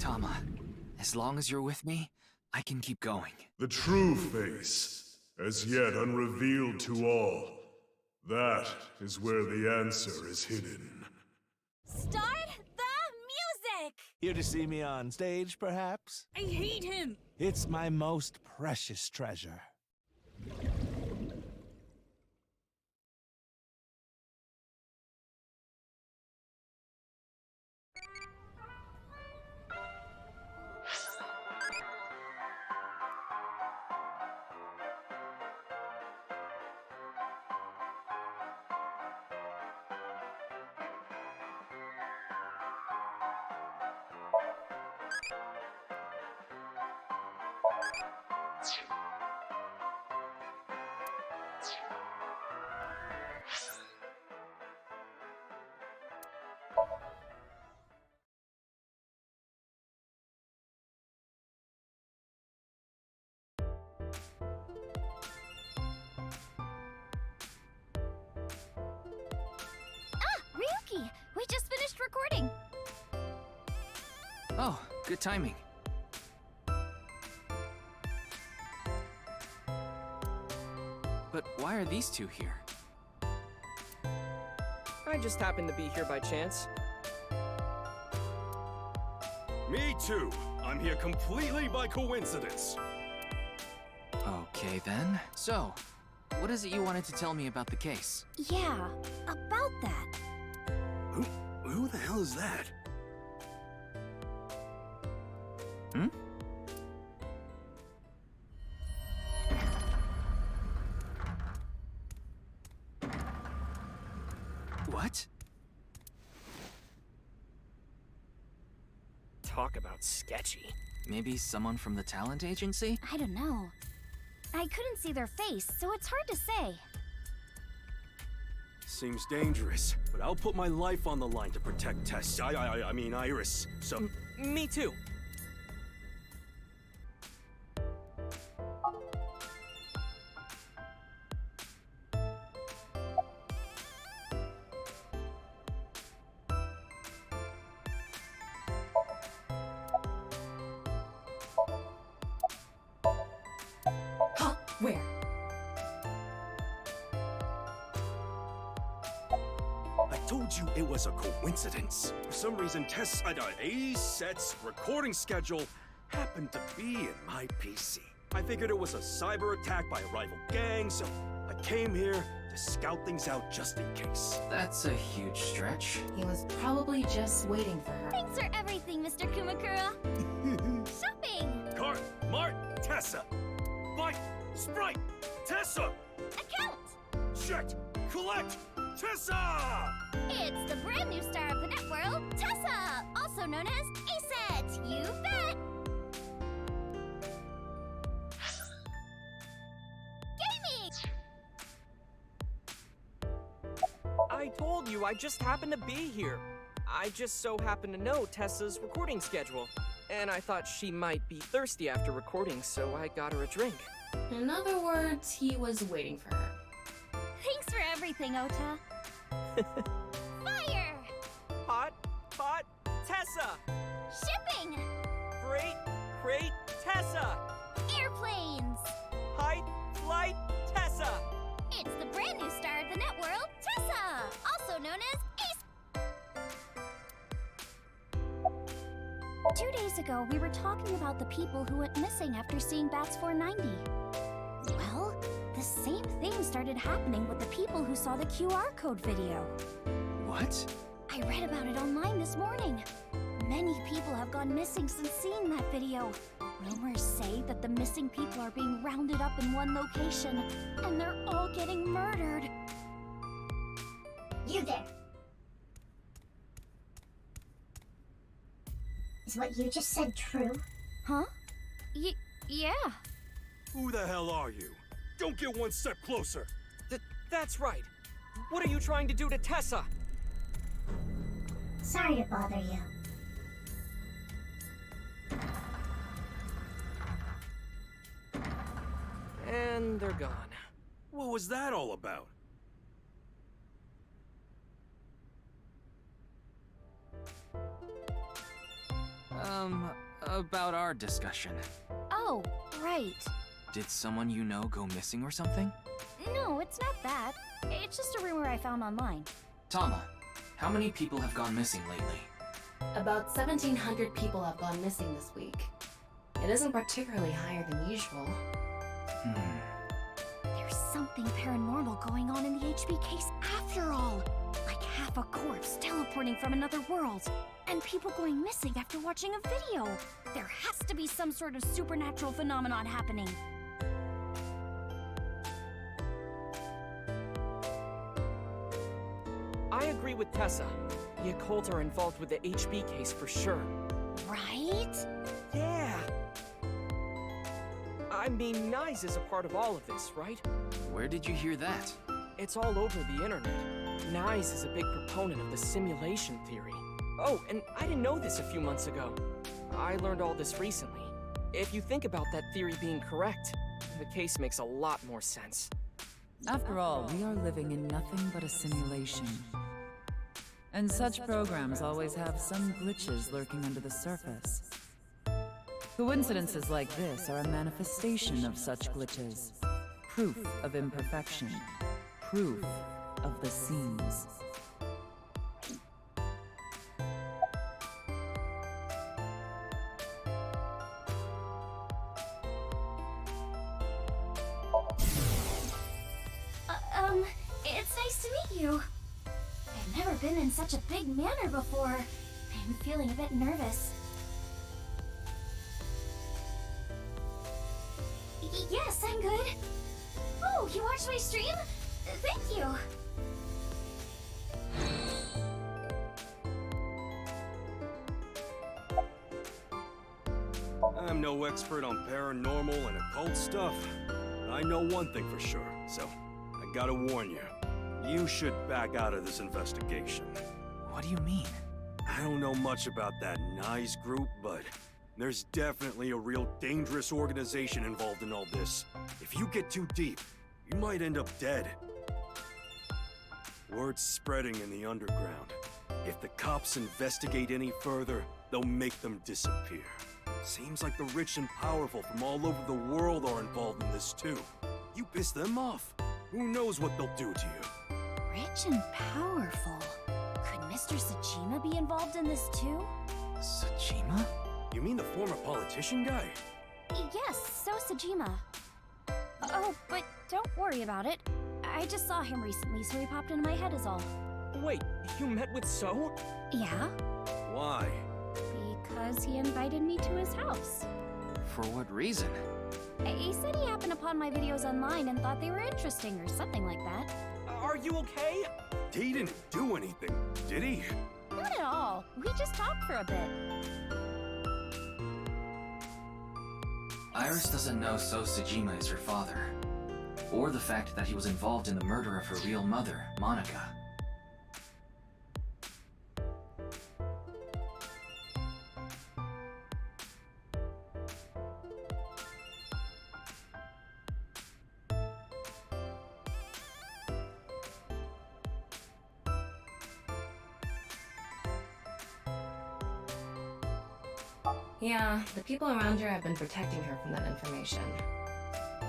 Tama. As long as you're with me, I can keep going. The true face, as yet unrevealed to all. That is where the answer is hidden. Start the music! Here to see me on stage, perhaps? I hate him! It's my most precious treasure. Ryuki, we just finished recording. Oh, good timing. But why are these two here? I just happened to be here by chance. Me too. I'm here completely by coincidence. Okay then. So, what is it you wanted to tell me about the case? Yeah, about that. Who the hell is that? Hmm? What? Talk about sketchy. Maybe someone from the talent agency? I don't know. I couldn't see their face, so it's hard to say. Seems dangerous, but I'll put my life on the line to protect Tess. I mean Iris. So Me too. Huh? Where? I told you it was a coincidence. For some reason, Tess' A-Set's recording schedule happened to be in my PC. I figured it was a cyber attack by a rival gang, so I came here to scout things out just in case. That's a huge stretch. He was probably just waiting for her. Thanks for everything, Mr. Kumakura. Shopping! Cart, Mart, Tessa. Bite, Sprite, Tessa. Account! Check, collect, Tessa! It's the brand new star of the networld, Tessa! Also known as A-Set! You bet! Gaming! I told you I just happened to be here. I just so happen to know Tessa's recording schedule. And I thought she might be thirsty after recording, so I got her a drink. In other words, he was waiting for her. Thanks for everything, Ota. Fire! Hot, Tessa! Shipping! Crate, Tessa! Airplanes! Height, flight, Tessa! It's the brand new star of the networld, Tessa! Also known as Ace. 2 days ago, we were talking about the people who went missing after seeing Bats 490. Well, the same thing started happening with the people who saw the QR code video. What? I read about it online this morning. Many people have gone missing since seeing that video. Rumors say that the missing people are being rounded up in one location, and they're all getting murdered. You there. Is what you just said true? Huh? Yeah. Who the hell are you? Don't get one step closer. That's right. What are you trying to do to Tessa? Sorry to bother you. And they're gone. What was that all about? About our discussion. Oh, right. Did someone you know go missing or something? No, it's not that. It's just a rumor I found online. Tama, how many people have gone missing lately? About 1,700 people have gone missing this week. It isn't particularly higher than usual. There's something paranormal going on in the HB case after all. Like half a corpse teleporting from another world. And people going missing after watching a video. There has to be some sort of supernatural phenomenon happening. I agree with Tessa. The occult are involved with the HB case for sure. Right? Yeah. I mean, Nyes is a part of all of this, right? Where did you hear that? It's all over the internet. Nyes is a big proponent of the simulation theory. Oh, and I didn't know this a few months ago. I learned all this recently. If you think about that theory being correct, the case makes a lot more sense. After all, we are living in nothing but a simulation. And such programs always have some glitches lurking under the surface. Coincidences like this are a manifestation of such glitches. Proof of imperfection. Proof of the seams. It's nice to meet you. I've never been in such a big manor before. I'm feeling a bit nervous. Yes, I'm good. Oh, you watched my stream? Thank you. I'm no expert on paranormal and occult stuff, but I know one thing for sure, so I gotta warn you. You should back out of this investigation. What do you mean? I don't know much about that Nyes group, but there's definitely a real dangerous organization involved in all this. If you get too deep, you might end up dead. Word's spreading in the underground. If the cops investigate any further, they'll make them disappear. Seems like the rich and powerful from all over the world are involved in this too. You piss them off, who knows what they'll do to you? Rich and powerful. Could Mr. Sajima be involved in this too? Sajima? You mean the former politician guy? Yes, so Sajima. Oh, but don't worry about it. I just saw him recently, so he popped into my head is all. Wait, you met with So? Yeah? Why? Because he invited me to his house. For what reason? He said he happened upon my videos online and thought they were interesting or something like that. Are you okay? He didn't do anything, did he? Not at all. We just talked for a bit. Iris doesn't know So Sajima is her father. Or the fact that he was involved in the murder of her real mother, Monica. Yeah, the people around her have been protecting her from that information.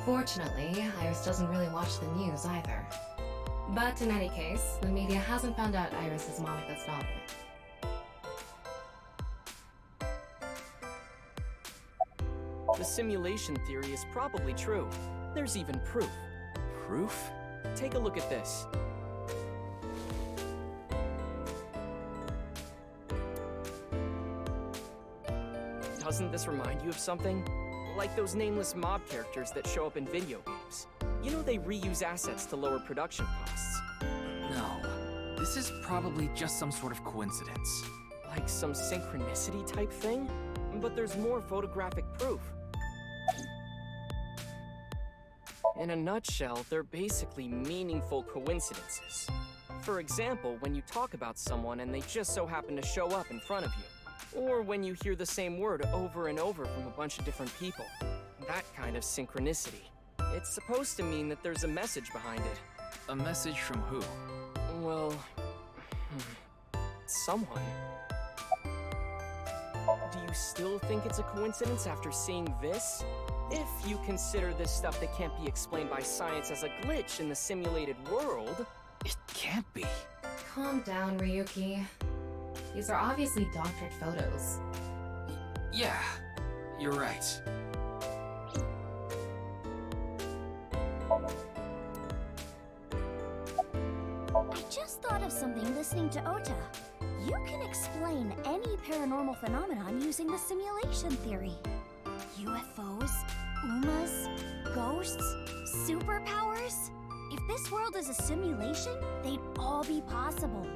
Fortunately, Iris doesn't really watch the news either. But in any case, the media hasn't found out Iris is Monica's daughter. The simulation theory is probably true. There's even proof. Proof? Take a look at this. Doesn't this remind you of something? Like those nameless mob characters that show up in video games. You know they reuse assets to lower production costs. No. This is probably just some sort of coincidence. Like some synchronicity type thing? But there's more photographic proof. In a nutshell, they're basically meaningful coincidences. For example, when you talk about someone and they just so happen to show up in front of you. Or when you hear the same word over and over from a bunch of different people. That kind of synchronicity. It's supposed to mean that there's a message behind it. A message from who? Well... someone. do you still think it's a coincidence after seeing this? If you consider this stuff that can't be explained by science as a glitch in the simulated world... It can't be. Calm down, Ryuki. These are obviously doctored photos. Yeah, you're right. I just thought of something listening to Ota. You can explain any paranormal phenomenon using the simulation theory. UFOs, UMAs, ghosts, superpowers. If this world is a simulation, they'd all be possible.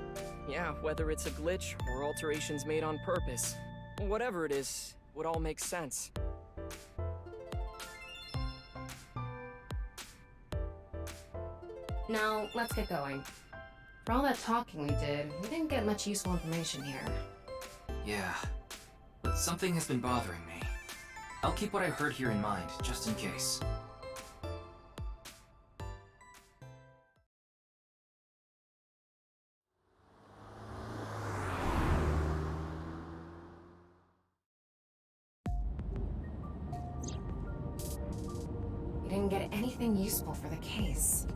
Yeah, whether it's a glitch or alterations made on purpose. Whatever it is, would all make sense. Now, let's get going. For all that talking we did, we didn't get much useful information here. Yeah, but something has been bothering me. I'll keep what I heard here in mind, just in case. We didn't get anything useful for the case.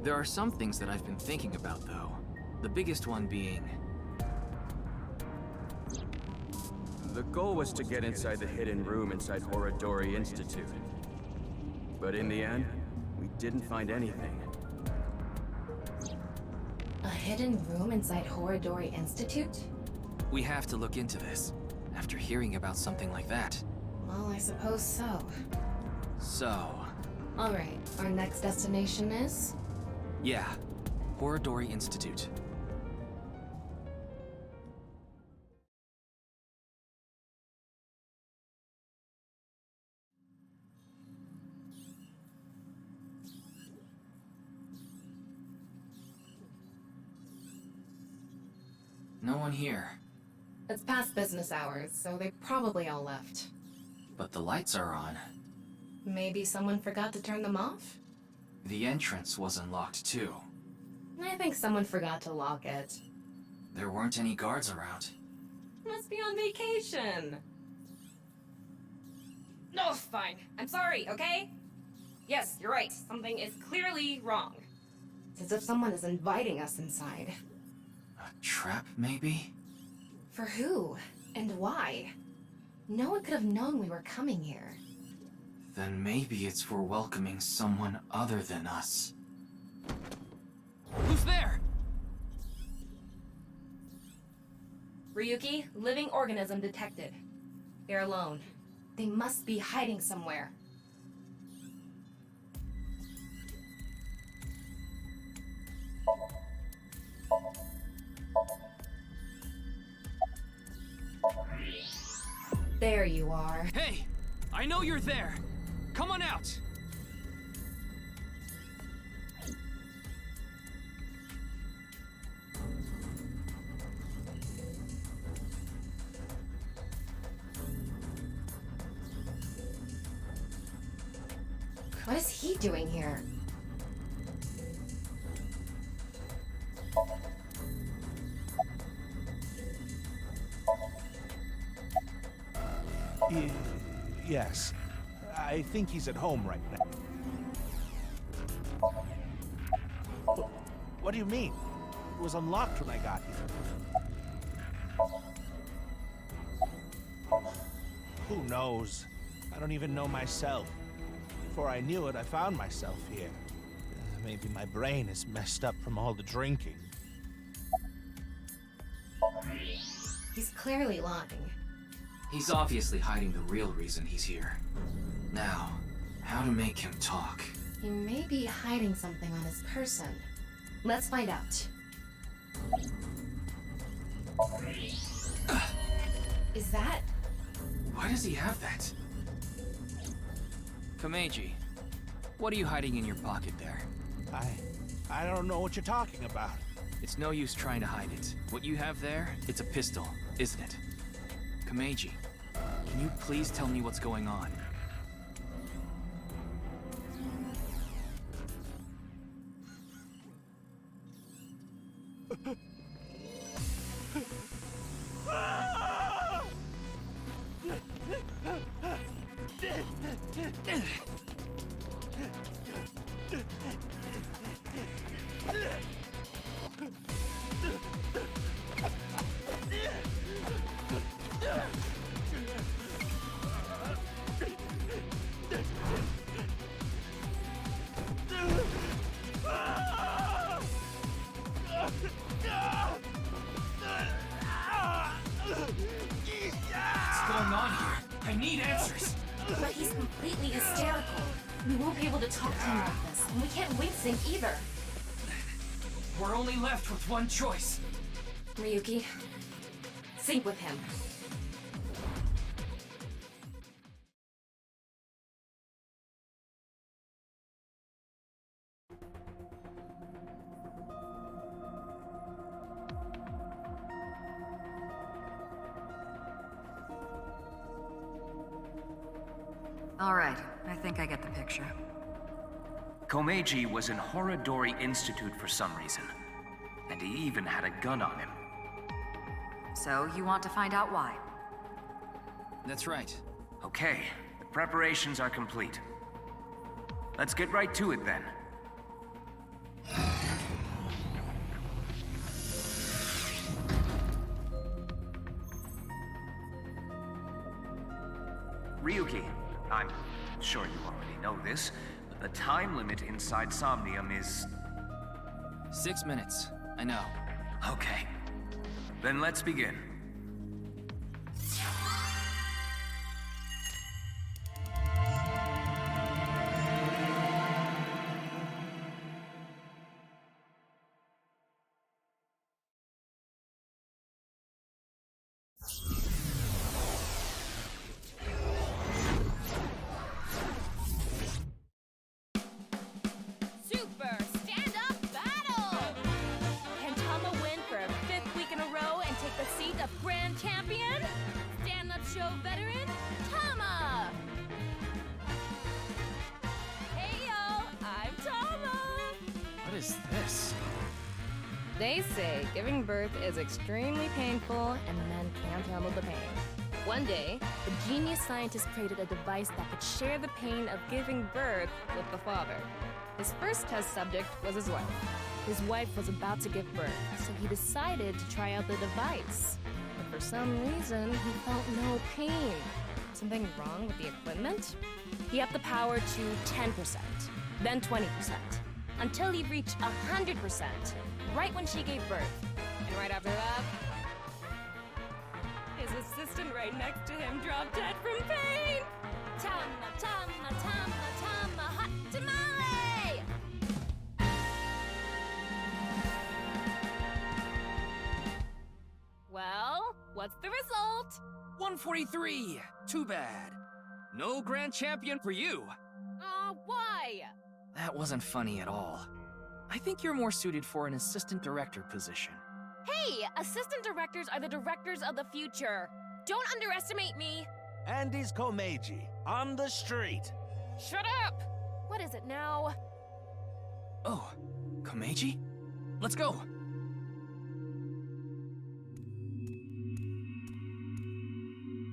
There are some things that I've been thinking about, though. The biggest one being... The goal was to get inside the hidden room inside Horodori Institute. But in the end, we didn't find anything. A hidden room inside Horodori Institute? We have to look into this, after hearing about something like that. Well, I suppose so. So... Alright, our next destination is? yeah, Horodori Institute. No one here. It's past business hours, so they probably all left. But the lights are on. Maybe someone forgot to turn them off? The entrance was unlocked too. I think someone forgot to lock it. There weren't any guards around. Must be on vacation. No, fine. I'm sorry, okay? Yes, you're right. Something is clearly wrong. It's as if someone is inviting us inside. A trap, maybe? For who? And why? No one could have known we were coming here. Then maybe it's for welcoming someone other than us. Who's there? Ryuki, living organism detected. They're alone. They must be hiding somewhere. There you are. Hey! I know you're there! Come on out! What is he doing here? Yes. I think he's at home right now. What do you mean? It was unlocked when I got here. Who knows? I don't even know myself. Before I knew it, I found myself here. Maybe my brain is messed up from all the drinking. He's clearly lying. He's obviously hiding the real reason he's here. Now, how to make him talk? He may be hiding something on his person. Let's find out. Is that... Why does he have that? Kameji, what are you hiding in your pocket there? I don't know what you're talking about. It's no use trying to hide it. What you have there, it's a pistol, isn't it? Kameji, can you please tell me what's going on? What's going on here? I need answers. But he's completely hysterical. We won't be able to talk to him like this, and we can't wing sync either. We're only left with one choice. Ryuki, sync with him. All right, I think I get the picture. Komeiji was in Horodori Institute for some reason. And he even had a gun on him. So, you want to find out why? That's right. Okay, the preparations are complete. Let's get right to it then. Ryuki, I'm sure you already know this, but the time limit inside Somnium is... 6 minutes. I know. Okay. Then let's begin. Super stand-up battle! Can Tama win for a 5th week in a row and take the seat of Grand Champion? Stand-up show veteran, Tama! Hey yo, I'm Tama! What is this? They say giving birth is extremely painful and men can't handle the pain. One day, a genius scientist created a device that could share the pain of giving birth with the father. His first test subject was his wife. His wife was about to give birth, so he decided to try out the device. But for some reason, he felt no pain. Something wrong with the equipment? He upped the power to 10%, then 20%, until he reached 100%, right when she gave birth. And right after that, his assistant right next to him dropped dead from pain. Tama, Tama, Tama, Tama, hot tamale! Well, what's the result? 143! Too bad. No grand champion for you. Why? That wasn't funny at all. I think you're more suited for an assistant director position. Hey, assistant directors are the directors of the future. Don't underestimate me. And he's Komeiji, on the street. Shut up! What is it now? Oh, Komeiji? Let's go!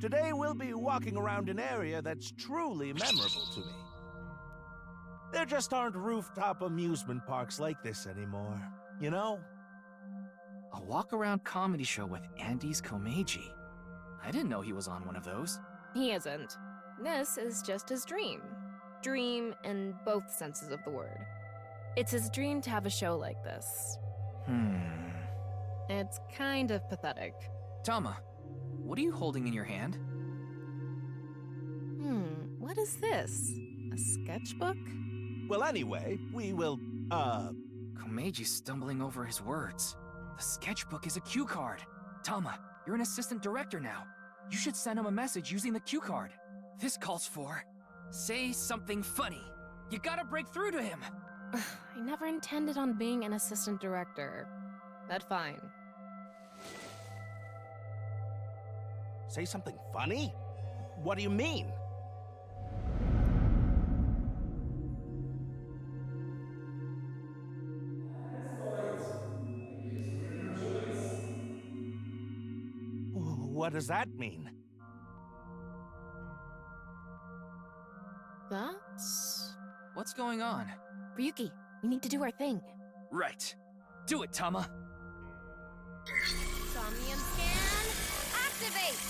Today we'll be walking around an area that's truly memorable to me. There just aren't rooftop amusement parks like this anymore, you know? A walk-around comedy show with Andy's Komeiji. I didn't know he was on one of those. He isn't. This is just his dream. Dream in both senses of the word. It's his dream to have a show like this. It's kind of pathetic. Tama, what are you holding in your hand? What is this? A sketchbook? Well, anyway, we will, Komeiji's stumbling over his words. The sketchbook is a cue card. Tama, you're an assistant director now. You should send him a message using the cue card. This calls for... say something funny. You gotta break through to him. I never intended on being an assistant director. That's fine. say something funny? What do you mean? What does that mean? What's going on? Ryuki, we need to do our thing. Right. Do it, Tama. Somnium scan, activate!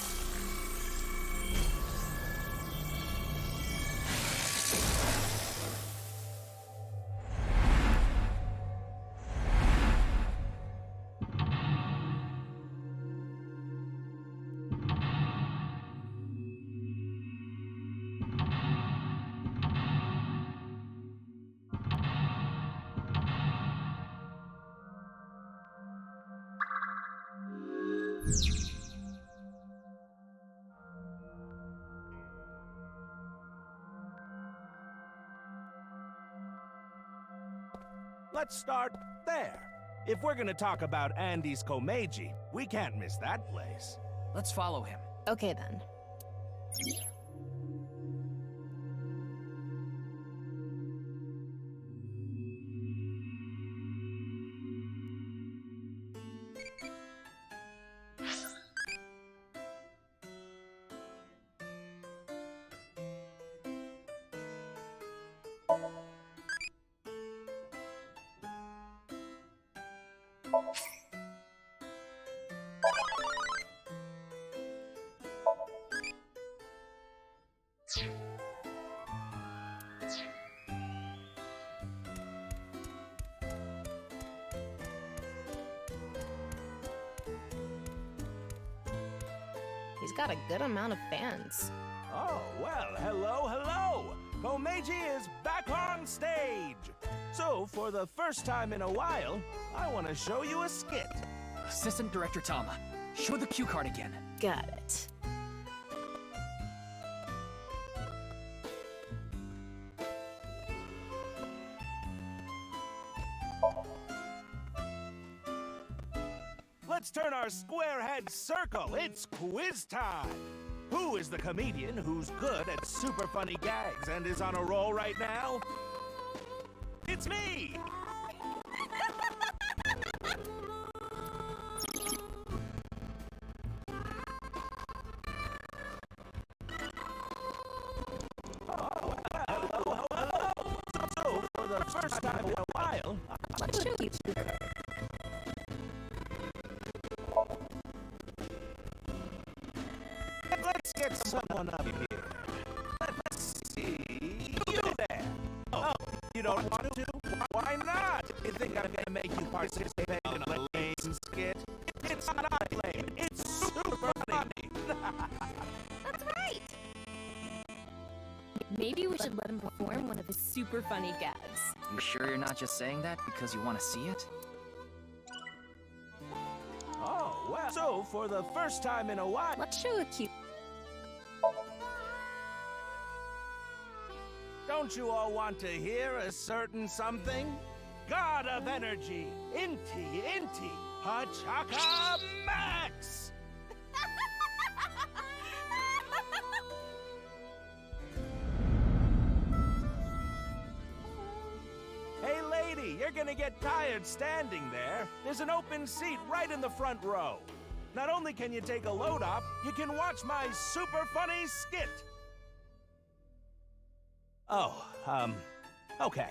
Let's start there. If we're gonna talk about Andy's Komeiji, we can't miss that place. Let's follow him. Okay then. He's got a good amount of fans. Oh, well, hello. Komeiji is back on stage. So, for the first time in a while, I want to show you a skit. Assistant Director Tama, show the cue card again. Got it. Let's turn our square head circle. It's quiz time. Who is the comedian who's good at super funny gags and is on a roll right now? It's me! Hello. So, for the first time in a while, Let's show you. let's get someone up here. Let's see. You there! Oh, you don't want to? Why not? You think I'm gonna make you participate in a lame skit? It's not lame. It's super funny. That's right! Maybe we should let him perform one of his super funny gags. You sure you're not just saying that because you want to see it? Oh, well. So, for the first time in a while... Let's show a cute... Don't you all want to hear a certain something? God of Energy, Inti, Hachaka Max! Hey lady, you're gonna get tired standing there. There's an open seat right in the front row. Not only can you take a load off, you can watch my super funny skit. Oh, okay.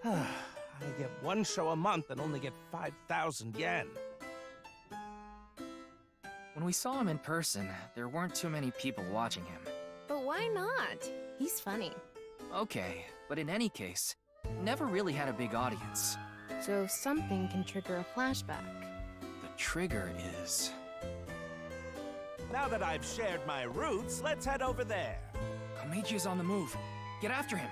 I get one show a month and only get 5,000 yen. When we saw him in person, there weren't too many people watching him. But why not? He's funny. Okay, but in any case, never really had a big audience. So something can trigger a flashback. The trigger is... Now that I've shared my roots, let's head over there. Komeiji is on the move. Get after him.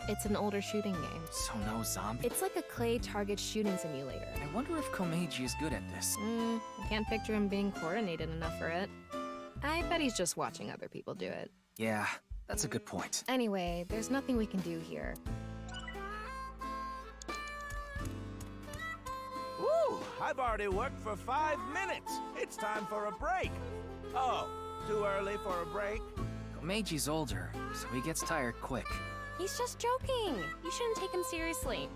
It's an older shooting game. So no zombie? It's like a clay target shooting simulator. I wonder if Komeiji is good at this. I can't picture him being coordinated enough for it. I bet he's just watching other people do it. Yeah, that's a good point. Anyway, there's nothing we can do here. Woo! I've already worked for 5 minutes. It's time for a break. Oh, Too early for a break? Komeiji's older, so he gets tired quick. He's just joking. You shouldn't take him seriously.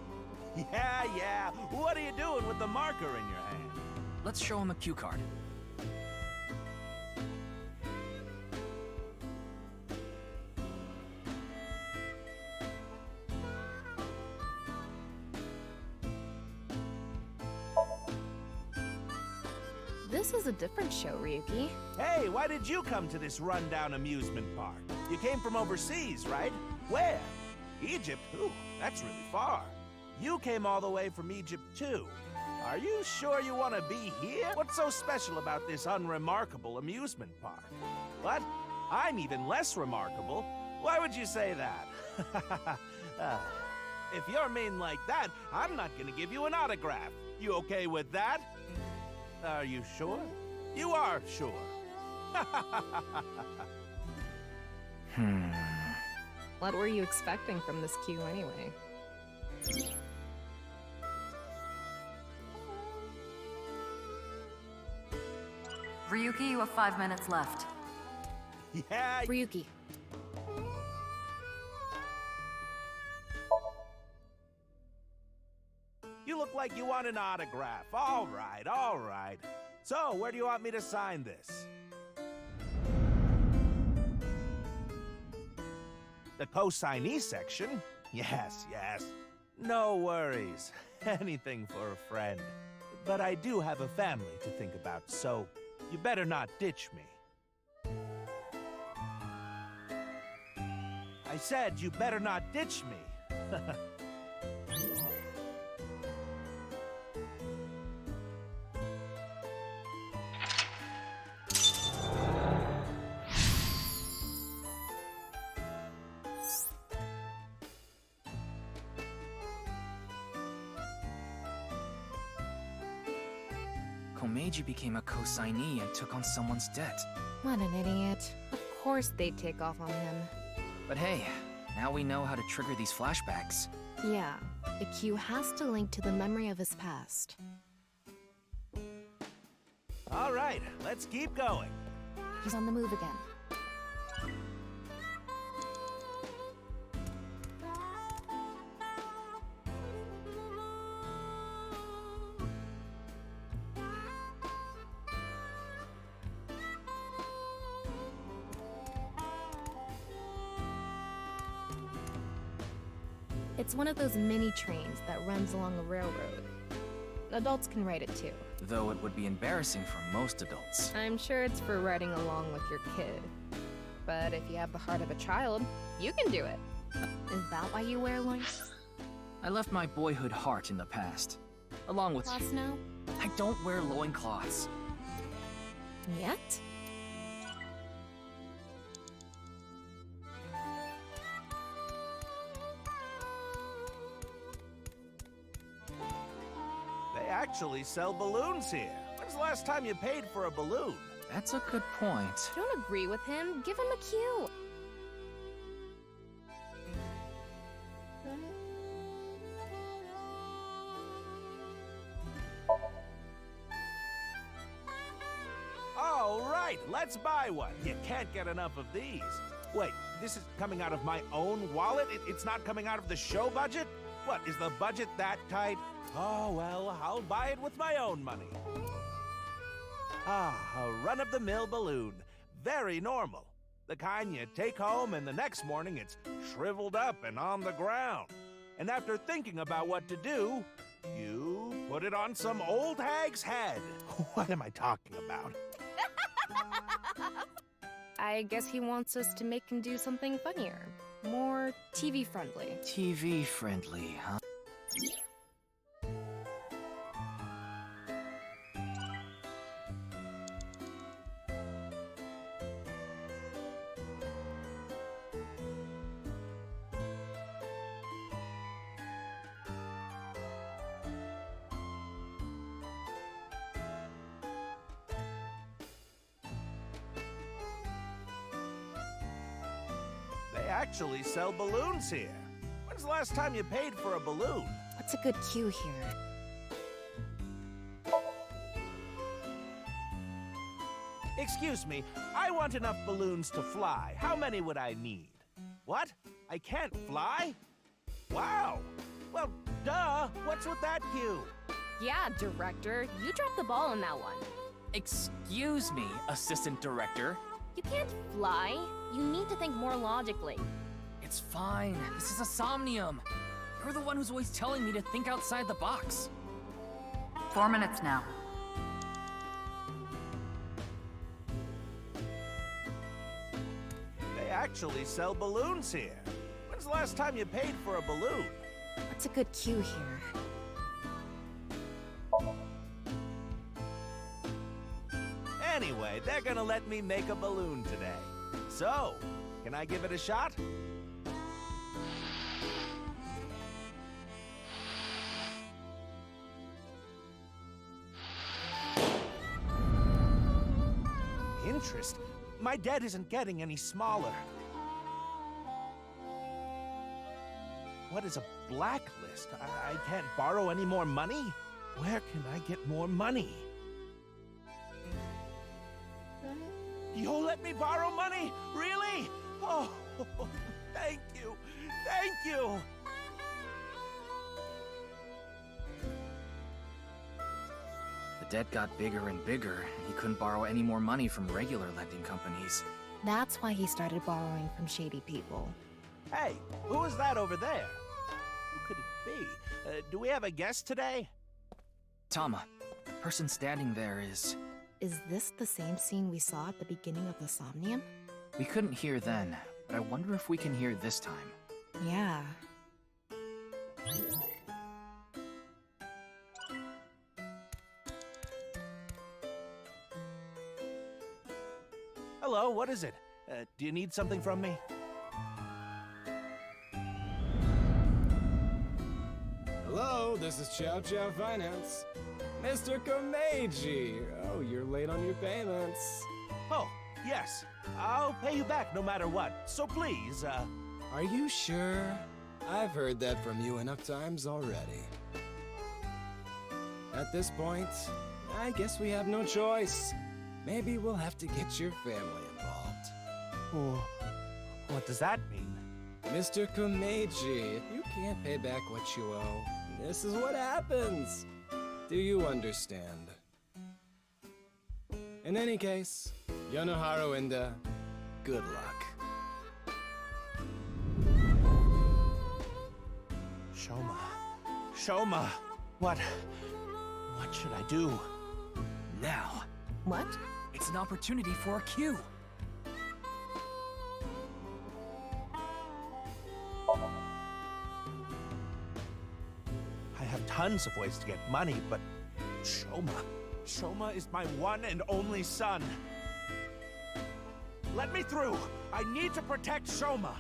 Yeah. What are you doing with the marker in your hand? Let's show him a cue card. This is a different show, Ryuki. Hey, why did you come to this rundown amusement park? You came from overseas, right? Where? Egypt? Ooh, that's really far. You came all the way from Egypt, too. Are you sure you want to be here? What's so special about this unremarkable amusement park? What? I'm even less remarkable? Why would you say that? If you're mean like that, I'm not gonna give you an autograph. You okay with that? Are you sure? You are sure. What were you expecting from this queue anyway? Ryuki, you have 5 minutes left. Yeah. Ryuki. You look like you want an autograph. All right. So, where do you want me to sign this? The co-signee section? Yes. No worries. Anything for a friend. But I do have a family to think about, so you better not ditch me. I said you better not ditch me. Komeiji became a co-signee and took on someone's debt. What an idiot. Of course they'd take off on him. But hey, now we know how to trigger these flashbacks. Yeah, the queue has to link to the memory of his past. All right, let's keep going. He's on the move again. It's one of those mini trains that runs along a railroad. Adults can ride it too. Though it would be embarrassing for most adults. I'm sure it's for riding along with your kid. But if you have the heart of a child, you can do it. Is that why you wear loins? I left my boyhood heart in the past. Along with... Last snow? I don't wear loincloths. Yet? They actually sell balloons here. When's the last time you paid for a balloon? That's a good point. Don't agree with him. Give him a cue. All right, let's buy one. You can't get enough of these. Wait, this is coming out of my own wallet? It's not coming out of the show budget? What, is the budget that tight? Oh, well, I'll buy it with my own money. Ah, a run-of-the-mill balloon. Very normal. The kind you take home and the next morning it's shriveled up and on the ground. And after thinking about what to do, you put it on some old hag's head. What am I talking about? I guess he wants us to make him do something funnier. More TV-friendly. TV-friendly, huh? They actually sell balloons here. When's the last time you paid for a balloon? What's a good cue here? Excuse me, I want enough balloons to fly. How many would I need? What? I can't fly? Wow! Well, duh! What's with that cue? Yeah, director, you dropped the ball on that one. Excuse me, assistant director. You can't fly. You need to think more logically. It's fine. This is a Somnium. You're the one who's always telling me to think outside the box. 4 minutes now. They actually sell balloons here. When's the last time you paid for a balloon? What's a good cue here? Anyway, they're gonna let me make a balloon today. So, can I give it a shot? Interest? My debt isn't getting any smaller. What is a blacklist? I can't borrow any more money? Where can I get more money? You'll let me borrow money? Really? Oh, thank you. Thank you. The debt got bigger and bigger, and he couldn't borrow any more money from regular lending companies. That's why he started borrowing from shady people. Hey, who is that over there? Who could it be? Do we have a guest today? Tama, the person standing there is... Is this the same scene we saw at the beginning of the Somnium? We couldn't hear then, but I wonder if we can hear this time. Yeah. Hello, what is it? Do you need something from me? Hello, this is Chow Chow Finance. Mr. Komeiji! Oh, you're late on your payments. Oh, yes. I'll pay you back no matter what. So please, Are you sure? I've heard that from you enough times already. At this point, I guess we have no choice. Maybe we'll have to get your family involved. Oh, what does that mean? Mr. Komeiji, if you can't pay back what you owe, this is what happens. Do you understand? In any case, Yonoharu Inda, good luck. Shoma, what should I do? Now, What? it's an opportunity for a cue. I have tons of ways to get money, but Shoma is my one and only son. Let me through. I need to protect Shoma.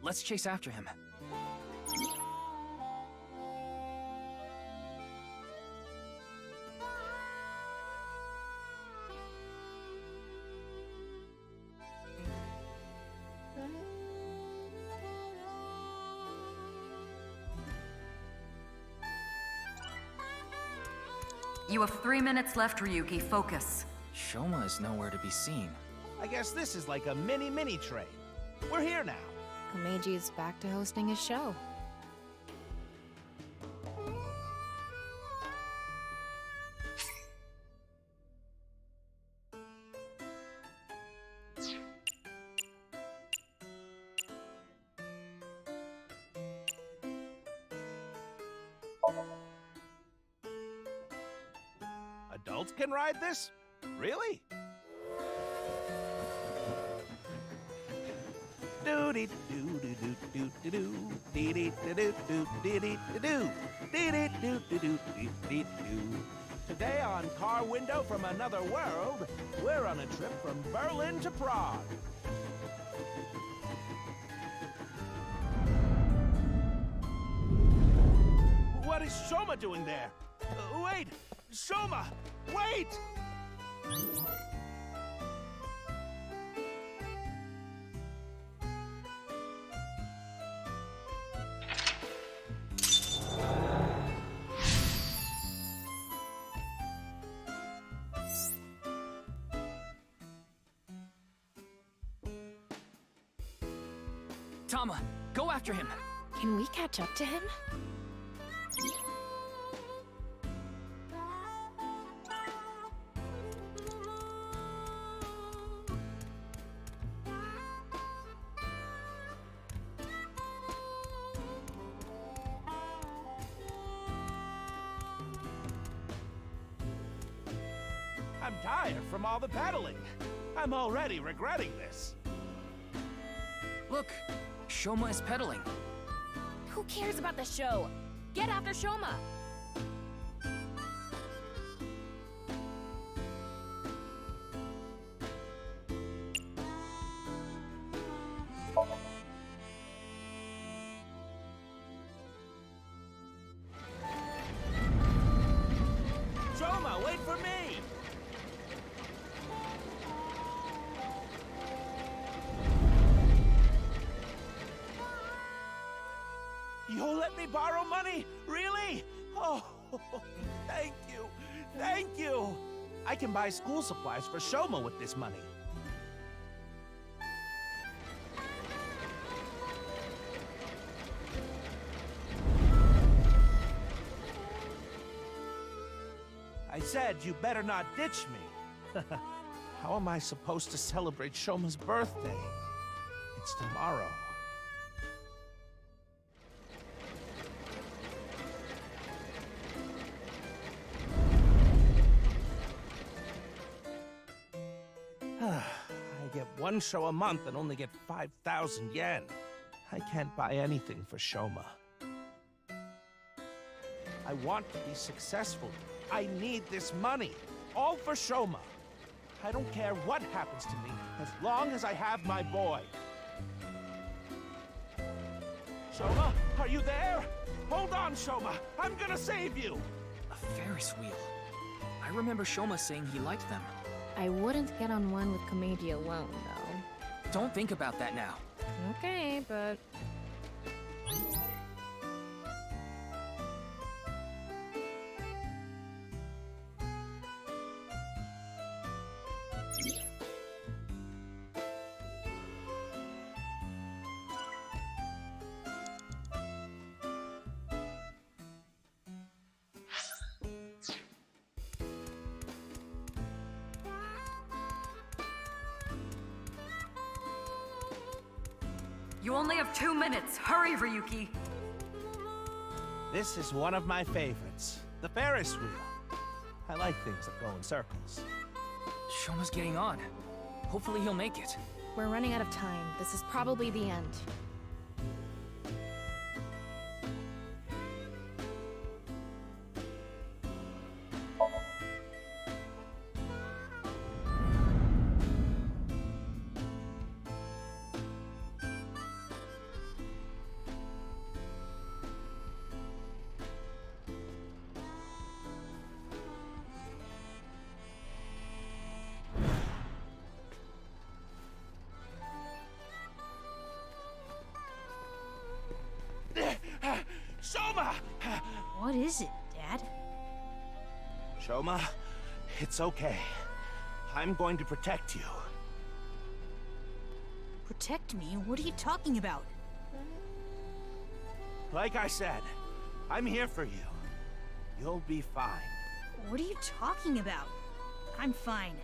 Let's chase after him. You have 3 minutes left, Ryuki. Focus. Shoma is nowhere to be seen. I guess this is like a mini train. We're here now. Komeiji is back to hosting his show. Adults can ride this? Really? Today on Car Window from Another World, we're on a trip from Berlin to Prague. What What is Shoma doing there? Wait! Shoma! Wait! Tama, go after him. Can we catch up to him? I'm tired from all the pedaling. I'm already regretting this. Look, Shoma is pedaling. Who cares about the show? Get after Shoma! Shoma, wait for me! You'll let me borrow money? Really? Oh, thank you. Thank you. I can buy school supplies for Shoma with this money. I said you better not ditch me. How am I supposed to celebrate Shoma's birthday? It's tomorrow. I get one show a month and only get 5,000 yen. I can't buy anything for Shoma. I want to be successful. I need this money. All for Shoma. I don't care what happens to me, as long as I have my boy. Shoma, are you there? Hold on, Shoma. I'm gonna save you. A Ferris wheel. I remember Shoma saying he liked them. I wouldn't get on one with Komeiji alone, though. Don't think about that now. Okay, but... You only have 2 minutes. Hurry, Ryuki. This is one of my favorites. The Ferris wheel. I like things that go in circles. Shoma's getting on. Hopefully he'll make it. We're running out of time. This is probably the end. Shoma! What is it, Dad? Shoma, it's okay. I'm going to protect you. Protect me? What are you talking about? Like I said, I'm here for you. You'll be fine. What are you talking about? I'm fine.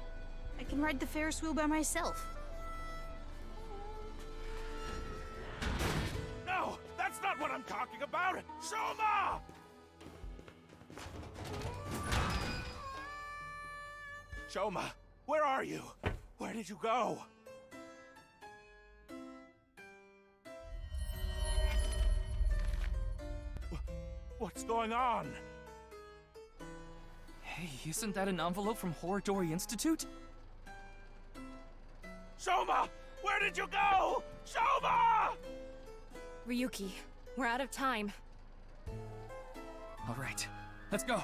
I can ride the Ferris wheel by myself. No! That's not what I'm talking about! Shoma! Shoma, where are you? Where did you go? What's going on? Hey, isn't that an envelope from Horodori Institute? Shoma! Where did you go? Shoma! Ryuki, we're out of time. All right, let's go.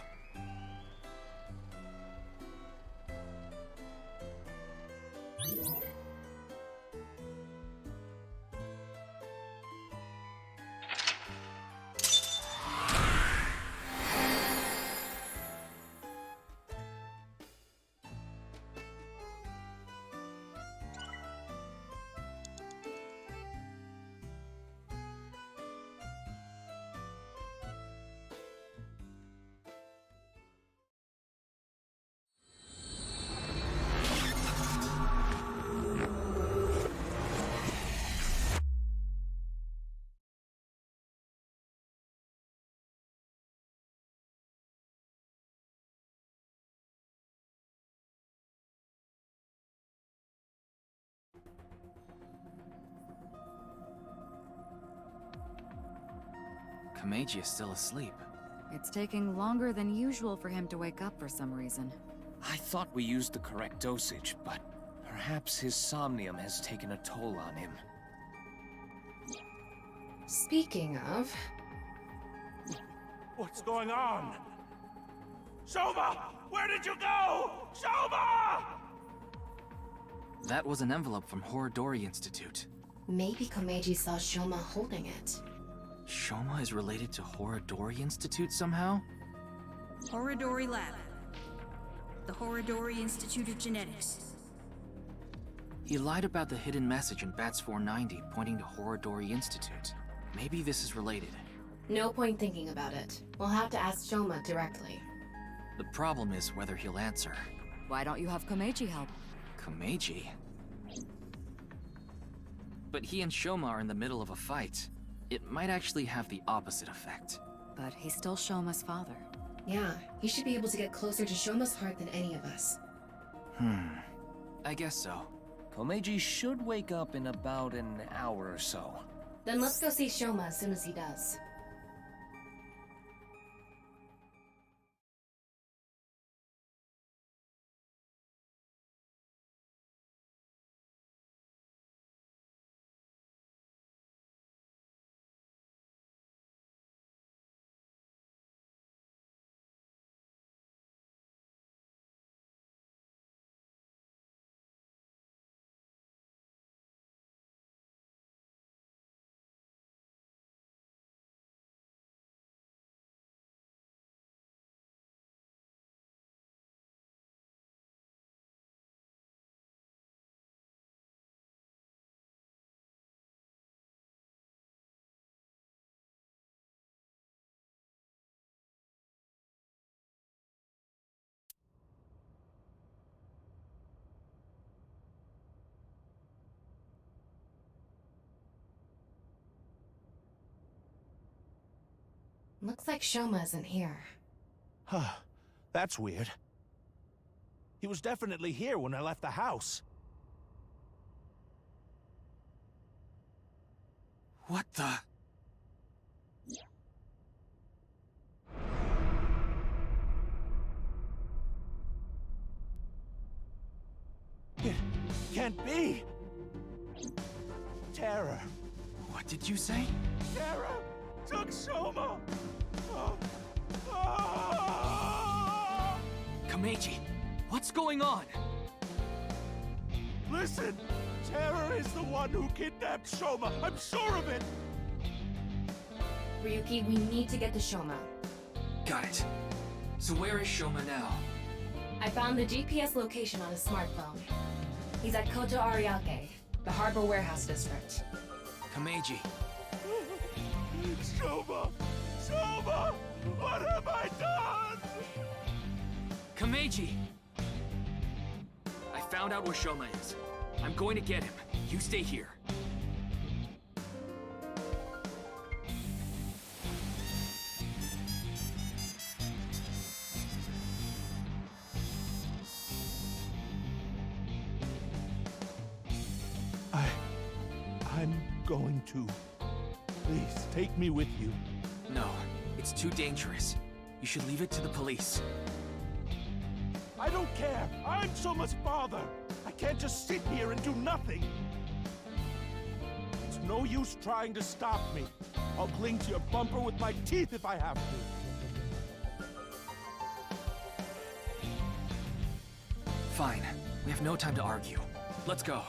Komeiji is still asleep. It's taking longer than usual for him to wake up for some reason. I thought we used the correct dosage, but perhaps his somnium has taken a toll on him. Speaking of... What's going on? Shoma! Where did you go? Shoma! That was an envelope from Horodori Institute. Maybe Komeiji saw Shoma holding it. Shoma is related to Horodori Institute somehow? Horodori Lab. The Horodori Institute of Genetics. He lied about the hidden message in Bats 490 pointing to Horodori Institute. Maybe this is related. No point thinking about it. We'll have to ask Shoma directly. The problem is whether he'll answer. Why don't you have Komeiji help? Komeiji? But he and Shoma are in the middle of a fight. It might actually have the opposite effect. But he's still Shoma's father. Yeah, he should be able to get closer to Shoma's heart than any of us. I guess so. Komeiji should wake up in about an hour or so. Then let's go see Shoma as soon as he does. Looks like Shoma isn't here. Huh. That's weird. He was definitely here when I left the house. What the? It can't be! Terror. What did you say? Terror took Shoma! Ah! Komeiji, what's going on? Listen! Terror is the one who kidnapped Shoma! I'm sure of it! Ryuki, we need to get to Shoma. Got it. So where is Shoma now? I found the GPS location on his smartphone. He's at Koto Ariake, the harbor warehouse district. Komeiji. Shoma! Shoma! What have I done? Komeiji! I found out where Shoma is. I'm going to get him. You stay here. I'm going to. Please, take me with you. No, it's too dangerous. You should leave it to the police. I don't care. I'm Shoma's father. I can't just sit here and do nothing. It's no use trying to stop me. I'll cling to your bumper with my teeth if I have to. Fine. We have no time to argue. Let's go.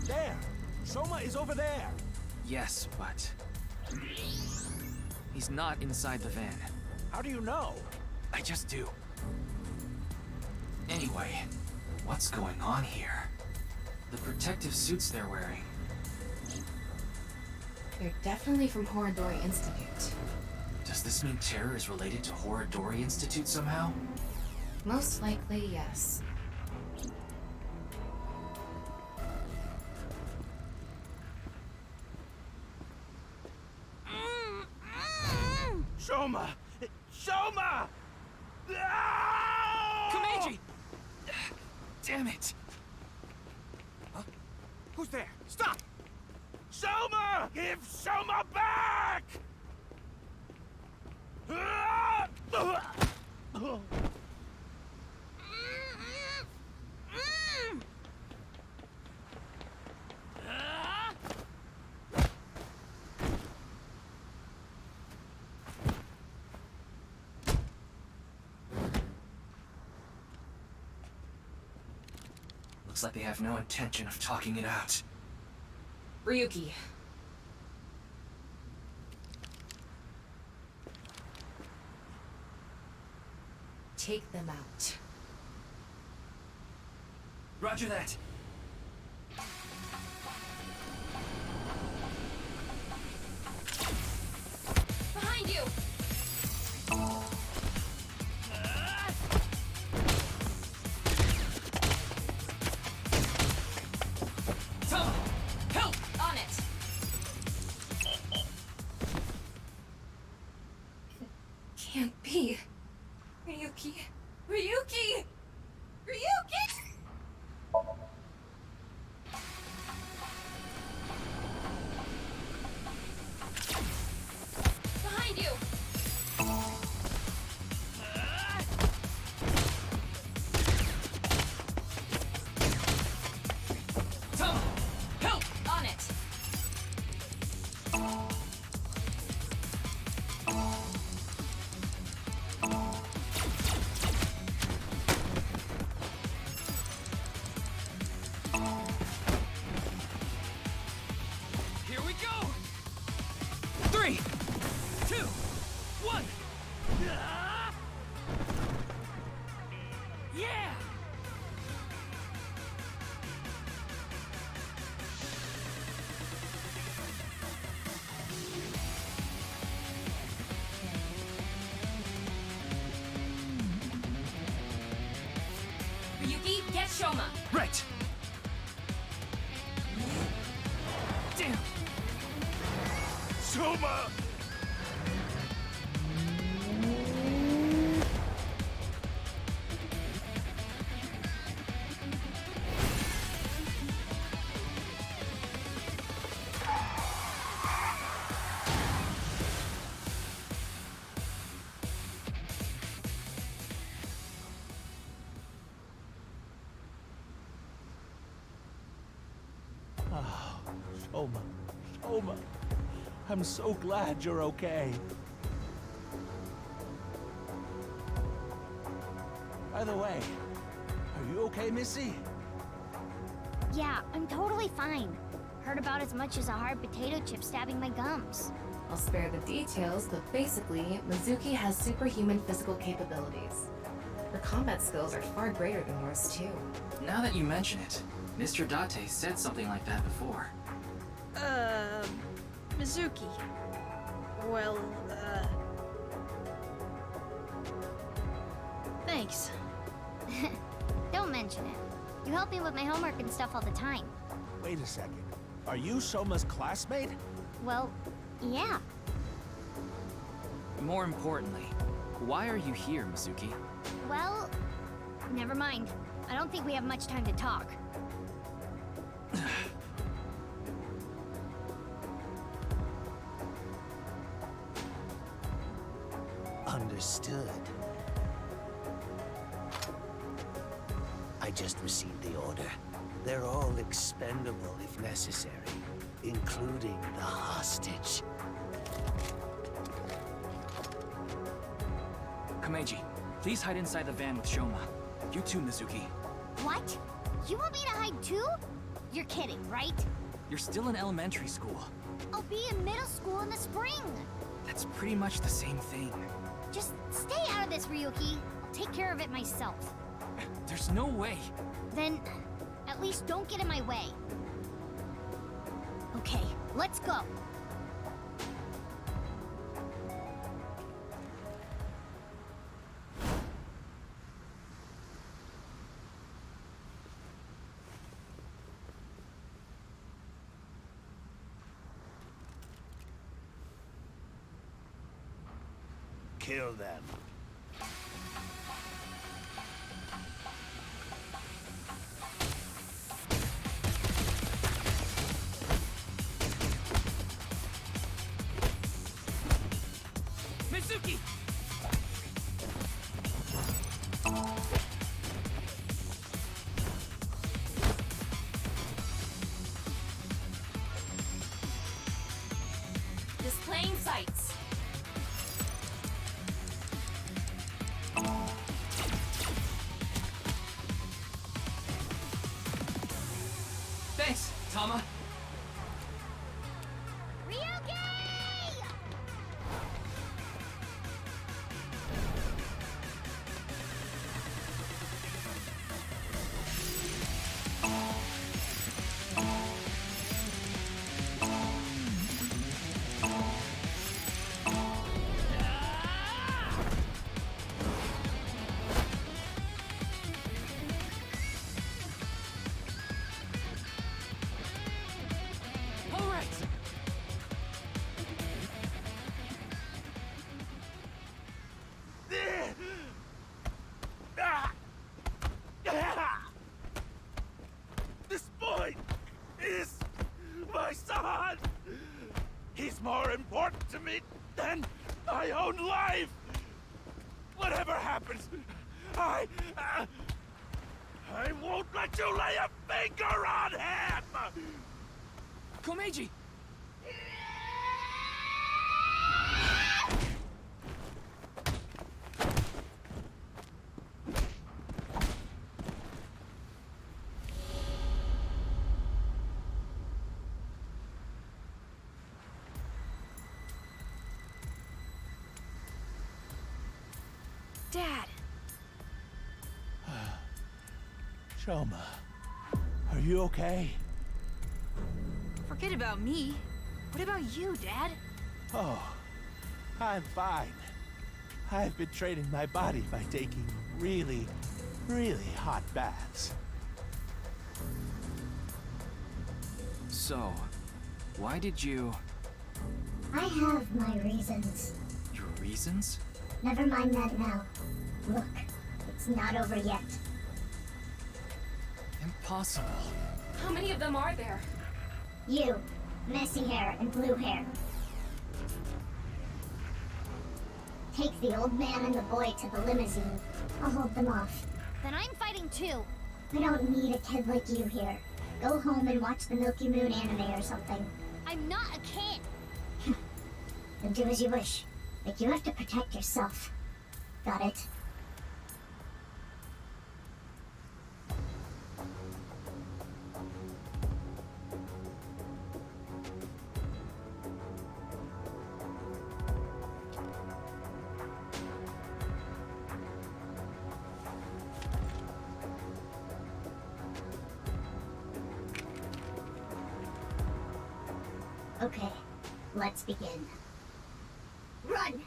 There! Soma is over there! Yes, but... he's not inside the van. How do you know? I just do. Anyway, what's going on here? The protective suits they're wearing. They're definitely from Horadori Institute. Does this mean terror is related to Horadori Institute somehow? Most likely, yes. Soma! Soma! Komeiji! Damn it! Huh? Who's there? Stop! Soma! Give Soma back! Looks like they have no intention of talking it out. Ryuki. Take them out. Roger that. Behind you! Tama! Help! On it! Can't be. Ryuki. Ryuki! Ryuki! Behind you! Tama! Help! On it! Here we go! 3, 2, 1! Yeah! Ryuki, get Shoma! Right! Damn! Soma! Oh, Soma. Soma. I'm so glad you're okay. By the way, are you okay, Missy? Yeah, I'm totally fine. Hurt about as much as a hard potato chip stabbing my gums. I'll spare the details, but basically, Mizuki has superhuman physical capabilities. Her combat skills are far greater than yours, too. Now that you mention it, Mr. Date said something like that before. Mizuki. Well, thanks. Don't mention it. You help me with my homework and stuff all the time. Wait a second. Are you Soma's classmate? Well, yeah. More importantly, why are you here, Mizuki? Well, never mind. I don't think we have much time to talk. Understood. I just received the order. They're all expendable if necessary, including the hostage. Komeiji, please hide inside the van with Shoma. You too, Mizuki. What? You want me to hide too? You're kidding, right? You're still in elementary school. I'll be in middle school in the spring. That's pretty much the same thing. Just stay out of this, Ryuki. I'll take care of it myself. There's no way. Then, at least don't get in my way. Okay, let's go. Kill them. Mizuki! Displaying sights. Thanks, Tama. This boy is my son! He's more important to me than my own life! Whatever happens, I won't let you lay a finger on him! Komeiji! Dad! Shoma, are you okay? Forget about me. What about you, Dad? Oh, I'm fine. I've been training my body by taking really, really hot baths. So, why did you... I have my reasons. Your reasons? Never mind that now. Look, it's not over yet. Impossible. How many of them are there? You, messy hair and blue hair. Take the old man and the boy to the limousine. I'll hold them off. Then I'm fighting too. I don't need a kid like you here. Go home and watch the Milky Moon anime or something. I'm not a kid. Then do as you wish. But you have to protect yourself. Got it? Okay, let's begin. Run!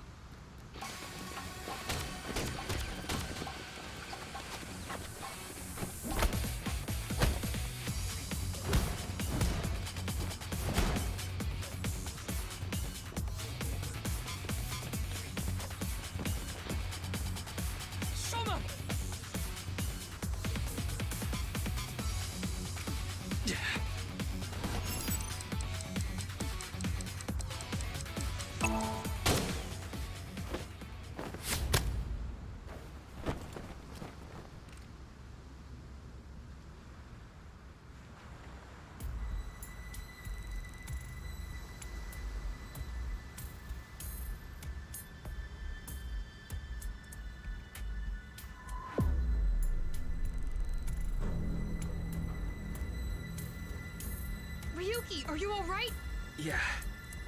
Ryuki, are you alright? Yeah,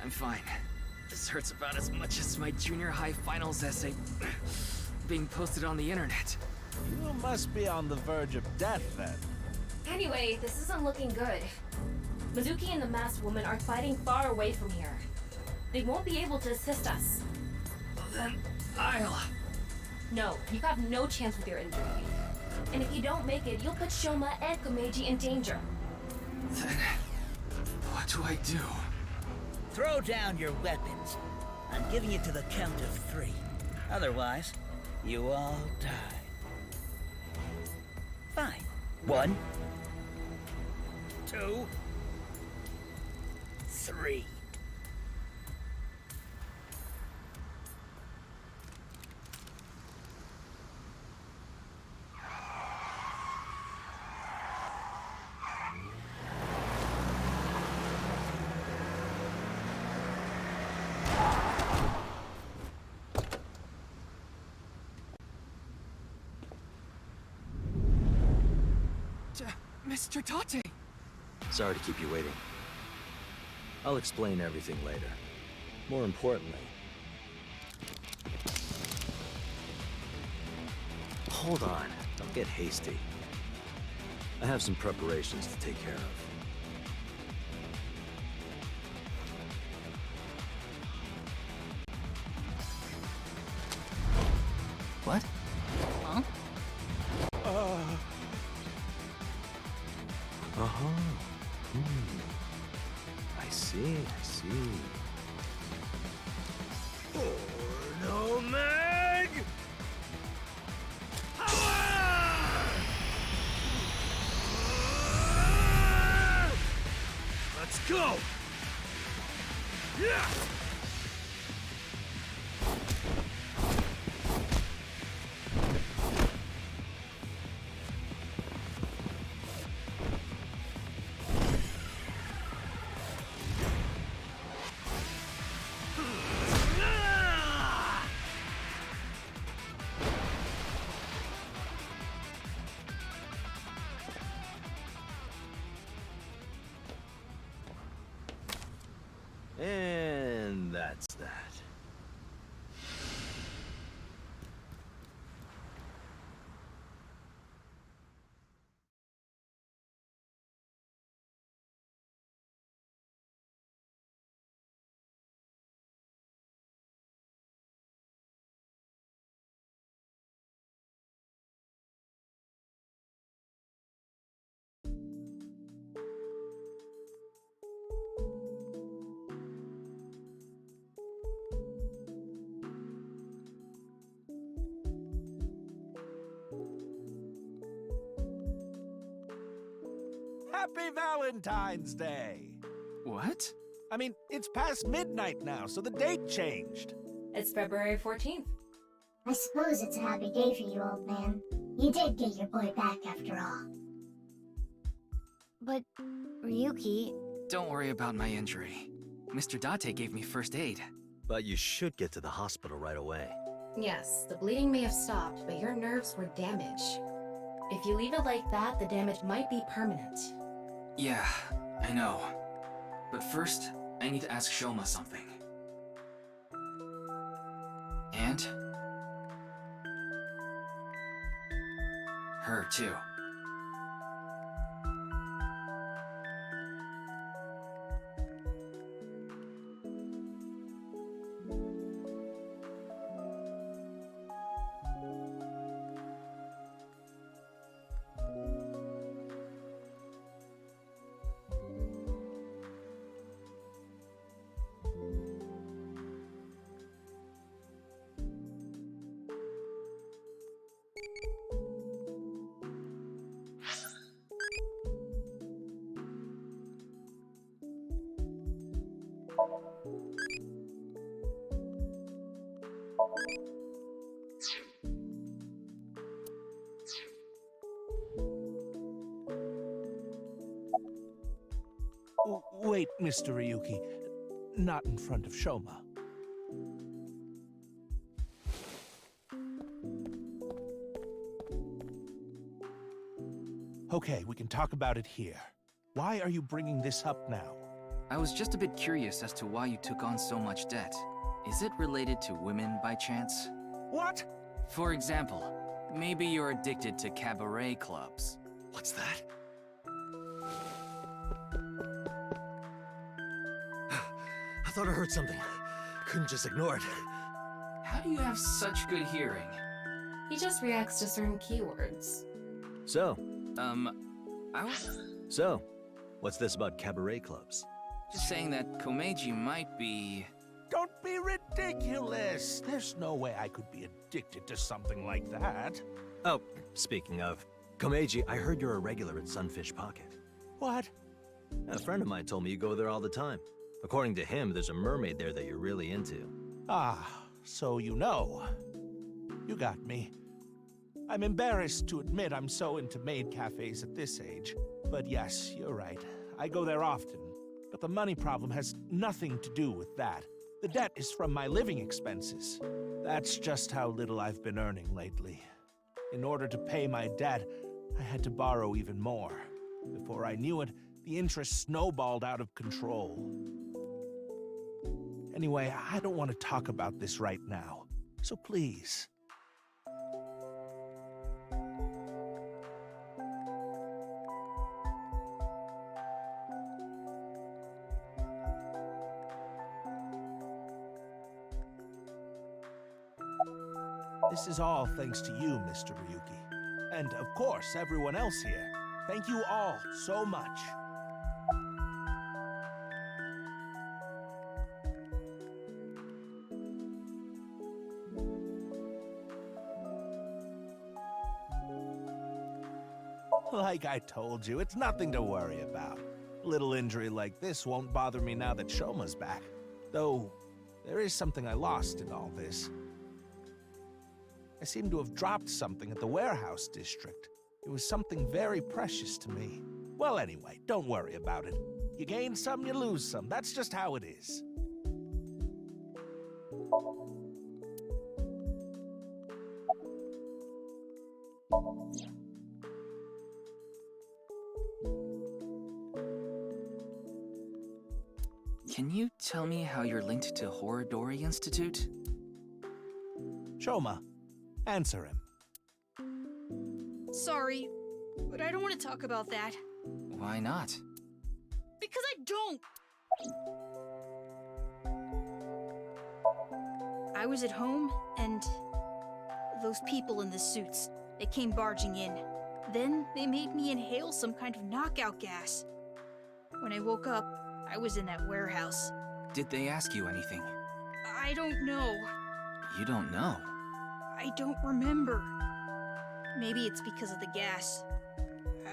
I'm fine. This hurts about as much as my junior high finals essay being posted on the internet. You must be on the verge of death, then. Anyway, this isn't looking good. Mizuki and the masked woman are fighting far away from here. They won't be able to assist us. Then I'll... No, you have no chance with your injury. And if you don't make it, you'll put Shoma and Komeiji in danger. Then... what do I do? Throw down your weapons. I'm giving you to the count of 3. Otherwise, you all die. Fine. 1, 2, 3. Mr. Tate! Sorry to keep you waiting. I'll explain everything later. More importantly... Hold on, don't get hasty. I have some preparations to take care of. What? Huh? Uh-huh. I see. No Meg! Let's go! Yeah! And that's that. Happy Valentine's Day! What? I mean, it's past midnight now, so the date changed. It's February 14th. I suppose it's a happy day for you, old man. You did get your boy back after all. But, Ryuki... Don't worry about my injury. Mr. Date gave me first aid. But you should get to the hospital right away. Yes, the bleeding may have stopped, but your nerves were damaged. If you leave it like that, the damage might be permanent. Yeah, I know. But first, I need to ask Shoma something. And? Her, too. Wait, Mr. Ryuki. Not in front of Shoma. Okay, we can talk about it here. Why are you bringing this up now? I was just a bit curious as to why you took on so much debt. Is it related to women by chance? What? For example, maybe you're addicted to cabaret clubs. What's that? I thought I heard something. Couldn't just ignore it. How do you have such good hearing? He just reacts to certain keywords. So, I was So, what's this about cabaret clubs? just saying that Komeiji might be... Don't be ridiculous! There's no way I could be addicted to something like that. Oh, speaking of, Komeiji, I heard you're a regular at Sunfish Pocket. What? A friend of mine told me you go there all the time. According to him, there's a mermaid there that you're really into. Ah, so you know. You got me. I'm embarrassed to admit I'm so into maid cafes at this age. But yes, you're right. I go there often. But the money problem has nothing to do with that. The debt is from my living expenses. That's just how little I've been earning lately. In order to pay my debt, I had to borrow even more. Before I knew it, the interest snowballed out of control. Anyway, I don't want to talk about this right now. So please. This is all thanks to you, Mr. Ryuki. And of course, everyone else here. Thank you all so much. Like I told you, it's nothing to worry about. A little injury like this won't bother me now that Shoma's back. Though, there is something I lost in all this. I seem to have dropped something at the warehouse district. It was something very precious to me. Well, anyway, don't worry about it. You gain some, you lose some. That's just how it is. Can you tell me how you're linked to Horodori Institute? Shoma, answer him. Sorry, but I don't want to talk about that. Why not? Because I don't! I was at home, and those people in the suits, they came barging in. Then they made me inhale some kind of knockout gas. When I woke up, I was in that warehouse. Did they ask you anything? I don't know. You don't know? I don't remember. Maybe it's because of the gas.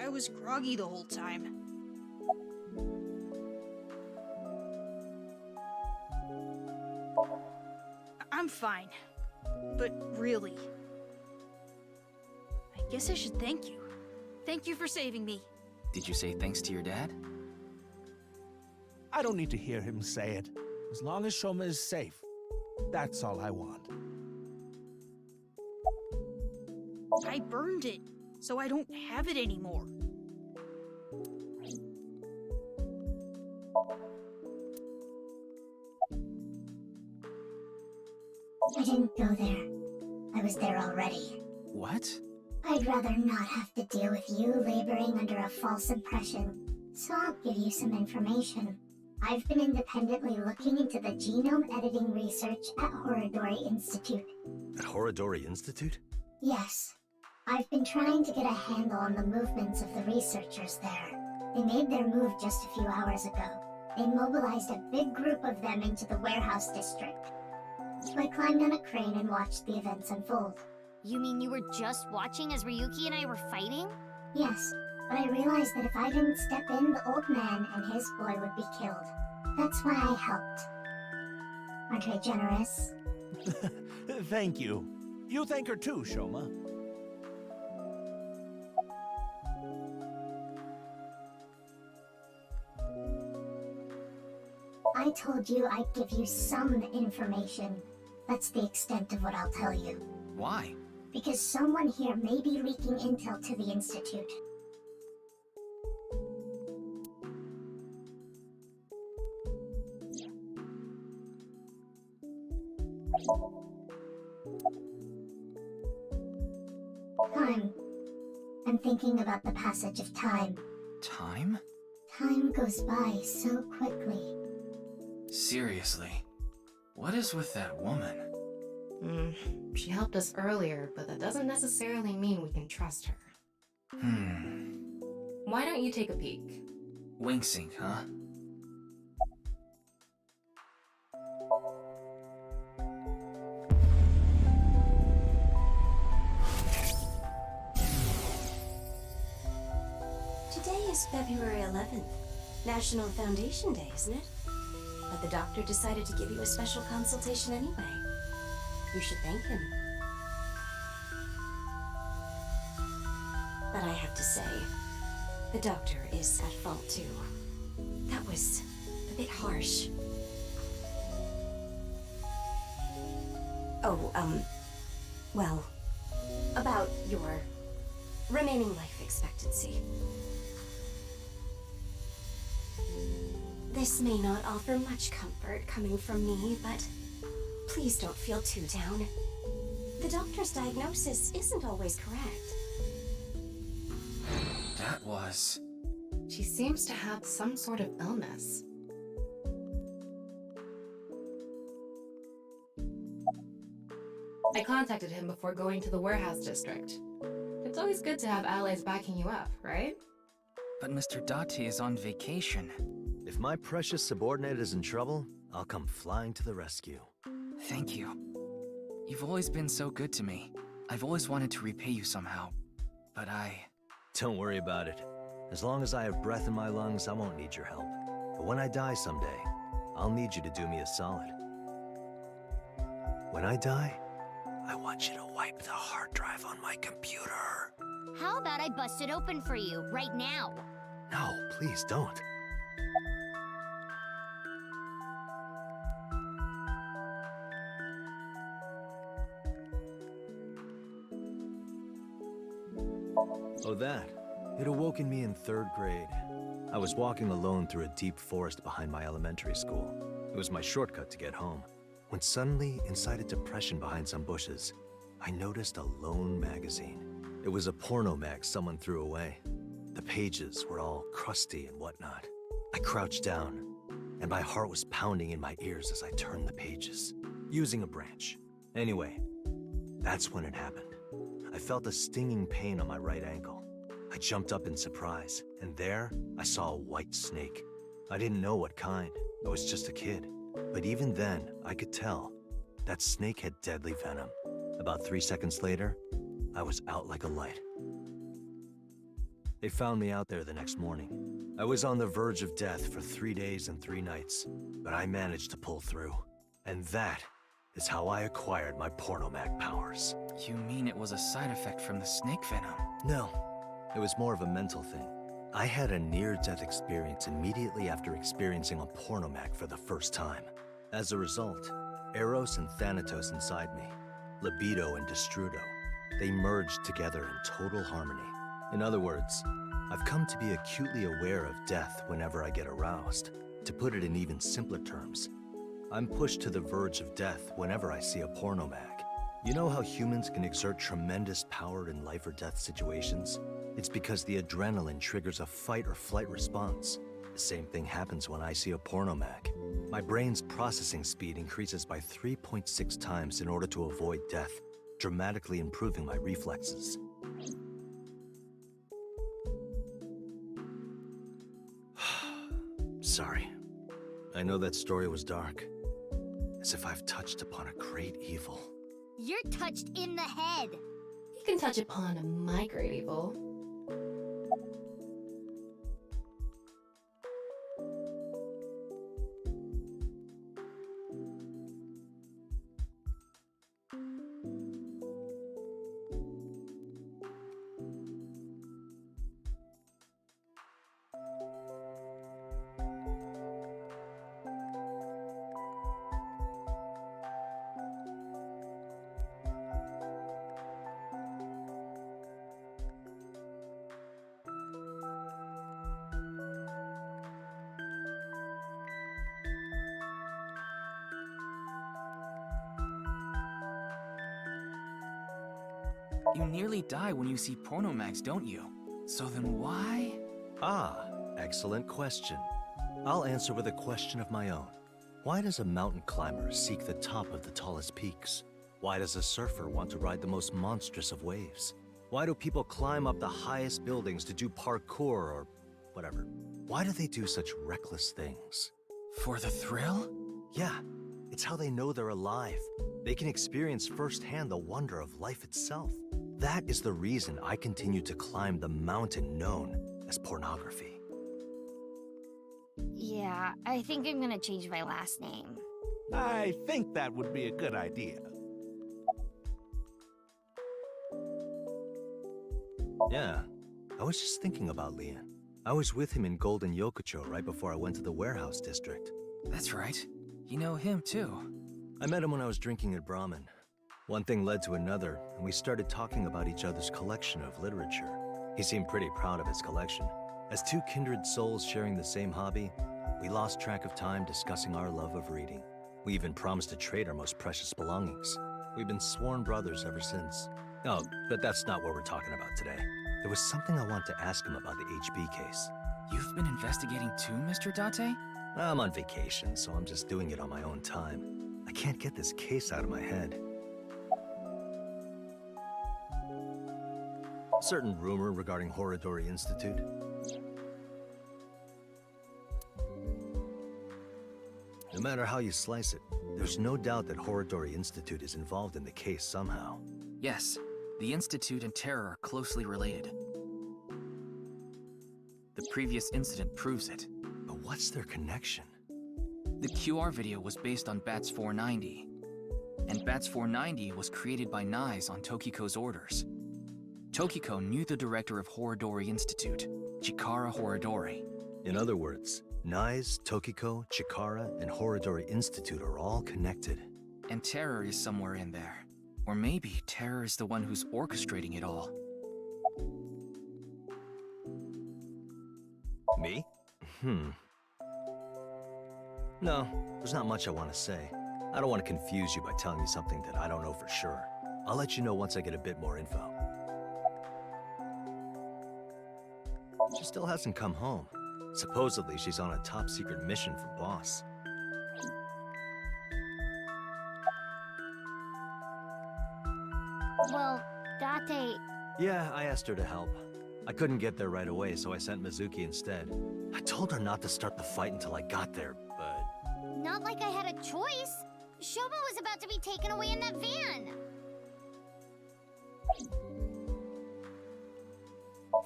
I was groggy the whole time. I'm fine. But really, I guess I should thank you. Thank you for saving me. Did you say thanks to your dad? I don't need to hear him say it. As long as Shoma is safe, that's all I want. I burned it, so I don't have it anymore. I didn't go there. I was there already. What? I'd rather not have to deal with you laboring under a false impression. So I'll give you some information. I've been independently looking into the genome editing research at Horodori Institute. At Horodori Institute? Yes. I've been trying to get a handle on the movements of the researchers there. They made their move just a few hours ago. They mobilized a big group of them into the warehouse district. So I climbed on a crane and watched the events unfold. You mean you were just watching as Ryuki and I were fighting? Yes, but I realized that if I didn't step in, the old man and his boy would be killed. That's why I helped. Aren't I generous? Thank you. You thank her too, Shoma. I told you I'd give you some information. That's the extent of what I'll tell you. Why? Because someone here may be leaking intel to the Institute. Time. I'm thinking about the passage of time. Time? Time goes by so quickly. Seriously, what is with that woman? She helped us earlier, but that doesn't necessarily mean we can trust her. Why don't you take a peek? Wing sync, huh? Today is February 11th, National Foundation Day, isn't it? But the doctor decided to give you a special consultation anyway. You should thank him. But I have to say, the doctor is at fault too. That was a bit harsh. Oh, well, about your remaining life expectancy. This may not offer much comfort coming from me, but please don't feel too down. The doctor's diagnosis isn't always correct. That was... She seems to have some sort of illness. I contacted him before going to the warehouse district. It's always good to have allies backing you up, right? But Mr. Dati is on vacation. If my precious subordinate is in trouble, I'll come flying to the rescue. Thank you. You've always been so good to me. I've always wanted to repay you somehow. But Don't worry about it. As long as I have breath in my lungs, I won't need your help. But when I die someday, I'll need you to do me a solid. When I die, I want you to wipe the hard drive on my computer. How about I bust it open for you, right now? No, please don't. Oh, that. It awoken me in 3rd grade. I was walking alone through a deep forest behind my elementary school. It was my shortcut to get home. When suddenly, inside a depression behind some bushes, I noticed a lone magazine. It was a porno mag someone threw away. The pages were all crusty and whatnot. I crouched down, and my heart was pounding in my ears as I turned the pages, using a branch. Anyway, that's when it happened. I felt a stinging pain on my right ankle. I jumped up in surprise, and there, I saw a white snake. I didn't know what kind. I was just a kid. But even then, I could tell. That snake had deadly venom. About 3 seconds later, I was out like a light. They found me out there the next morning. I was on the verge of death for 3 days and 3 nights, but I managed to pull through. And that is how I acquired my pornomag powers. You mean it was a side effect from the snake venom? No, it was more of a mental thing. I had a near-death experience immediately after experiencing a pornomag for the first time. As a result, Eros and Thanatos inside me, libido and destrudo, they merged together in total harmony. In other words, I've come to be acutely aware of death whenever I get aroused. To put it in even simpler terms, I'm pushed to the verge of death whenever I see a pornomag. You know how humans can exert tremendous power in life or death situations? It's because the adrenaline triggers a fight or flight response. The same thing happens when I see a pornomag. My brain's processing speed increases by 3.6 times in order to avoid death, dramatically improving my reflexes. Sorry. I know that story was dark. As if I've touched upon a great evil. You're touched in the head. You can touch upon my great evil. You nearly die when you see porno mags, don't you? So then why? Ah, excellent question. I'll answer with a question of my own. Why does a mountain climber seek the top of the tallest peaks? Why does a surfer want to ride the most monstrous of waves? Why do people climb up the highest buildings to do parkour or whatever? Why do they do such reckless things? For the thrill? Yeah, it's how they know they're alive. They can experience firsthand the wonder of life itself. That is the reason I continue to climb the mountain known as pornography. Yeah, I think I'm gonna change my last name. I think that would be a good idea. Yeah, I was just thinking about Leon. I was with him in Golden Yokocho right before I went to the warehouse district. That's right. You know him too. I met him when I was drinking at Brahmin. One thing led to another, and we started talking about each other's collection of literature. He seemed pretty proud of his collection. As two kindred souls sharing the same hobby, we lost track of time discussing our love of reading. We even promised to trade our most precious belongings. We've been sworn brothers ever since. Oh, but that's not what we're talking about today. There was something I want to ask him about the HB case. You've been investigating too, Mr. Date? I'm on vacation, so I'm just doing it on my own time. I can't get this case out of my head. Certain rumor regarding Horodori Institute. No matter how you slice it, there's no doubt that Horodori Institute is involved in the case somehow. Yes, the Institute and Terror are closely related. The previous incident proves it. But what's their connection? The QR video was based on BATS 490. And BATS 490 was created by Nyes on Tokiko's orders. Tokiko knew the director of Horodori Institute, Chikara Horodori. In other words, Nyes, Tokiko, Chikara, and Horodori Institute are all connected. And Terror is somewhere in there. Or maybe Terror is the one who's orchestrating it all. Me? No, there's not much I want to say. I don't want to confuse you by telling you something that I don't know for sure. I'll let you know once I get a bit more info. She still hasn't come home. Supposedly, she's on a top-secret mission for Boss. Well, Date... Yeah, I asked her to help. I couldn't get there right away, so I sent Mizuki instead. I told her not to start the fight until I got there, but... Not like I had a choice. Shoma was about to be taken away in that van.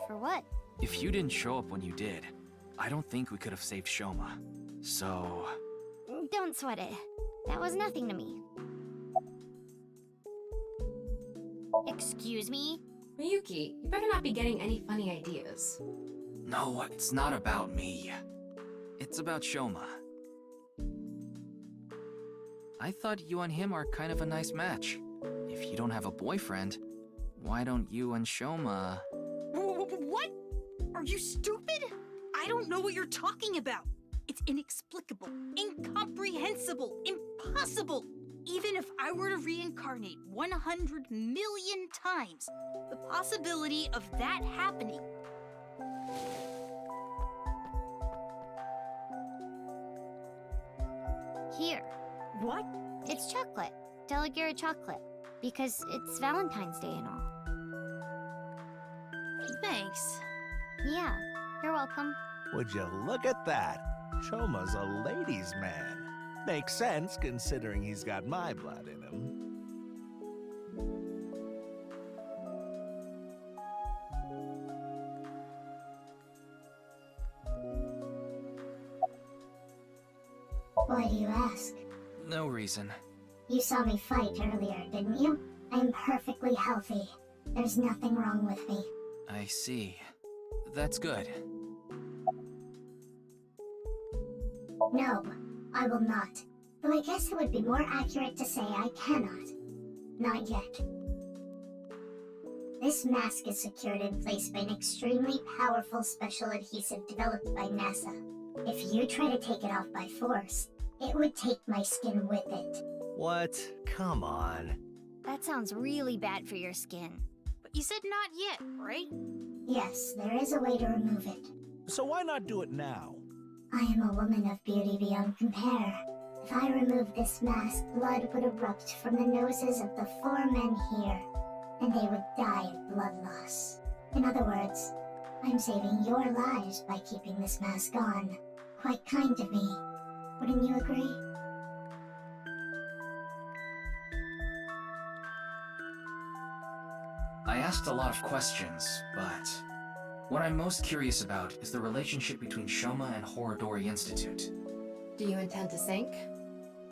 For what? If you didn't show up when you did, I don't think we could have saved Shoma. So... Don't sweat it. That was nothing to me. Excuse me? Miyuki, you better not be getting any funny ideas. No, it's not about me. It's about Shoma. I thought you and him are kind of a nice match. If you don't have a boyfriend, why don't you and Shoma... What? Are you stupid? I don't know what you're talking about. It's inexplicable, incomprehensible, impossible. Even if I were to reincarnate 100 million times, the possibility of that happening... Here. What? It's chocolate. Deligera chocolate. Because it's Valentine's Day and all. Thanks. Yeah, you're welcome. Would you look at that? Shoma's a ladies' man. Makes sense considering he's got my blood in him. Why do you ask? No reason. You saw me fight earlier, didn't you? I'm perfectly healthy. There's nothing wrong with me. I see. That's good. No, I will not. Though I guess it would be more accurate to say I cannot. Not yet. This mask is secured in place by an extremely powerful special adhesive developed by NASA. If you try to take it off by force, it would take my skin with it. What? Come on. That sounds really bad for your skin. You said not yet, right? Yes, there is a way to remove it. So why not do it now? I am a woman of beauty beyond compare. If I remove this mask, blood would erupt from the noses of the 4 men here, and they would die of blood loss. In other words, I'm saving your lives by keeping this mask on. Quite kind of me. Wouldn't you agree? I asked a lot of questions, but what I'm most curious about is the relationship between Shoma and Horodori Institute. Do you intend to sink?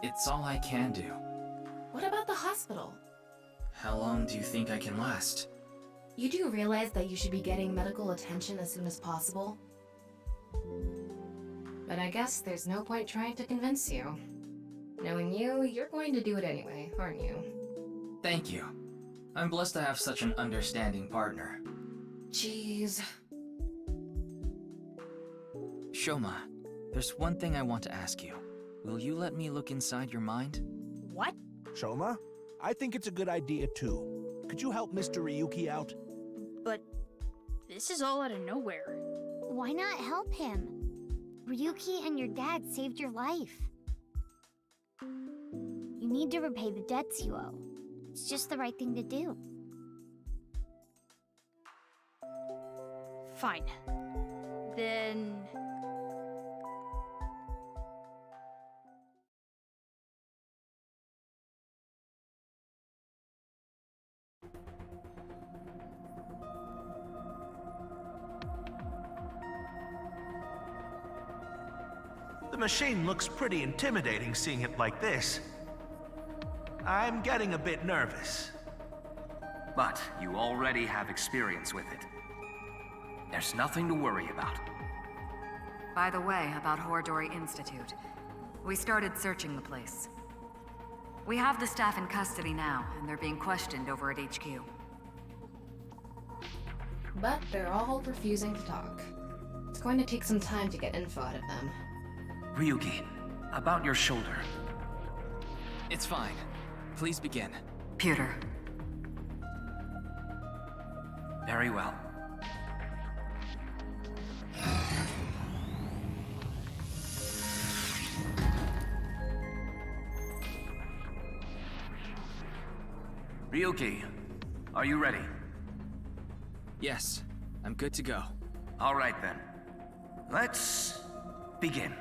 It's all I can do. What about the hospital? How long do you think I can last? You do realize that you should be getting medical attention as soon as possible? But I guess there's no point trying to convince you. Knowing you, you're going to do it anyway, aren't you? Thank you. I'm blessed to have such an understanding partner. Jeez. Shoma, there's one thing I want to ask you. Will you let me look inside your mind? What? Shoma? I think it's a good idea too. Could you help Mr. Ryuki out? But this is all out of nowhere. Why not help him? Ryuki and your dad saved your life. You need to repay the debts you owe. It's just the right thing to do. Fine. Then... The machine looks pretty intimidating seeing it like this. I'm getting a bit nervous. But you already have experience with it. There's nothing to worry about. By the way, about Horodori Institute. We started searching the place. We have the staff in custody now, and they're being questioned over at HQ. But they're all refusing to talk. It's going to take some time to get info out of them. Ryuki, about your shoulder. It's fine. Please begin. Pewter. Very well. Ryuki, are you ready? Yes, I'm good to go. All right then. Let's begin.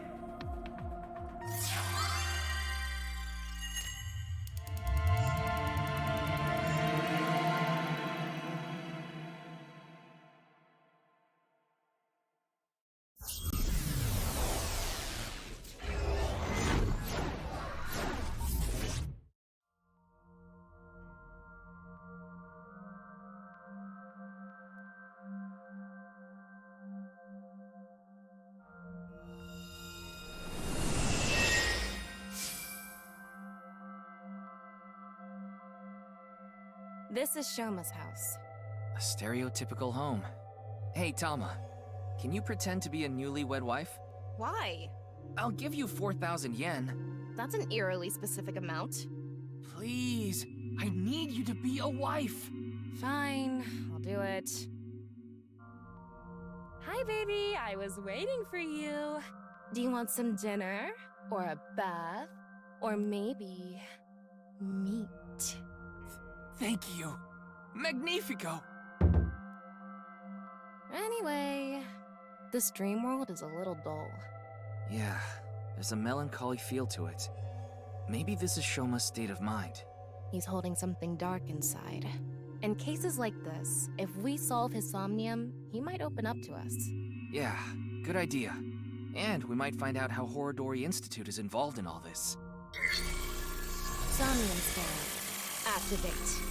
This is Shoma's house. A stereotypical home. Hey, Tama. Can you pretend to be a newlywed wife? Why? I'll give you 4,000 yen. That's an eerily specific amount. Please, I need you to be a wife. Fine, I'll do it. Hi, baby. I was waiting for you. Do you want some dinner? Or a bath? Or maybe... meat? Thank you. Magnifico. Anyway, this dream world is a little dull. Yeah, there's a melancholy feel to it. Maybe this is Shoma's state of mind. He's holding something dark inside. In cases like this, if we solve his Somnium, he might open up to us. Yeah, good idea. And we might find out how Horodori Institute is involved in all this. Somnium scan. Activate.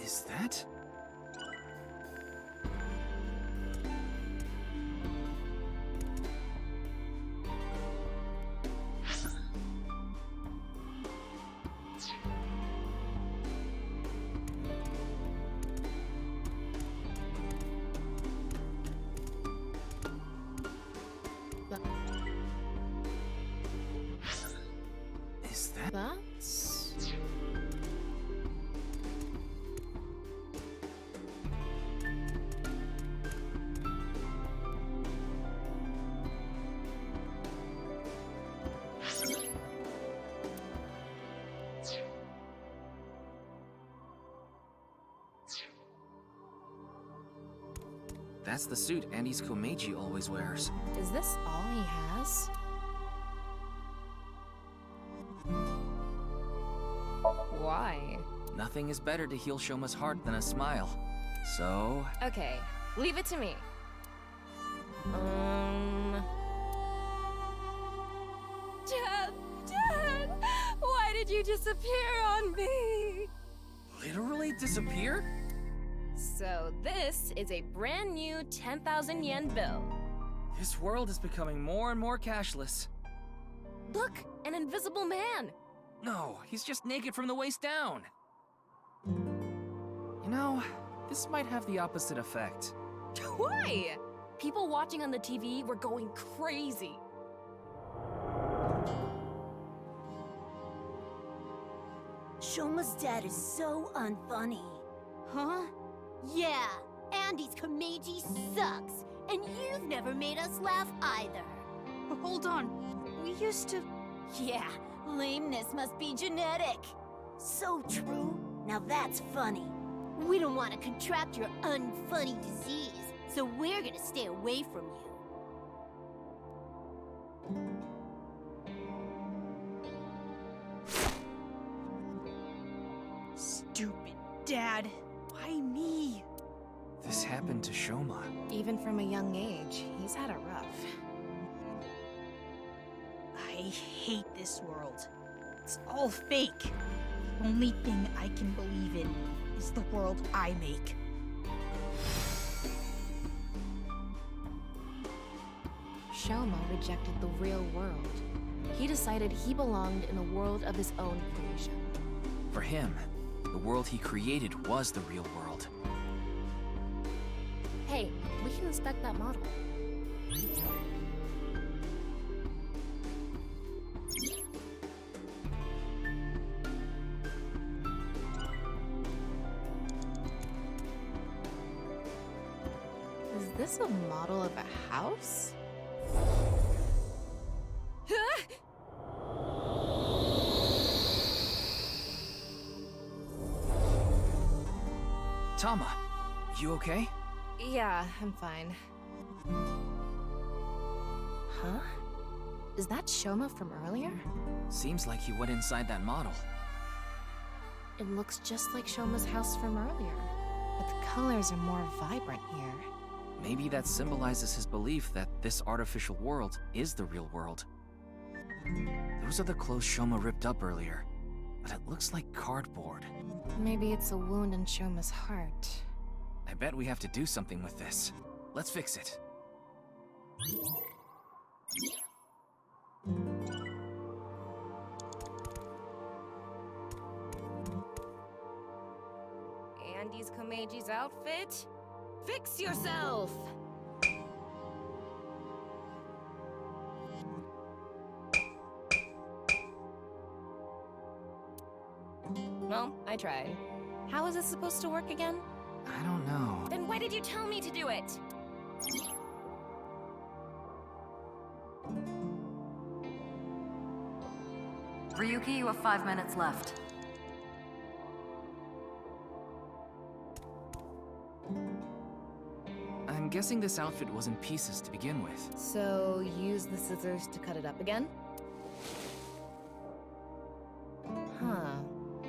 Is that? Is that? That's... That's the suit Andy's Komeiji always wears. Is this all he has? Why? Nothing is better to heal Shoma's heart than a smile. So... Okay, leave it to me. Dad! Why did you disappear on me? Literally disappear? So this is a brand new 10,000 yen bill. This world is becoming more and more cashless. Look, an invisible man. No, he's just naked from the waist down. You know, this might have the opposite effect. Why? People watching on the TV were going crazy. Shoma's dad is so unfunny. Huh? Yeah, Andy's Komeiji sucks, and you've never made us laugh either. Hold on, we used to... Yeah, lameness must be genetic. So true. Now that's funny. We don't want to contract your unfunny disease, so we're gonna stay away from you. Stupid dad. Why me? This happened to Shoma. Even from a young age, he's had it rough. I hate this world. It's all fake. The only thing I can believe in is the world I make. Shoma rejected the real world. He decided he belonged in a world of his own creation. For him, the world he created was the real world. Hey, we can inspect that model. Is this a model of a house? Tama, you okay? Yeah, I'm fine. Huh? Is that Shoma from earlier? Seems like he went inside that model. It looks just like Shoma's house from earlier, but the colors are more vibrant here. Maybe that symbolizes his belief that this artificial world is the real world. Those are the clothes Shoma ripped up earlier, but it looks like cardboard. Maybe it's a wound in Shoma's heart. I bet we have to do something with this. Let's fix it. Andy's Komeiji's outfit? Fix yourself! Well, I tried. How is it supposed to work again? I don't know. Then why did you tell me to do it? Ryuki, you have 5 minutes left. I'm guessing this outfit was in pieces to begin with. So, use the scissors to cut it up again? Huh.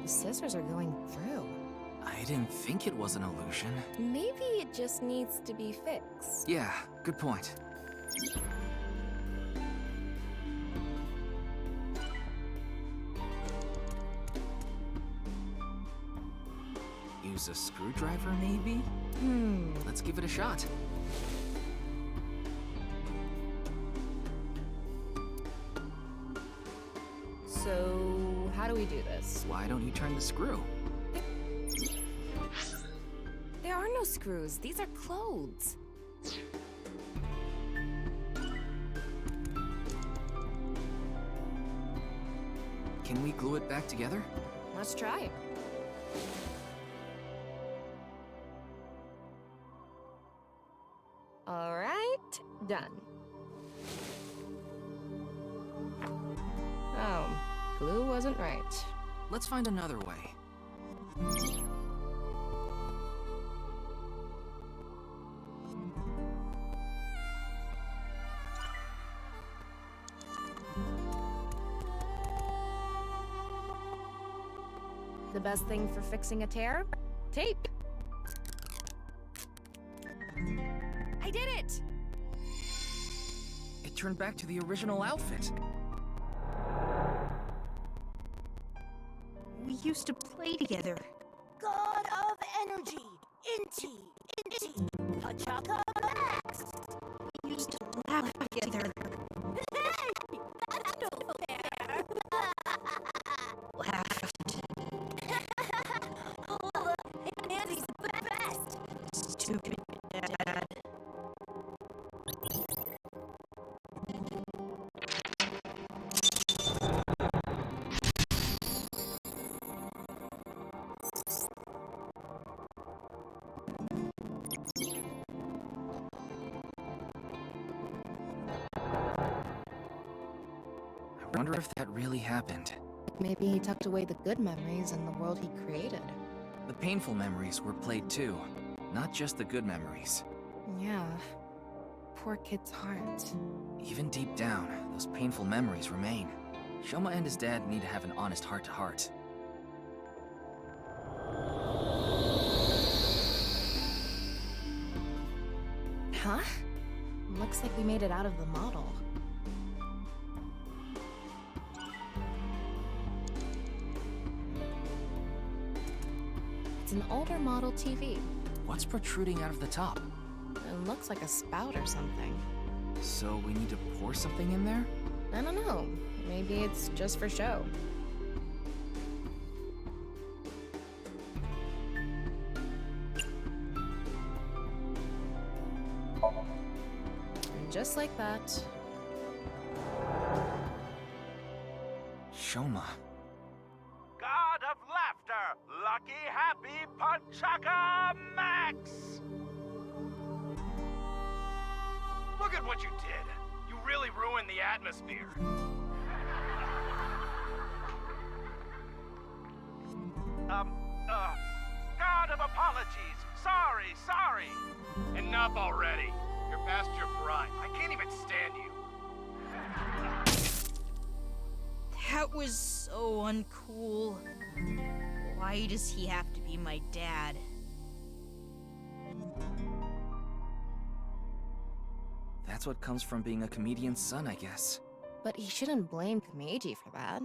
The scissors are going through. I didn't think it was an illusion. Maybe it just needs to be fixed. Yeah, good point. Use a screwdriver, maybe? Let's give it a shot. So, how do we do this? Why don't you turn the screw? There are no screws. These are clothes. Can we glue it back together? Let's try. All right, done. Oh, glue wasn't right. Let's find another way. The best thing for fixing a tear? Tape. I did it! It turned back to the original outfit. We used to play together. God of energy, Inti, Pachaka Max. We used to laugh together. Hey, that's no fair. Laughed. Nancy's the best. Stupid dad. I wonder if that really happened. Maybe he tucked away the good memories in the world he created. The painful memories were played too, not just the good memories. Yeah. Poor kid's heart. Even deep down, those painful memories remain. Shoma and his dad need to have an honest heart-to-heart. Huh? Looks like we made it out of the model. It's an older model TV. What's protruding out of the top? It looks like a spout or something. So we need to pour something in there? I don't know. Maybe it's just for show. And just like that. Shoma. God of laughter, lucky, happy Pachaka Max! Look at what you did. You really ruined the atmosphere. God of apologies. Sorry. Enough already. You're past your prime. I can't even stand you. That was so uncool. Why does he have to be my dad? That's what comes from being a comedian's son, I guess. But he shouldn't blame Komeiji for that.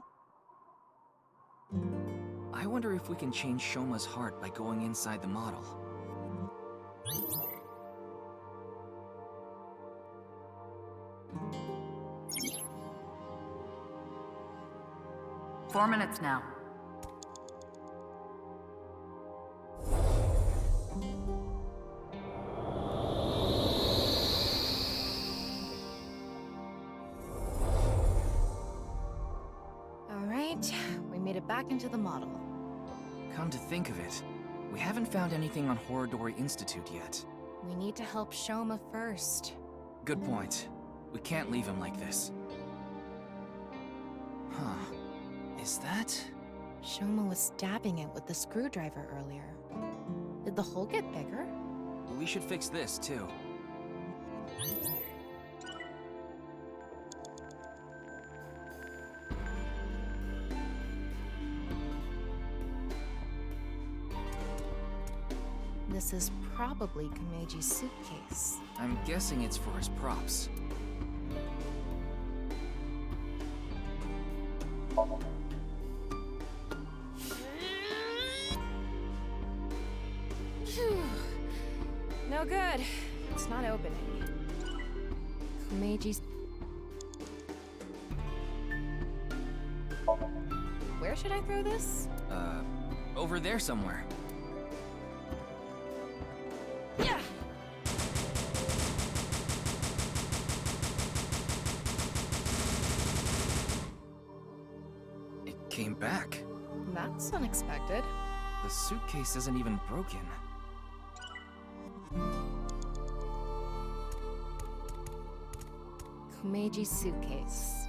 I wonder if we can change Shoma's heart by going inside the model. 4 minutes now. Alright, we made it back into the model. Come to think of it, we haven't found anything on Horodori Institute yet. We need to help Shoma first. Good point. We can't leave him like this. Huh. Is that? Shoma was stabbing it with the screwdriver earlier. Did the hole get bigger? We should fix this, too. This is probably Komeji's suitcase. I'm guessing it's for his props. Phew. No good. It's not opening. Komeji's... Where should I throw this? Over there somewhere. Yeah. It came back. That's unexpected. The suitcase isn't even broken. Komeji's suitcase.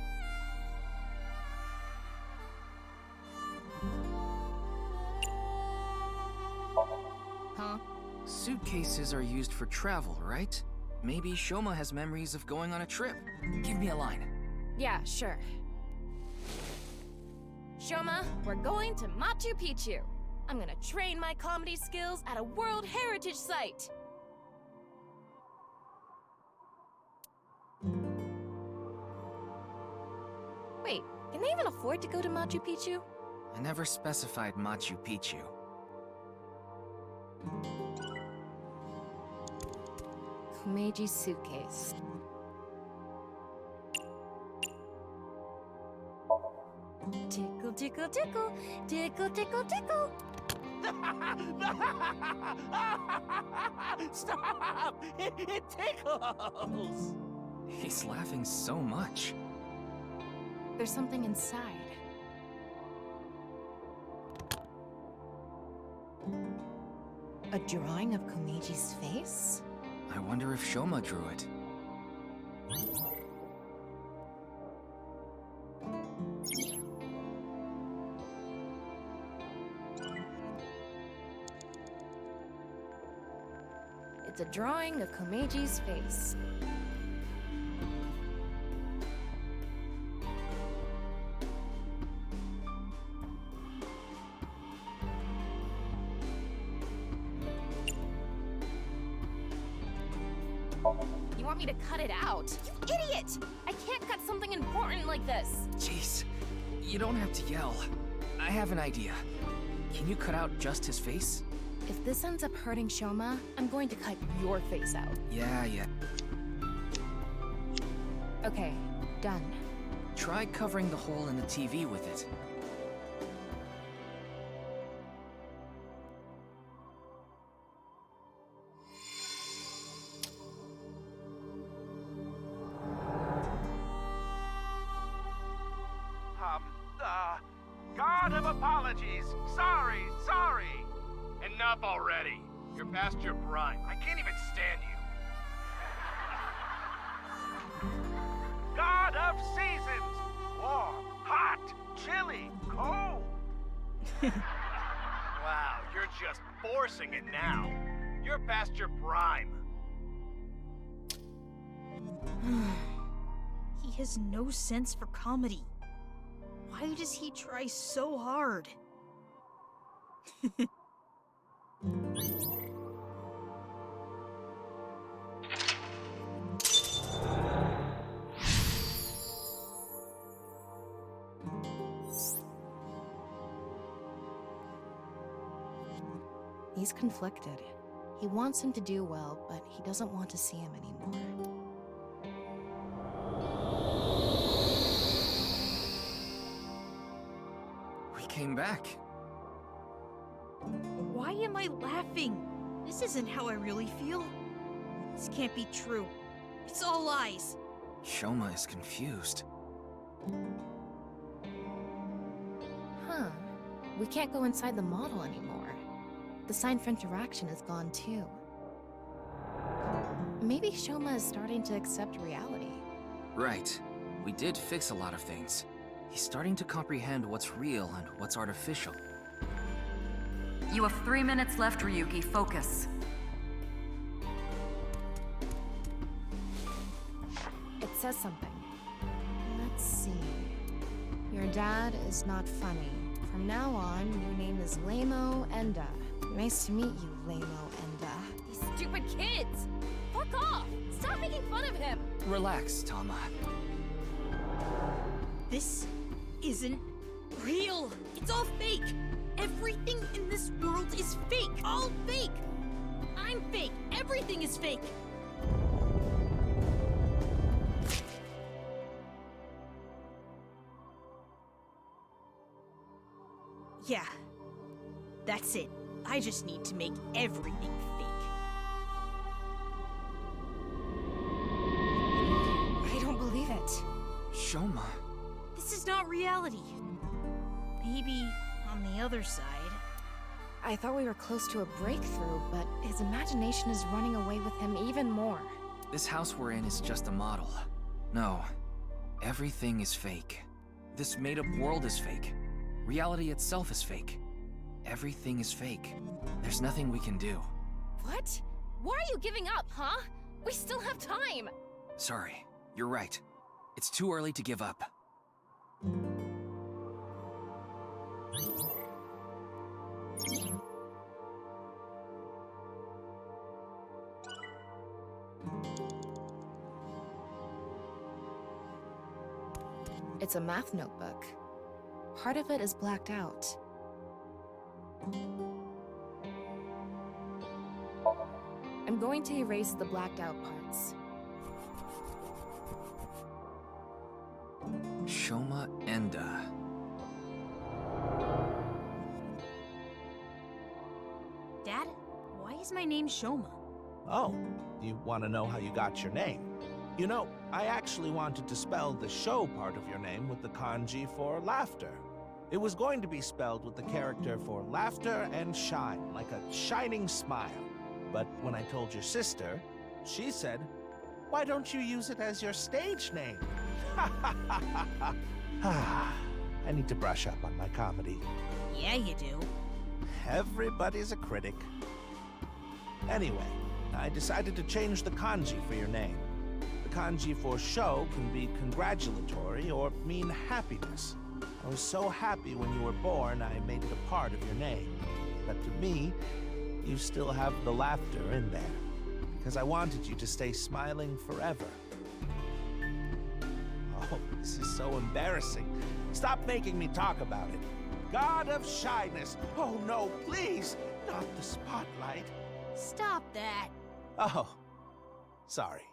Huh? Suitcases are used for travel, right? Maybe Shoma has memories of going on a trip. Give me a line. Yeah, sure. Shoma, we're going to Machu Picchu. I'm gonna train my comedy skills at a World Heritage Site. Wait, can they even afford to go to Machu Picchu? I never specified Machu Picchu. Komeji's suitcase. Tickle, tickle, tickle, tickle, tickle, tickle. Stop! It tickles! He's laughing so much. There's something inside. A drawing of Komeji's face? I wonder if Shoma drew it. It's a drawing of Komeji's face. You want me to cut it out? You idiot! I can't cut something important like this! Jeez, you don't have to yell. I have an idea. Can you cut out just his face? If this ends up hurting Shoma, I'm going to cut your face out. Yeah. Okay, done. Try covering the hole in the TV with it. God of apologies. Sorry. Enough already. You're past your prime. I can't even stand you. God of seasons. Warm, hot, chilly, cold. Wow, you're just forcing it now. You're past your prime. He has no sense for comedy. Why does he try so hard? He's conflicted. He wants him to do well, but he doesn't want to see him anymore. We came back. Why am I laughing? This isn't how I really feel. This can't be true. It's all lies. Shoma is confused. Huh. We can't go inside the model anymore. The sign for interaction is gone too. Maybe Shoma is starting to accept reality. Right. We did fix a lot of things. He's starting to comprehend what's real and what's artificial. You have 3 minutes left, Ryuki. Focus. says something. Let's see. Your dad is not funny. From now on, your name is Lamo Enda. Nice to meet you, Lamo Enda. These stupid kids! Fuck off! Stop making fun of him! Relax, Tama. This isn't real. It's all fake. Everything in this world is fake. All fake. I'm fake. Everything is fake. Yeah. That's it. I just need to make everything fake. I don't believe it. Shoma. This is not reality. Maybe on the other side. I thought we were close to a breakthrough, but his imagination is running away with him even more. This house we're in is just a model. No, everything is fake. This made-up world is fake. Reality itself is fake. Everything is fake. There's nothing we can do. What? Why are you giving up, huh? We still have time! Sorry, you're right. It's too early to give up. It's a math notebook. Part of it is blacked out. I'm going to erase the blacked out parts. Shoma Enda. Dad, why is my name Shoma? Oh, you want to know how you got your name? You know, I actually wanted to spell the show part of your name with the kanji for laughter. It was going to be spelled with the character for laughter and shine, like a shining smile. But when I told your sister, she said, "Why don't you use it as your stage name?" I need to brush up on my comedy. Yeah, you do. Everybody's a critic. Anyway, I decided to change the kanji for your name. The kanji for show can be congratulatory or mean happiness. I was so happy when you were born, I made it a part of your name. But to me, you still have the laughter in there, because I wanted you to stay smiling forever. Oh, this is so embarrassing. Stop making me talk about it. God of shyness. Oh no, please, not the spotlight. Stop that. Oh, sorry.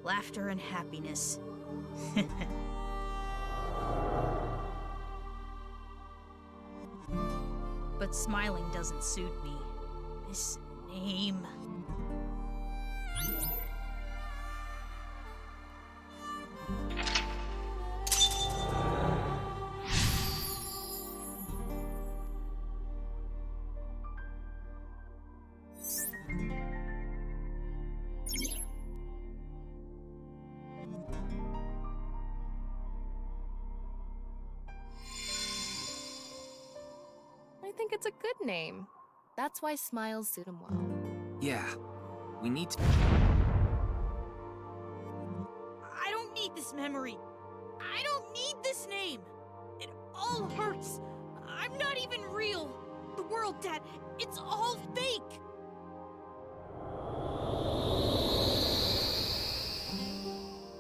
Laughter and happiness. But smiling doesn't suit me. This name. I think it's a good name. That's why smiles suit him well. Yeah, we need to... I don't need this memory. I don't need this name. It all hurts. I'm not even real. The world, Dad, it's all fake.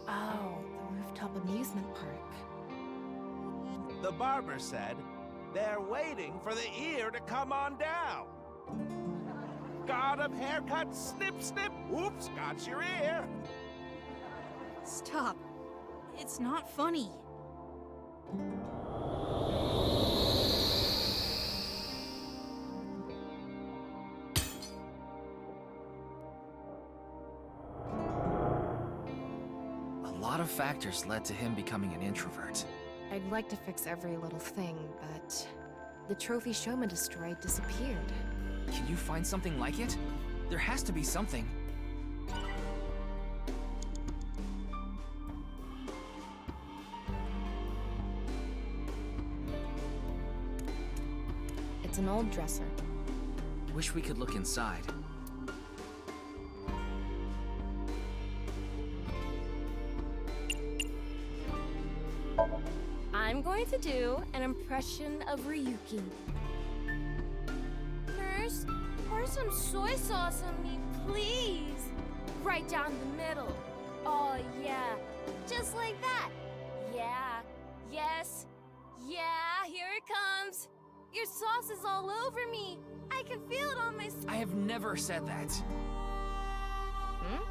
Oh, the rooftop amusement park. The barber said, they're waiting for the ear to come on down. God of haircuts, snip, snip, whoops, got your ear. Stop. It's not funny. A lot of factors led to him becoming an introvert. I'd like to fix every little thing, but the trophy Shoma destroyed disappeared. Can you find something like it? There has to be something. It's an old dresser. Wish we could look inside. going to do an impression of Ryuki. Nurse, pour some soy sauce on me, please. Right down the middle. Oh, yeah. Just like that. Yeah. Yes. Yeah, here it comes. Your sauce is all over me. I can feel it on my skin. I have never said that. Hmm?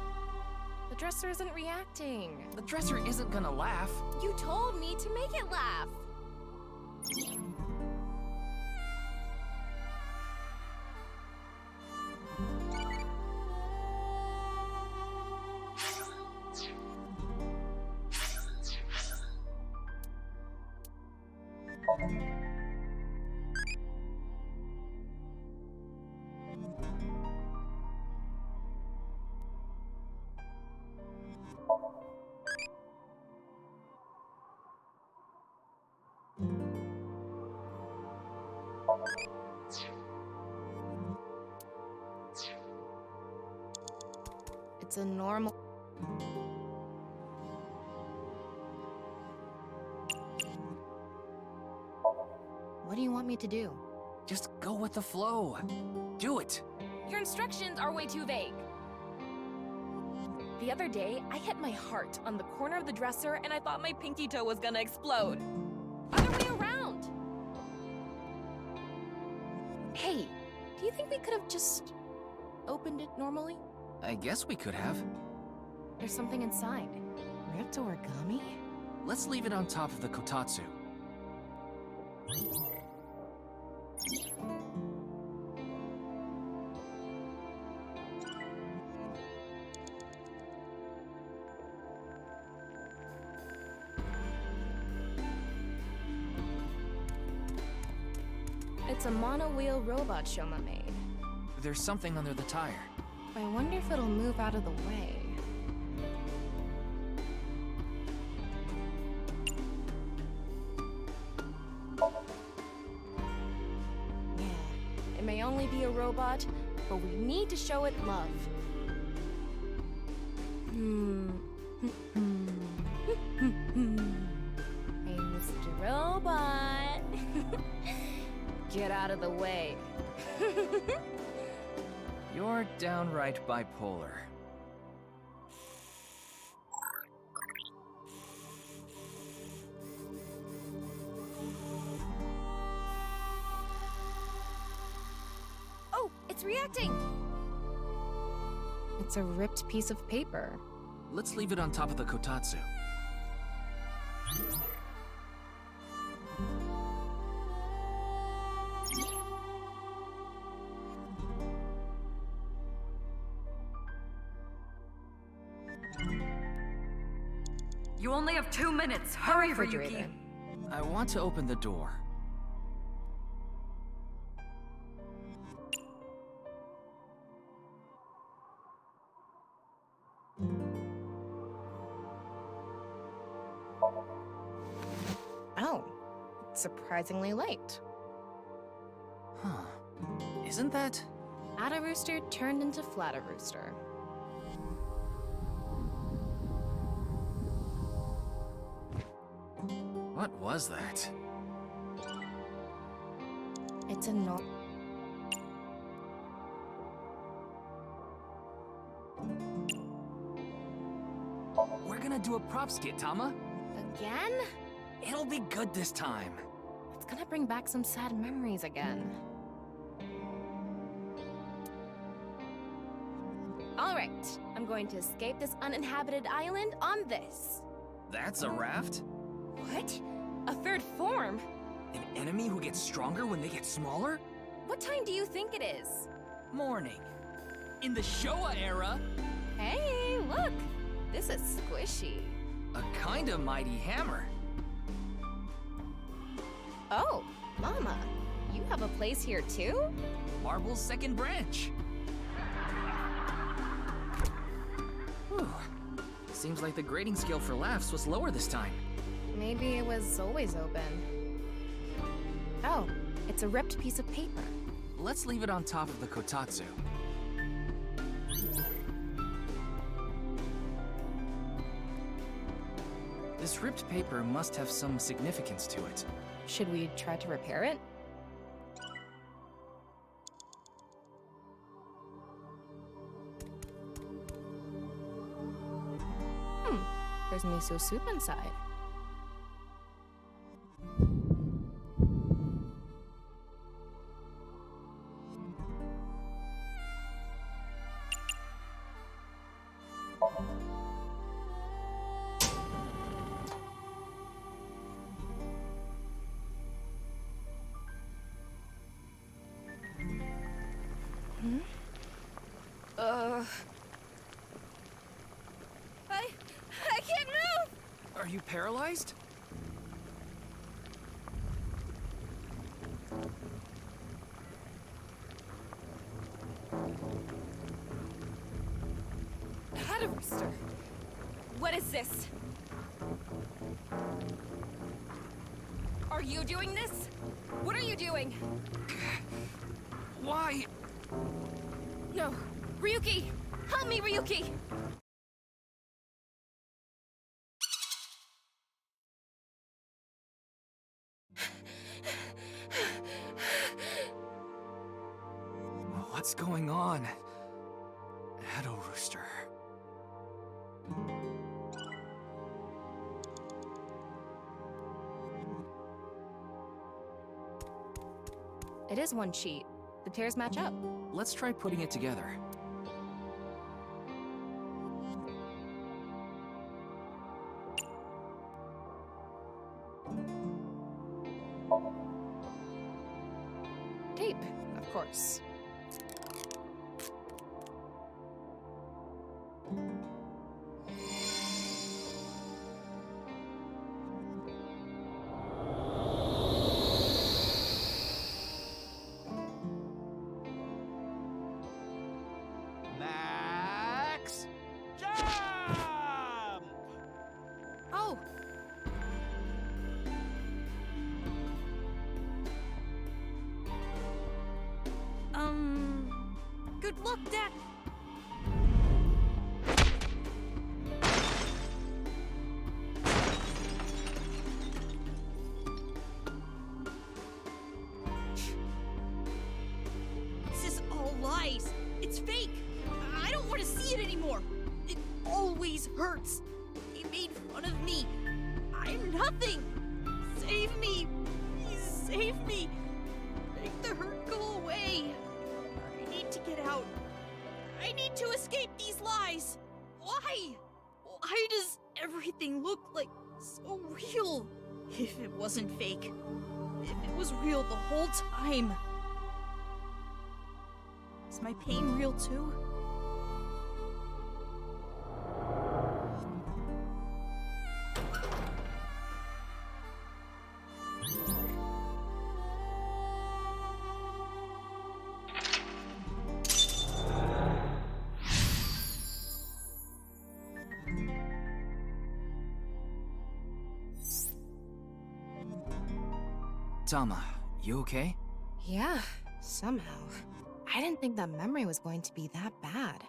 The dresser isn't reacting. The dresser isn't gonna laugh. You told me to make it laugh. It's a normal... What do you want me to do? Just go with the flow. Do it. Your instructions are way too vague. The other day, I hit my heart on the corner of the dresser and I thought my pinky toe was gonna explode. Other way around. Hey, do you think we could have just opened it normally? I guess we could have. There's something inside. Ripped origami? Let's leave it on top of the kotatsu. It's a mono-wheel robot Shoma made. There's something under the tire. I wonder if it'll move out of the way. Yeah, it may only be a robot, but we need to show it love. Hey, Mr. Robot. Get out of the way. You're downright bipolar. Oh, it's reacting! It's a ripped piece of paper. Let's leave it on top of the kotatsu. You only have 2 minutes. Hurry, Ryuki. Refrigerator. I want to open the door. Oh, it's surprisingly light. Huh. Isn't that... Atta Rooster turned into Flatta Rooster. What was that? It's a no... We're gonna do a prop skit, Tama. Again? It'll be good this time. It's gonna bring back some sad memories again. Alright, I'm going to escape this uninhabited island on this. That's a raft? What? A third form? An enemy who gets stronger when they get smaller? What time do you think it is? Morning. In the Showa era. Hey, look! This is squishy. A kind of mighty hammer. Oh, Mama, you have a place here too? Marble's second branch. Whew. Seems like the grading scale for laughs was lower this time. Maybe it was always open. Oh, it's a ripped piece of paper. Let's leave it on top of the kotatsu. This ripped paper must have some significance to it. Should we try to repair it? There's miso soup inside. I can't move! Are you paralyzed? Rooster. What is this? Are you doing this? What are you doing? Why? No. Ryuki! Help me, Ryuki! What's going on? Shadow Rooster. It is one sheet. The tears match up. Let's try putting it together. Tape, of course. Max, jump! Oh! Good luck, Dad. This is all lies. It's fake. I don't want to see it anymore. It always hurts. He made fun of me. I'm nothing. Save me. Please save me. Make the hurt go away. I need to get out. I need to escape these lies. Why? Why does everything look like so real? If it wasn't fake. If it was real the whole time. Is my pain real too? Tama, you okay? Yeah, somehow. I didn't think that memory was going to be that bad.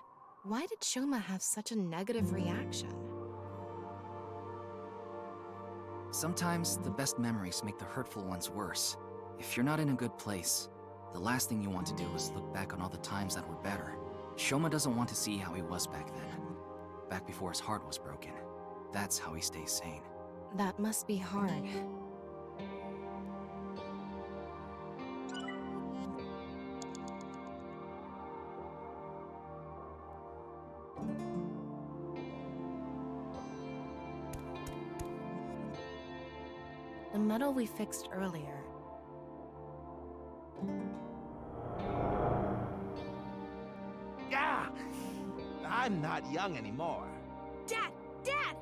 Why did Shoma have such a negative reaction? Sometimes the best memories make the hurtful ones worse. If you're not in a good place, the last thing you want to do is look back on all the times that were better. Shoma doesn't want to see how he was back then. Back before his heart was broken. That's how he stays sane. That must be hard. The metal we fixed earlier. Ah! I'm not young anymore. Dad! Dad!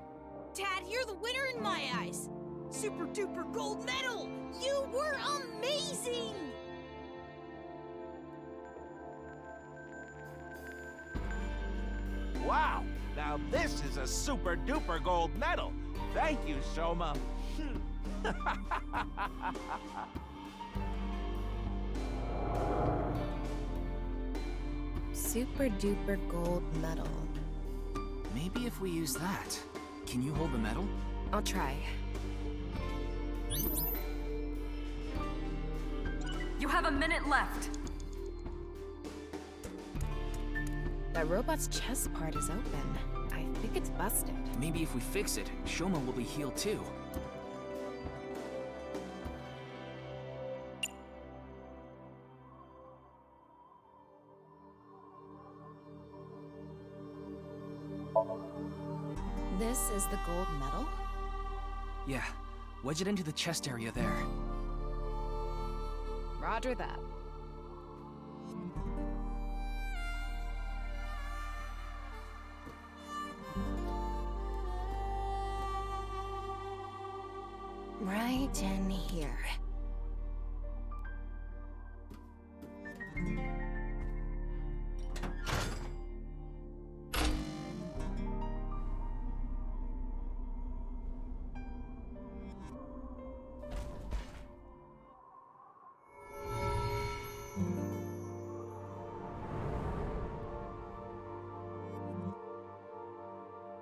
Dad, you're the winner in my eyes! Super duper gold medal! You were amazing! Wow! Now this is a super duper gold medal! Thank you, Shoma! Super duper gold medal. Maybe if we use that. Can you hold the medal? I'll try. You have a minute left. That robot's chest part is open. I think it's busted. Maybe if we fix it, Shoma will be healed too. This is the gold medal? Yeah, wedge it into the chest area there. Roger that. Right in here.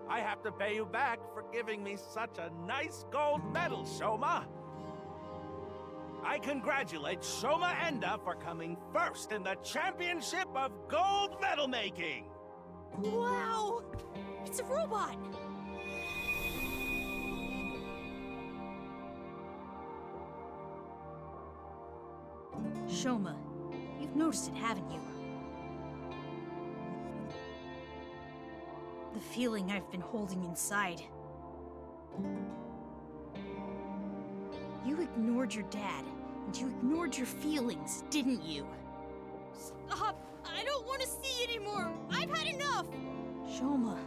I have to pay you back for giving me such a nice gold medal, Shoma. I congratulate Shoma Enda for coming first in the championship of gold medal making. Wow! It's a robot! Shoma, you've noticed it, haven't you? The feeling I've been holding inside. You ignored your dad, and you ignored your feelings, didn't you? Stop! I don't want to see anymore! I've had enough! Shoma,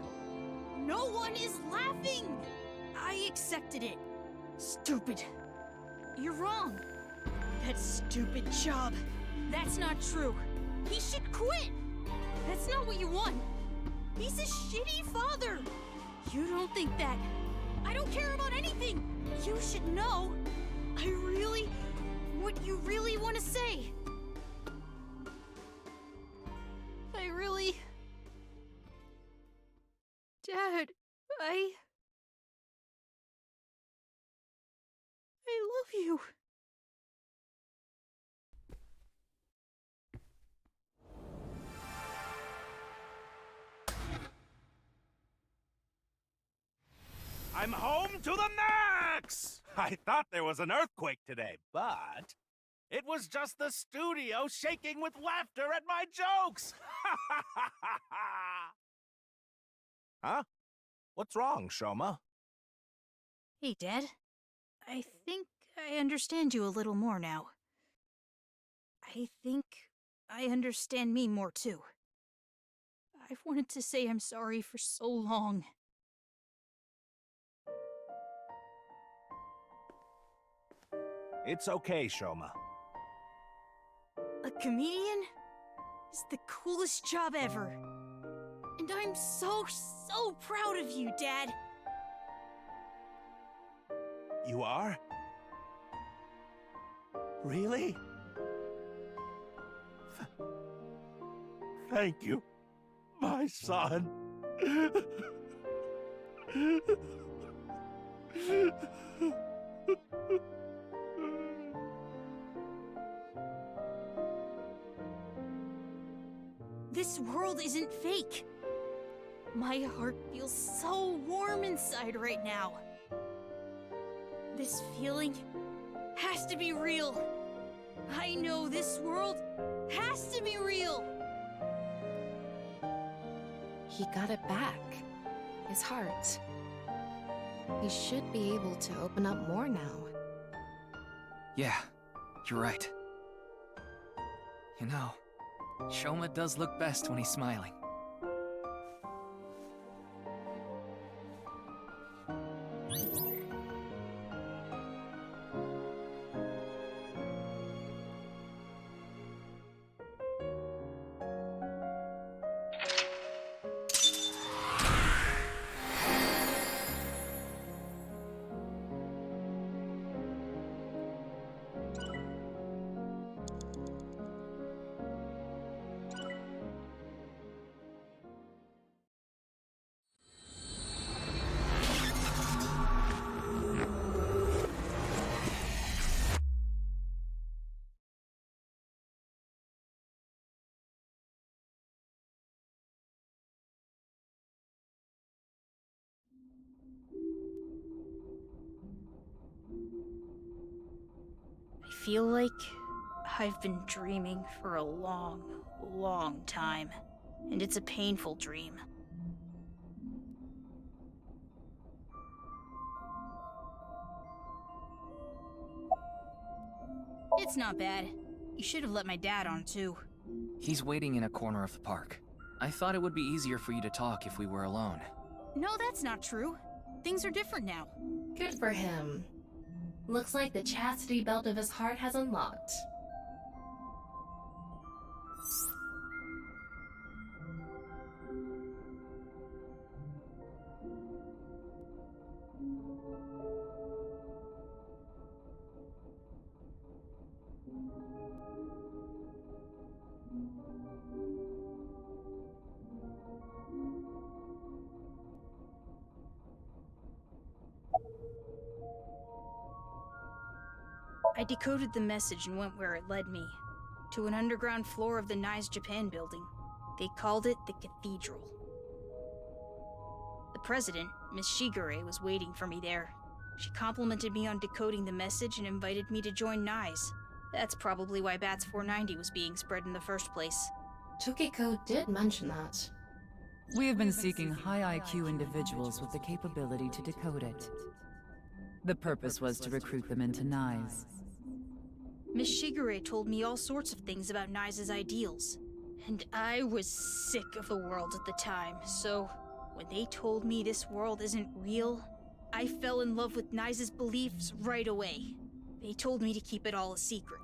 no one is laughing! I accepted it. Stupid. You're wrong. That stupid job. That's not true. He should quit! That's not what you want. He's a shitty father! You don't think that. I don't care about anything! You should know. What you really want to say. Dad, I love you. I'm home to the max! I thought there was an earthquake today, but it was just the studio shaking with laughter at my jokes! Huh? What's wrong, Shoma? Hey, Dad. I think I understand you a little more now. I think I understand me more, too. I've wanted to say I'm sorry for so long. It's okay, Shoma. A comedian is the coolest job ever. And I'm so proud of you, Dad. You are? Really? Thank you, my son. This world isn't fake. My heart feels so warm inside right now. This feeling has to be real. I know this world has to be real. He got it back. His heart. He should be able to open up more now. Yeah, you're right. You know, Shoma does look best when he's smiling. feel like I've been dreaming for a long, long time. And it's a painful dream. It's not bad. You should have let my dad on too. He's waiting in a corner of the park. I thought it would be easier for you to talk if we were alone. No, that's not true. Things are different now. Good for him. Looks like the chastity belt of his heart has unlocked. I decoded the message and went where it led me. To an underground floor of the Nice Japan building. They called it the Cathedral. The president, Miss Shigure, was waiting for me there. She complimented me on decoding the message and invited me to join NICE. That's probably why Bats 490 was being spread in the first place. Tukiko did mention that. We have been seeking high IQ individuals with the capability to decode it. The purpose was to recruit them into NICE. Miss Shigure told me all sorts of things about NICE's ideals. And I was sick of the world at the time, so when they told me this world isn't real, I fell in love with NICE's beliefs right away. They told me to keep it all a secret.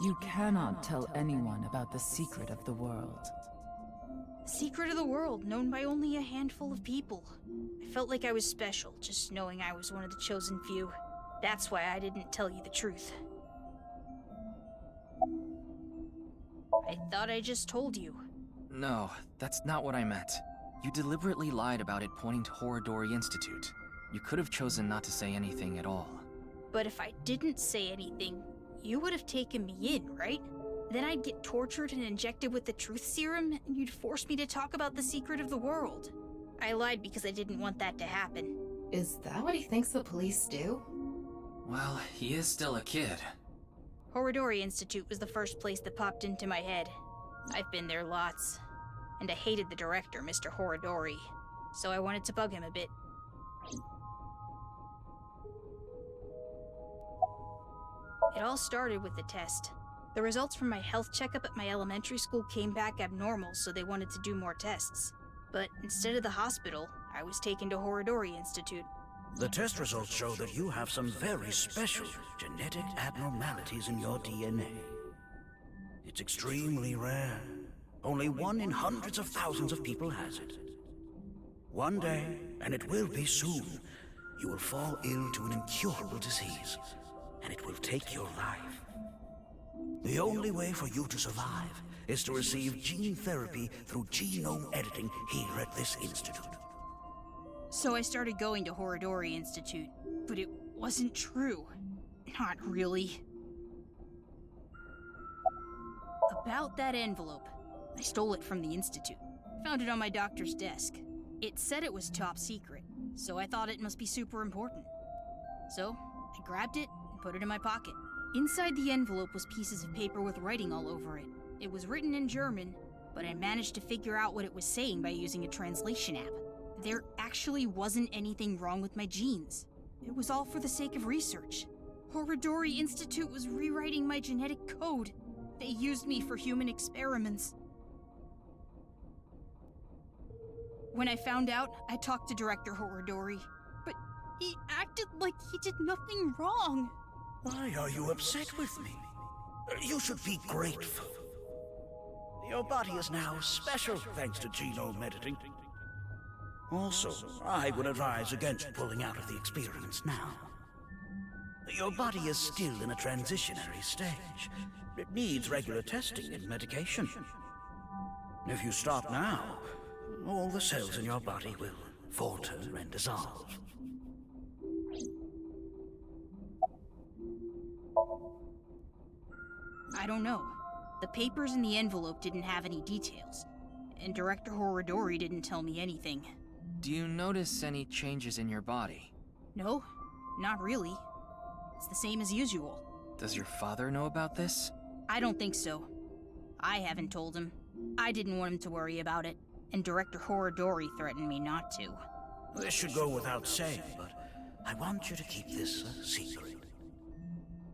You cannot tell anyone about the secret of the world. Secret of the world, known by only a handful of people. I felt like I was special, just knowing I was one of the chosen few. That's why I didn't tell you the truth. I thought I just told you. No, that's not what I meant. You deliberately lied about it pointing to Horodori Institute. You could have chosen not to say anything at all. But if I didn't say anything, you would have taken me in, right? Then I'd get tortured and injected with the truth serum, and you'd force me to talk about the secret of the world. I lied because I didn't want that to happen. Is that what he thinks the police do? Well, he is still a kid. Horodori Institute was the first place that popped into my head. I've been there lots. And I hated the director, Mr. Horodori. So I wanted to bug him a bit. It all started with the test. The results from my health checkup at my elementary school came back abnormal, so they wanted to do more tests. But instead of the hospital, I was taken to Horodori Institute. The test results show that you have some very special genetic abnormalities in your DNA. It's extremely rare. Only 1 in hundreds of thousands of people has it. One day, and it will be soon, you will fall ill to an incurable disease, and it will take your life. The only way for you to survive is to receive gene therapy through genome editing here at this institute. So I started going to Horodori Institute, but it wasn't true. Not really. About that envelope. I stole it from the institute. Found it on my doctor's desk. It said it was top secret, so I thought it must be super important. So, I grabbed it and put it in my pocket. Inside the envelope was pieces of paper with writing all over it. It was written in German, but I managed to figure out what it was saying by using a translation app. There actually wasn't anything wrong with my genes. It was all for the sake of research. Horodori Institute was rewriting my genetic code. They used me for human experiments. When I found out, I talked to Director Horodori, but he acted like he did nothing wrong. Why are you upset with me? You should be grateful. Your body is now special thanks to genome editing. Also, I would advise against pulling out of the experiments now. Your body is still in a transitionary stage. It needs regular testing and medication. If you stop now, all the cells in your body will falter and dissolve. I don't know. The papers in the envelope didn't have any details, and Director Horodori didn't tell me anything. Do you notice any changes in your body? No, not really. It's the same as usual. Does your father know about this? I don't think so. I haven't told him. I didn't want him to worry about it, and Director Horadori threatened me not to. This should go without saying, but I want you to keep this a secret.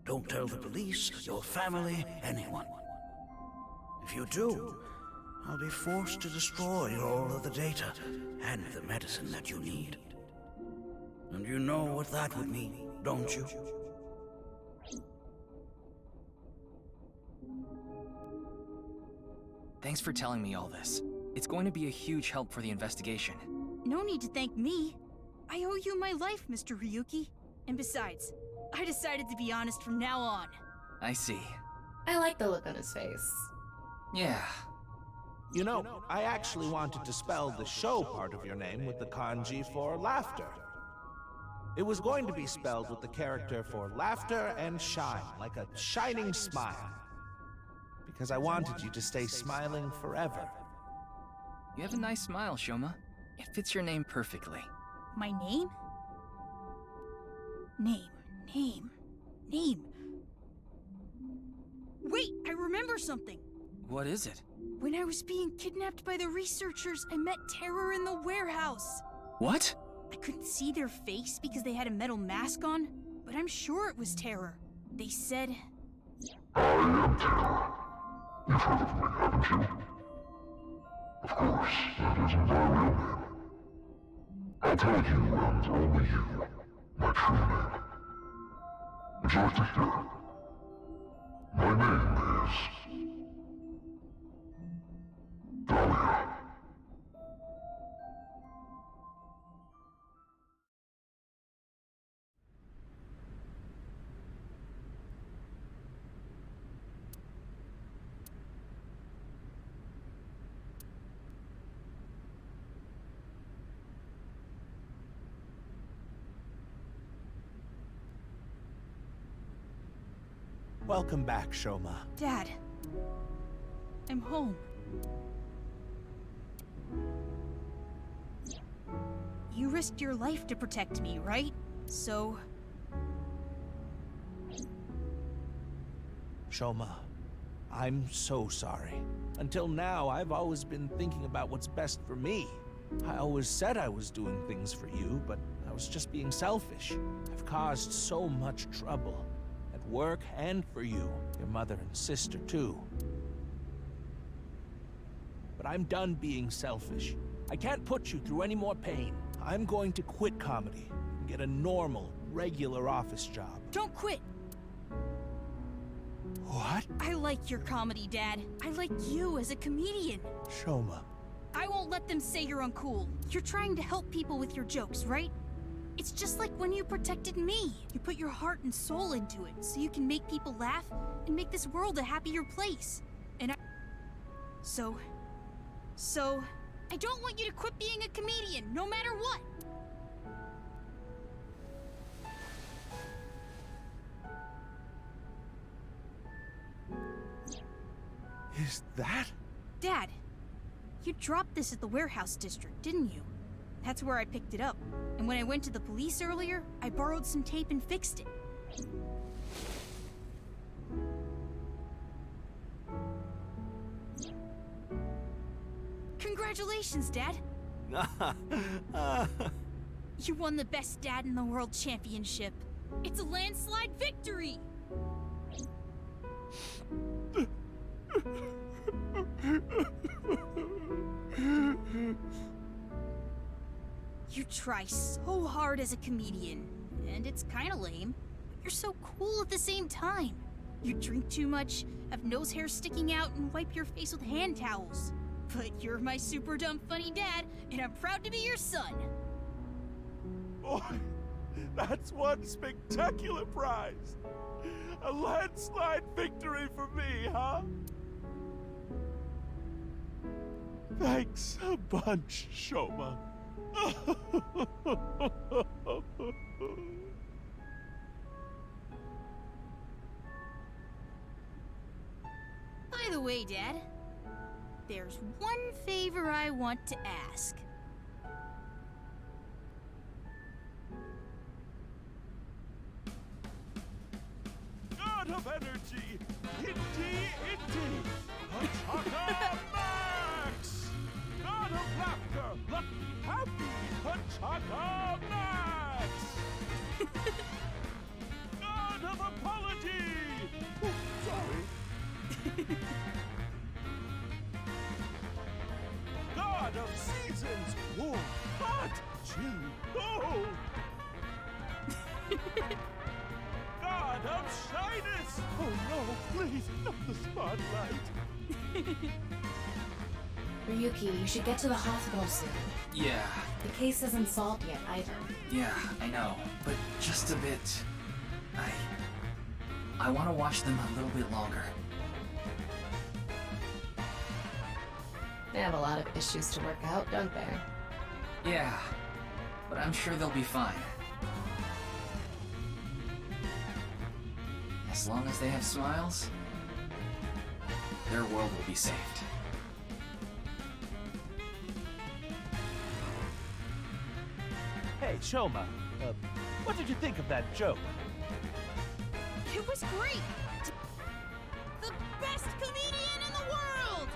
Don't tell the police, your family, anyone. If you do, I'll be forced to destroy all of the data and the medicine that you need. And you know what that would mean, don't you? Thanks for telling me all this. It's going to be a huge help for the investigation. No need to thank me. I owe you my life, Mr. Ryuki. And besides, I decided to be honest from now on. I see. I like the look on his face. Yeah. You know, I actually wanted to spell the show part of your name with the kanji for laughter. It was going to be spelled with the character for laughter and shine, like a shining smile. Because I wanted you to stay smiling forever. You have a nice smile, Shoma. It fits your name perfectly. My name? Name. Wait, I remember something. What is it? When I was being kidnapped by the researchers, I met Terror in the warehouse. What? I couldn't see their face because they had a metal mask on, but I'm sure it was Terror. They said... I am Terror. You've heard of me, haven't you? Of course, that isn't my real name. I'll tell you and only you my true name. Would you like to hear? My name is... Dahlia. Welcome back, Shoma. Dad, I'm home. You risked your life to protect me, right? So... Shoma, I'm so sorry. Until now, I've always been thinking about what's best for me. I always said I was doing things for you, but I was just being selfish. I've caused so much trouble. At work and for you, your mother and sister too. But I'm done being selfish. I can't put you through any more pain. I'm going to quit comedy and get a normal, regular office job. Don't quit! What? I like your comedy, Dad. I like you as a comedian. Shoma. I won't let them say you're uncool. You're trying to help people with your jokes, right? It's just like when you protected me. You put your heart and soul into it so you can make people laugh and make this world a happier place. And So, I don't want you to quit being a comedian, no matter what. Is that? Dad, you dropped this at the warehouse district, didn't you? That's where I picked it up. And when I went to the police earlier, I borrowed some tape and fixed it. Congratulations, Dad! You won the Best Dad in the World Championship. It's a landslide victory! You try so hard as a comedian, and it's kinda lame, but you're so cool at the same time. You drink too much, have nose hair sticking out, and wipe your face with hand towels. But you're my super dumb funny dad, and I'm proud to be your son. Boy, that's one spectacular prize. A landslide victory for me, huh? Thanks a bunch, Shoma. By the way, Dad, there's one favor I want to ask. God of energy! Indy! Pachaka Max! God of laughter! Lucky, happy! Pachaka Max! God of apology! Oh, sorry. God of seasons! Warm, hot, chill, cold! God of shyness! Oh no, please, not the spotlight! Ryuki, you should get to the hospital soon. Yeah, The case isn't solved yet either. yeah, I know, but just a bit. I want to watch them a little bit longer. They have a lot of issues to work out, don't they? Yeah, but I'm sure they'll be fine. As long as they have smiles, their world will be saved. Hey, Shoma, what did you think of that joke? It was great! The best comedian in the world!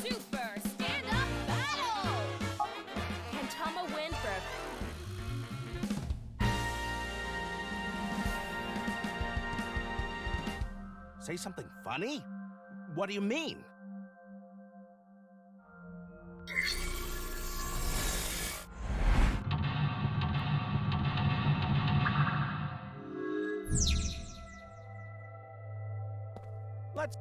Super stand-up battle! Can Tama win for... Say something funny? What do you mean? Let's...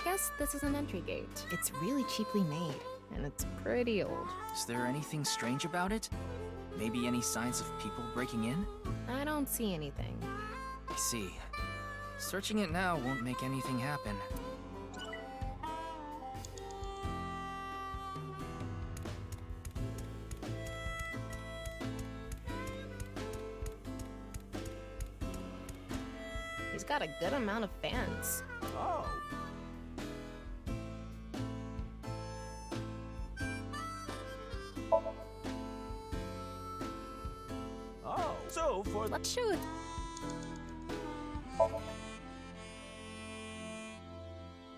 guess this is an entry gate. It's really cheaply made, and it's pretty old. Is there anything strange about it? Maybe any signs of people breaking in? I don't see anything. I see. Searching it now won't make anything happen. He's got a good amount of fans. Oh. Oh, so for Let's shoot.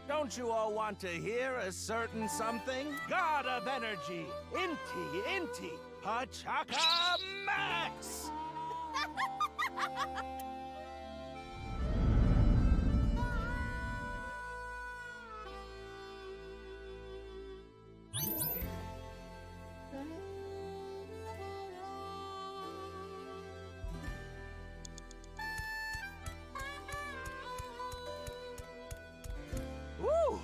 Don't you all want to hear a certain something? God of energy, Inti, Pachaka Max! Woo!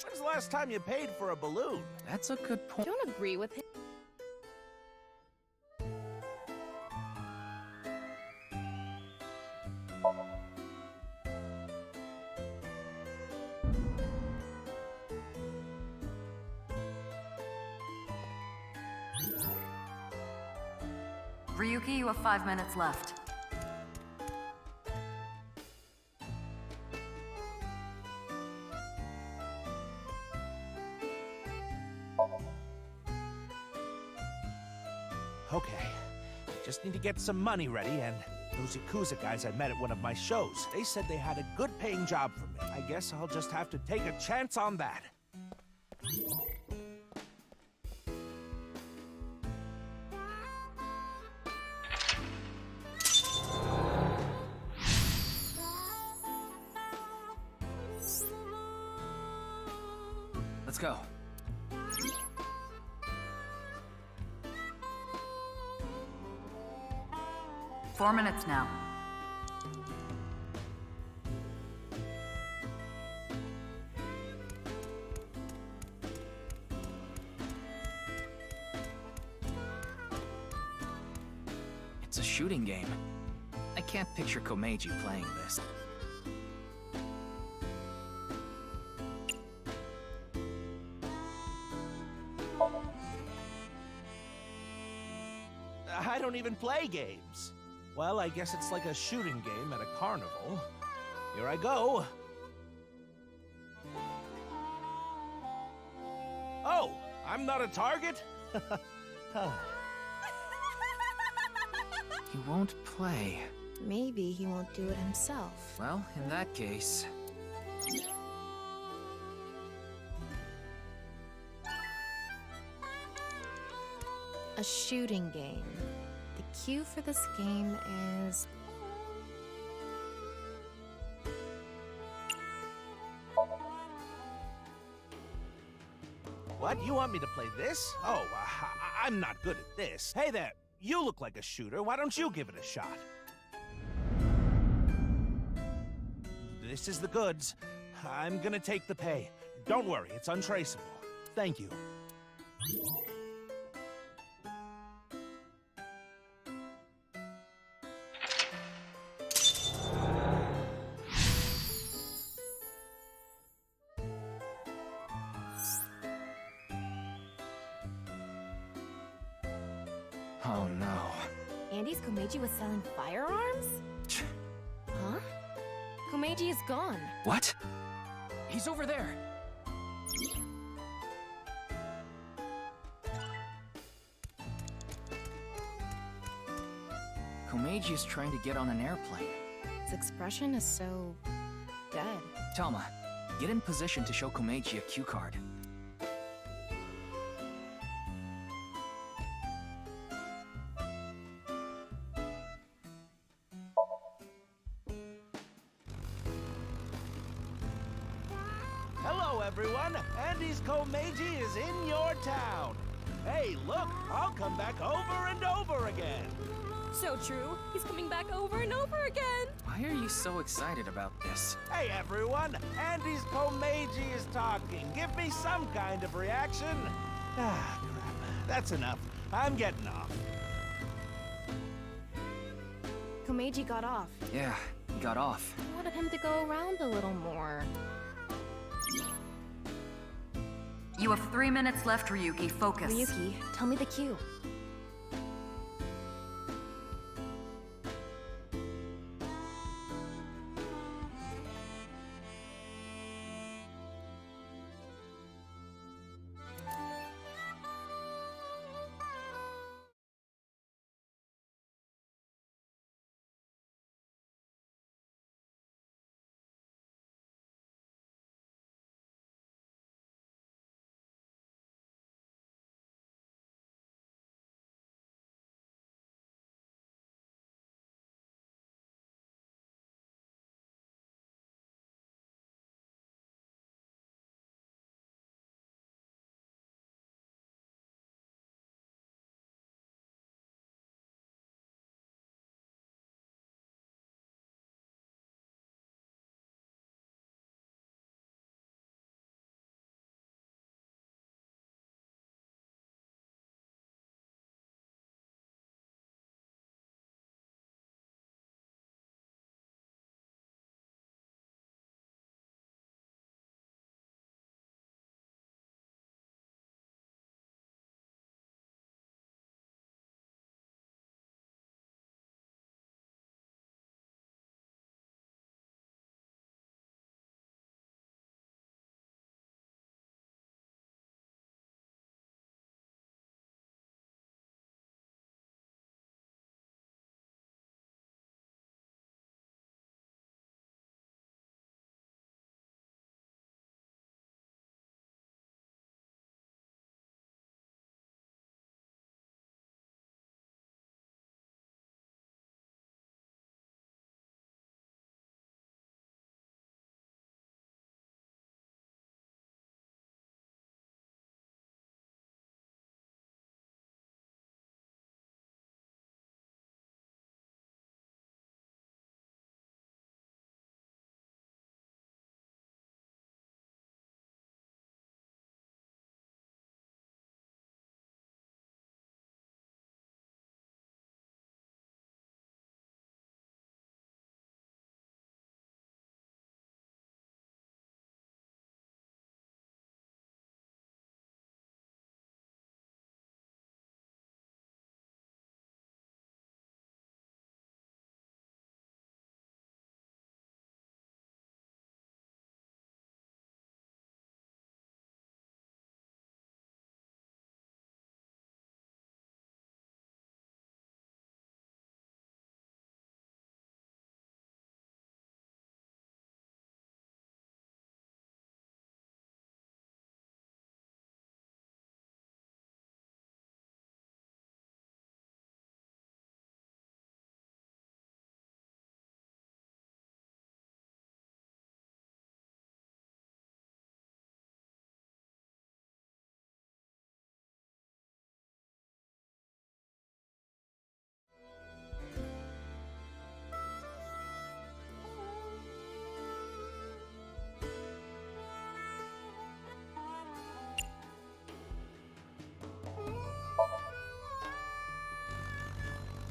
When's the last time you paid for a balloon? That's a good point. Don't agree with him. Ryuki, you have 5 minutes left. Okay, just need to get some money ready, and those Yakuza guys I met at one of my shows, they said they had a good paying job for me. I guess I'll just have to take a chance on that. Let's go. Four minutes now. It's a shooting game. I can't picture Komeiji playing this. I don't even play games. Well, I guess it's like a shooting game at a carnival. Here I go. Oh, I'm not a target? He won't play. Maybe he won't do it himself. Well, in that case... A shooting game. The cue for this game is... What? You want me to play this? Oh, I'm not good at this. Hey there, you look like a shooter. Why don't you give it a shot? This is the goods. I'm gonna take the pay. Don't worry, it's untraceable. Thank you. Oh no. Andy's Komeiji was selling firearms? Huh? Komeiji is gone. What? He's over there. Komeiji is trying to get on an airplane. His expression is so... dead. Talma, Get in position to show Komeiji a cue card. Hello, everyone. Andy's Komeiji is in your town. Hey, look, I'll come back over and over again. So true. He's coming back over and over again. Why are you so excited about this? Hey, everyone. Andy's Komeiji is talking. Give me some kind of reaction. Ah, crap. That's enough. I'm getting off. Komeiji got off. Yeah, he got off. I wanted him to go around a little more. You have 3 minutes left, Ryuki. Focus. Ryuki, tell me the cue.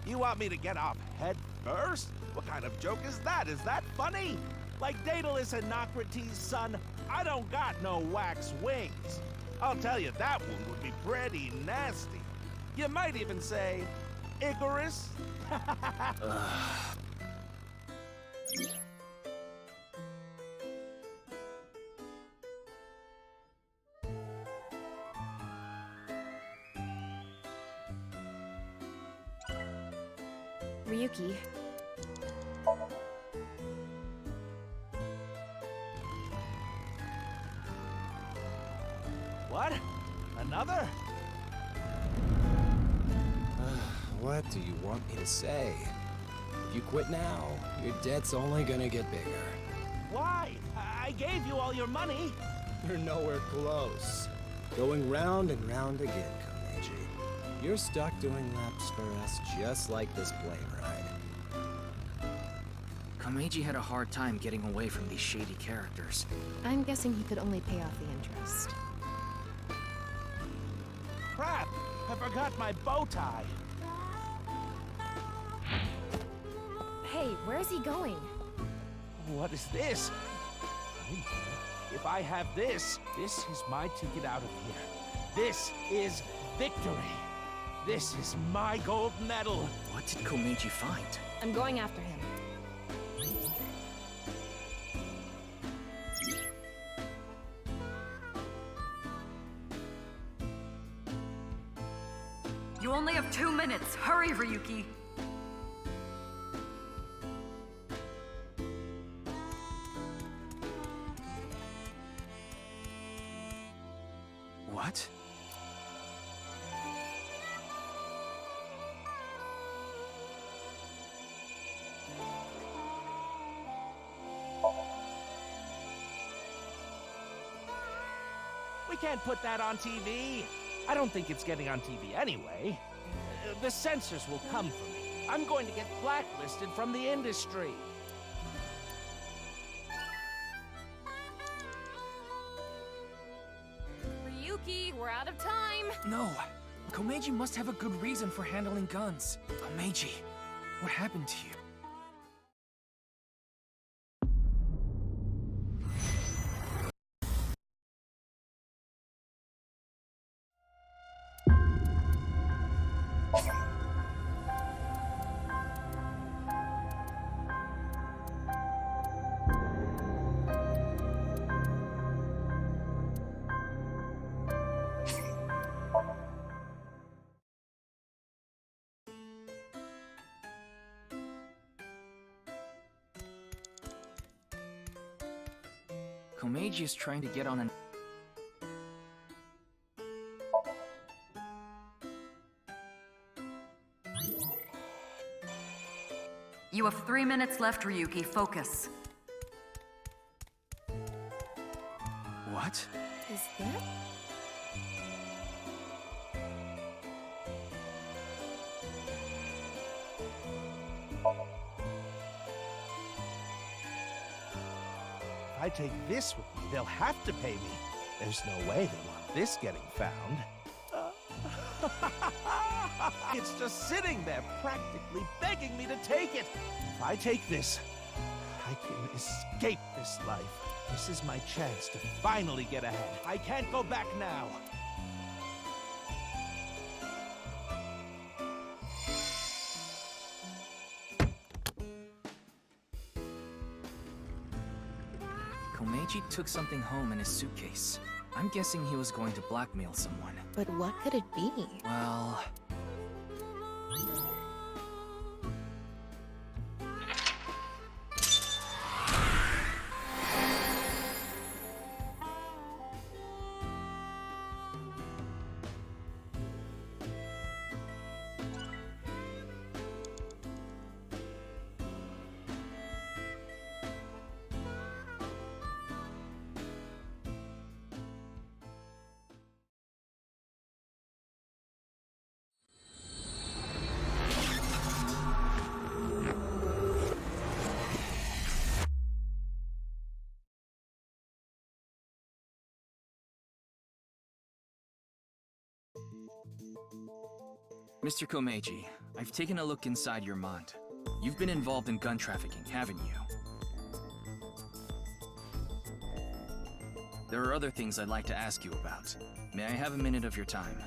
You want me to get off head first? What kind of joke is that? Is that funny? Like Daedalus and Nocrates' son, I don't got no wax wings. I'll tell you, that one would be pretty nasty. You might even say, Icarus? Ryuki. What? Another? What do you want me to say? If you quit now, your debt's only gonna get bigger. Why? I gave you all your money. You're nowhere close. Going round and round again, Komeiji. You're stuck doing laps for us just like this plane ride. Komeiji had a hard time getting away from these shady characters. I'm guessing he could only pay off the interest. Crap! I forgot my bow tie. Hey, where's he going? What is this? I know. If I have this, this is my ticket out of here. This is victory. This is my gold medal. What did Komeiji find? I'm going after him. You only have 2 minutes. Hurry, Ryuki. What? We can't put that on TV. I don't think it's getting on TV anyway. The censors will come for me. I'm going to get blacklisted from the industry. Ryuki, we're out of time. No. Komeiji must have a good reason for handling guns. Komeiji, what happened to you? Komeiji is trying to get on an... You have 3 minutes left, Ryuki. Focus. What? Is that? If I take this with me, they'll have to pay me. There's no way they want this getting found. It's just sitting there, practically begging me to take it. If I take this, I can escape this life. This is my chance to finally get ahead. I can't go back now. Komeiji took something home in his suitcase. I'm guessing he was going to blackmail someone. But what could it be? Well... Mr. Komeiji, I've taken a look inside your mind. You've been involved in gun trafficking, haven't you? There are other things I'd like to ask you about. May I have a minute of your time?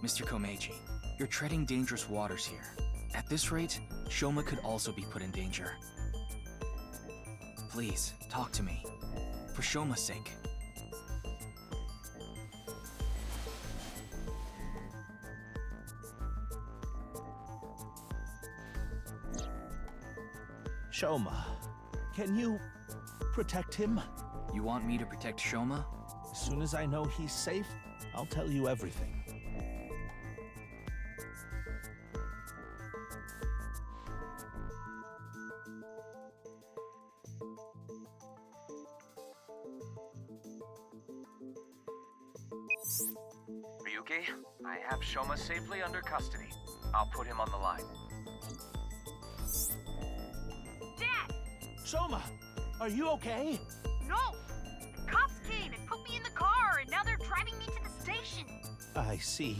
Mr. Komeiji, you're treading dangerous waters here. At this rate, Shoma could also be put in danger. Please, talk to me. For Shoma's sake. Shoma, can you protect him? You want me to protect Shoma? As soon as I know he's safe, I'll tell you everything. Ryuki, I have Shoma safely under custody. I'll put him on the line. Dad! Shoma, are you okay? No! The cops came and put me in the car, and now they're driving me to the station. I see.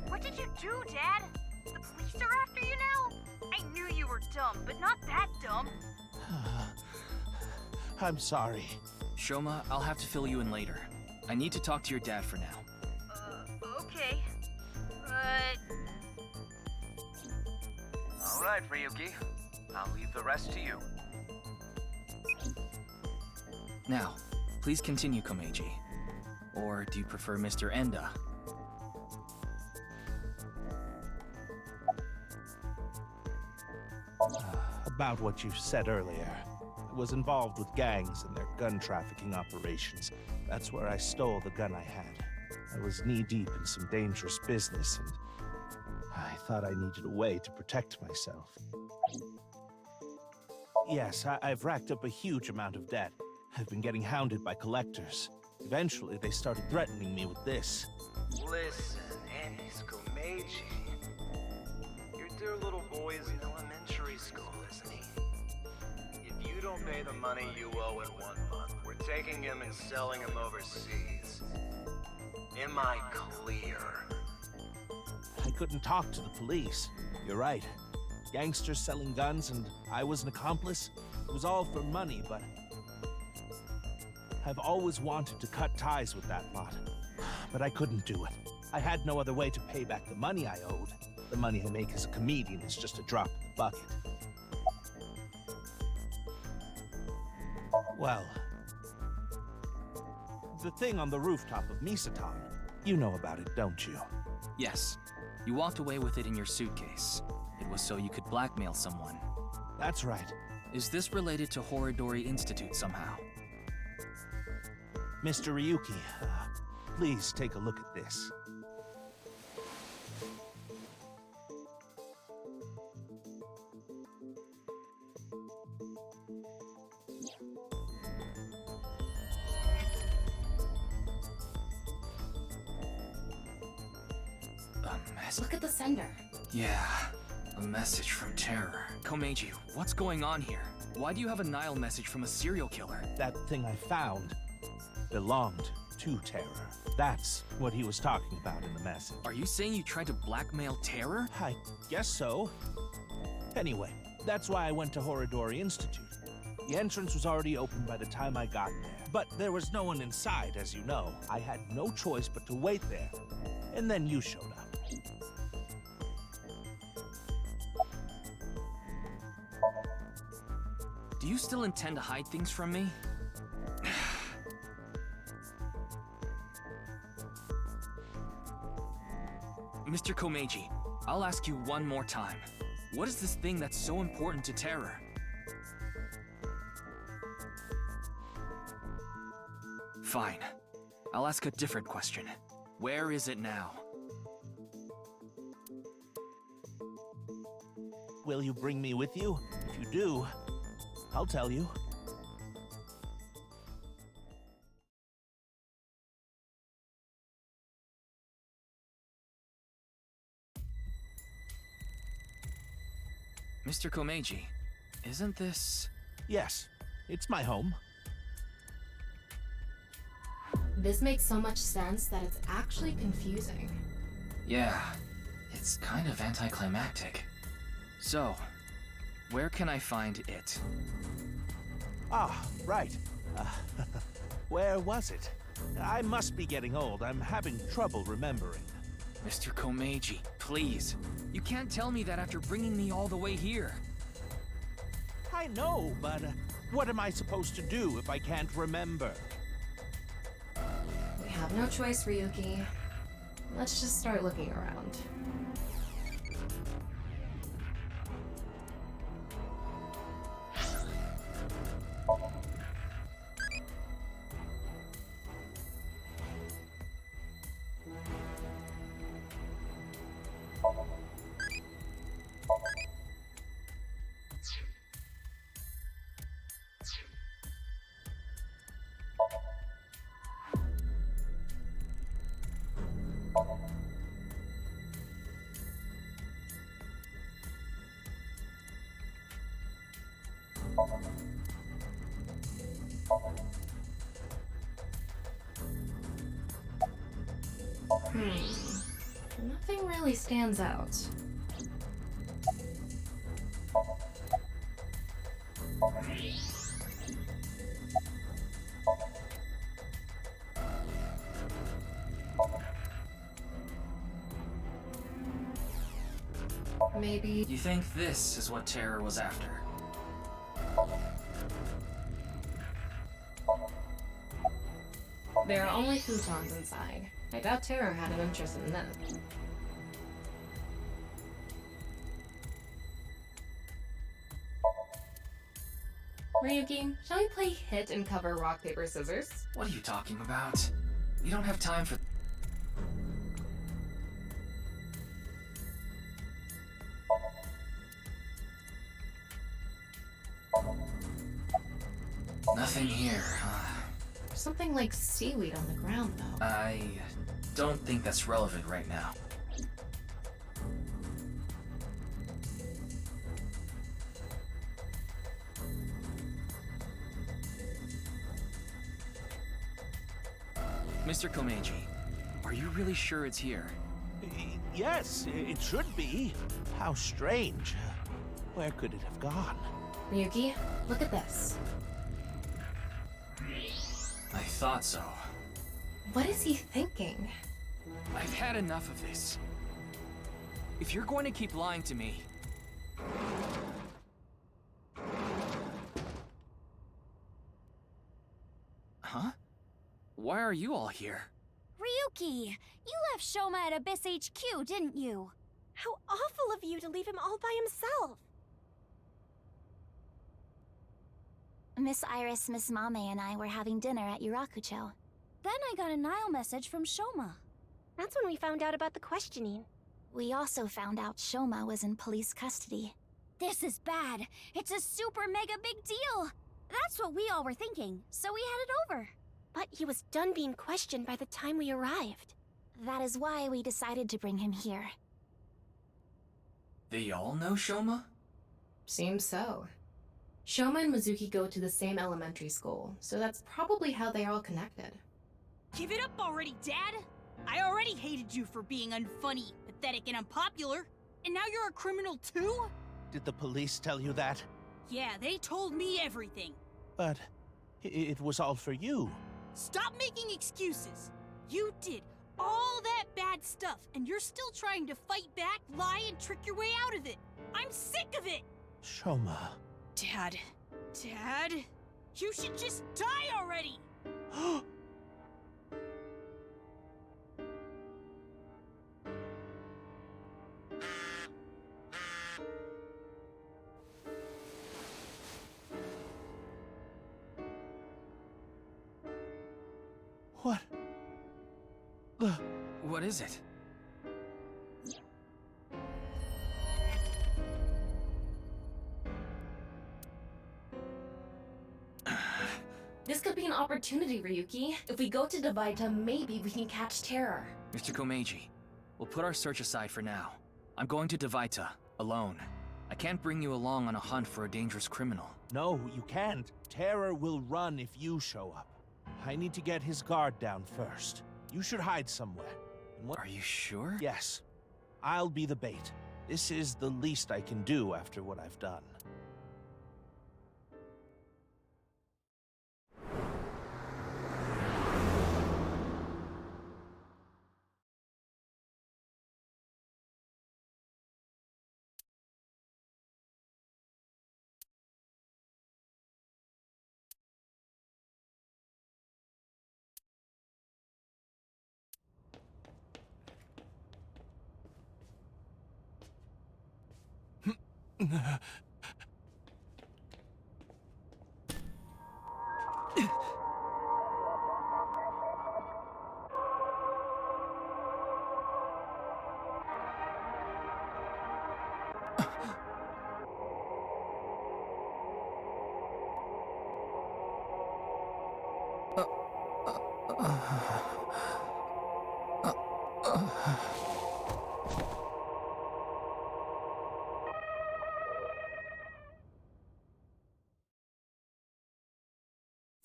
What did you do, Dad? The police are after you now? I knew you were dumb, but not that dumb. I'm sorry. Shoma, I'll have to fill you in later. I need to talk to your dad for now. Okay. But... All right, Ryuki. I'll leave the rest to you. Now, please continue, Komeiji. Or do you prefer Mr. Enda? About what you said earlier. I was involved with gangs and their gun trafficking operations. That's where I stole the gun I had. I was knee-deep in some dangerous business, and I thought I needed a way to protect myself. Yes, I've racked up a huge amount of debt. I've been getting hounded by collectors. Eventually, they started threatening me with this. Listen, Ennis Komeiji. Your dear little boy is in elementary school, isn't he? If you don't pay the money you owe in 1 month, we're taking him and selling him overseas. Am I clear? I couldn't talk to the police. You're right. Gangsters selling guns and I was an accomplice. It was all for money, but I've always wanted to cut ties with that lot. But I couldn't do it. I had no other way to pay back the money I owed. The money I make as a comedian is just a drop in the bucket. Well, the thing on the rooftop of Misatan, you know about it, don't you? Yes. You walked away with it in your suitcase. It was so you could blackmail someone. That's right. Is this related to Horodori Institute somehow? Mr. Ryuki, please take a look at this. Look at the sender. Yeah, a message from Terror. Komeiji, what's going on here? Why do you have a Nile message from a serial killer? That thing I found belonged to Terror. That's what he was talking about in the message. Are you saying you tried to blackmail Terror? I guess so. Anyway, that's why I went to Horodori Institute. The entrance was already open by the time I got there. But there was no one inside, as you know. I had no choice but to wait there. And then you showed up. Do you still intend to hide things from me? Mr. Komeiji, I'll ask you one more time. What is this thing that's so important to Terror? Fine. I'll ask a different question. Where is it now? Will you bring me with you? If you do, I'll tell you. Mr. Komeiji, isn't this... Yes, it's my home. This makes so much sense that it's actually confusing. Yeah, it's kind of anticlimactic. So, where can I find it? Ah, right. Where was it? I must be getting old. I'm having trouble remembering. Mr. Komeiji, please. You can't tell me that after bringing me all the way here. I know, but what am I supposed to do if I can't remember? We have no choice, Ryuki. Let's just start looking around. Nothing really stands out. Maybe... You think this is what Terror was after? There are only futons inside. I doubt Terror had an interest in them. Ryuki, shall we play hit and cover rock, paper, scissors? What are you talking about? We don't have time for... Nothing here, huh? There's something like seaweed on the ground, though. I don't think that's relevant right now. Mr. Komeiji, are you really sure it's here? Yes, it should be. How strange. Where could it have gone? Ryuki, look at this. I thought so. What is he thinking? I've had enough of this. If you're going to keep lying to me... Huh? Why are you all here? Ryuki, you left Shoma at Abyss HQ, didn't you? How awful of you to leave him all by himself. Miss Iris, Miss Mame, and I were having dinner at Yurakucho. Then I got a Nile message from Shoma. That's when we found out about the questioning. We also found out Shoma was in police custody. This is bad. It's a super mega big deal. That's what we all were thinking, so we headed over. But he was done being questioned by the time we arrived. That is why we decided to bring him here. They all know Shoma? Seems so. Shoma and Mizuki go to the same elementary school, so that's probably how they're all connected. Give it up already, Dad! I already hated you for being unfunny, pathetic, and unpopular. And now you're a criminal too? Did the police tell you that? Yeah, they told me everything. But it was all for you. Stop making excuses! You did all that bad stuff, and you're still trying to fight back, lie, and trick your way out of it. I'm sick of it! Shoma. Dad. Dad? You should just die already! What? What is it? This could be an opportunity, Ryuki. If we go to Divaita, maybe we can catch Terror. Mr. Komeiji, we'll put our search aside for now. I'm going to Divaita, alone. I can't bring you along on a hunt for a dangerous criminal. No, you can't. Terror will run if you show up. I need to get his guard down first. You should hide somewhere. Are you sure? Yes. I'll be the bait. This is the least I can do after what I've done.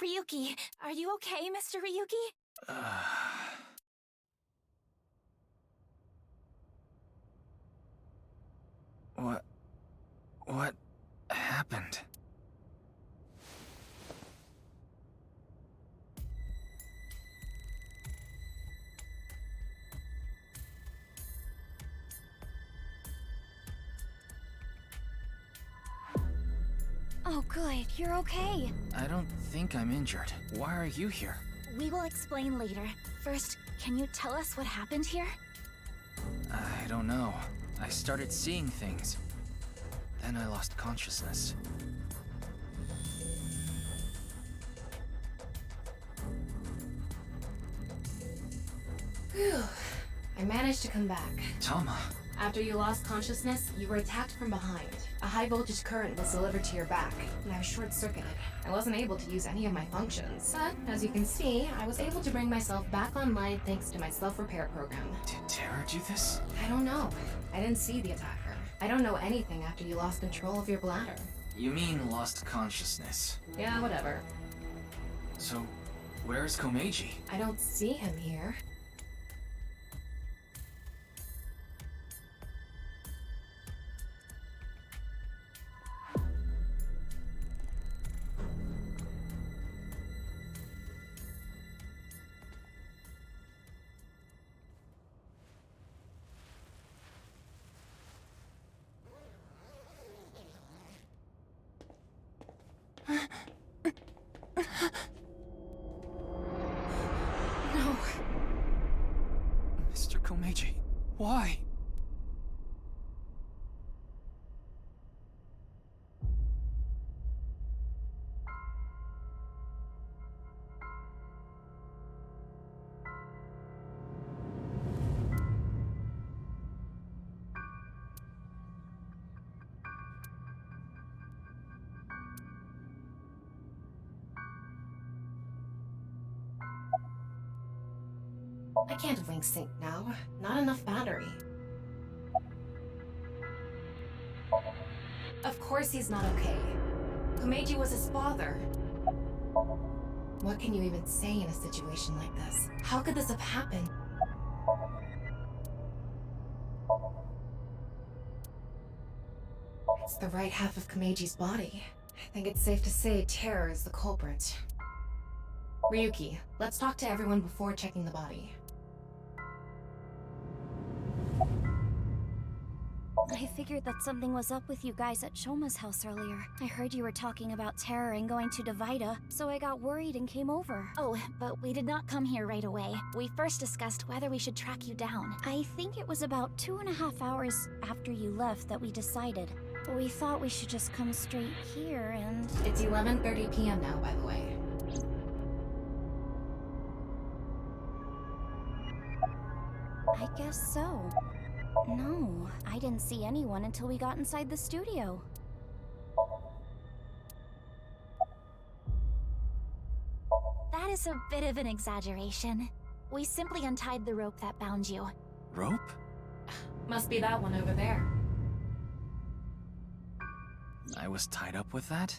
Ryuki, are you okay, Mr. Ryuki? What happened? Oh, good, you're okay. I don't think I'm injured. Why are you here? We will explain later. First, can you tell us what happened here? I don't know. I started seeing things. Then I lost consciousness. Phew. I managed to come back. Tama. After you lost consciousness, you were attacked from behind. A high voltage current was delivered to your back, and I was short-circuited. I wasn't able to use any of my functions. But, as you can see, I was able to bring myself back online thanks to my self-repair program. Did Terra do this? I don't know. I didn't see the attacker. I don't know anything after you lost control of your bladder. You mean lost consciousness? Yeah, whatever. So, where's Komeiji? I don't see him here. No. Mr. Komeiji, why? I can't link sync now. Not enough battery. Of course he's not okay. Komeiji was his father. What can you even say in a situation like this? How could this have happened? It's the right half of Komeiji's body. I think it's safe to say Terror is the culprit. Ryuki, let's talk to everyone before checking the body. I figured that something was up with you guys at Shoma's house earlier. I heard you were talking about Terror and going to Divida, so I got worried and came over. Oh, but we did not come here right away. We first discussed whether we should track you down. I think it was about 2.5 hours after you left that we decided. We thought we should just come straight here and... It's 11:30 p.m. now, by the way. I guess so. No, I didn't see anyone until we got inside the studio. That is a bit of an exaggeration. We simply untied the rope that bound you. Rope? Must be that one over there. I was tied up with that?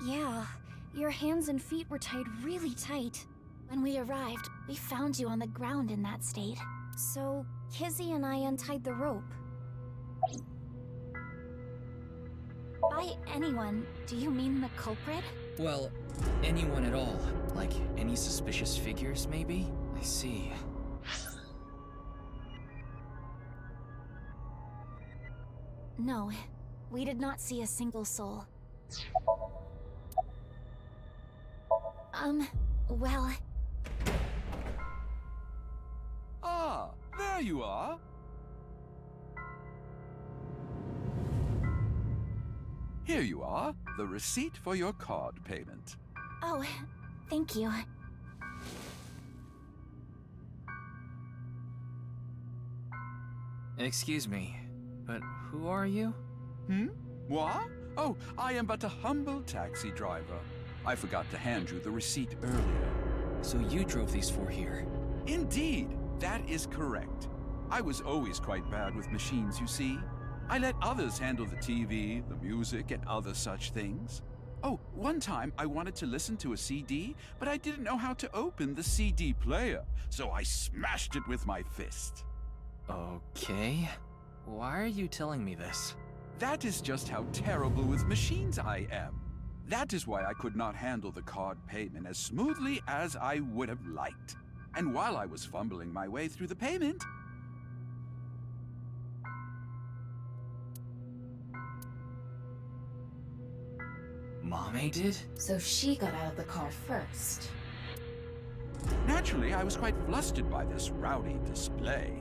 Yeah, your hands and feet were tied really tight. When we arrived, we found you on the ground in that state. So, Kizzy and I untied the rope. By anyone, do you mean the culprit? Well, anyone at all. Like, any suspicious figures, maybe? I see. No, we did not see a single soul. Well... Ah, there you are. Here you are, the receipt for your card payment. Oh, thank you. Excuse me, but who are you? What? Oh, I am but a humble taxi driver. I forgot to hand you the receipt earlier. So you drove these four here? Indeed, that is correct. I was always quite bad with machines, you see. I let others handle the TV, the music, and other such things. Oh, one time I wanted to listen to a CD, but I didn't know how to open the CD player, so I smashed it with my fist. Okay. Why are you telling me this? That is just how terrible with machines I am. That is why I could not handle the card payment as smoothly as I would have liked. And while I was fumbling my way through the payment, Mame did? So she got out of the car first. naturally I was quite flustered by this rowdy display.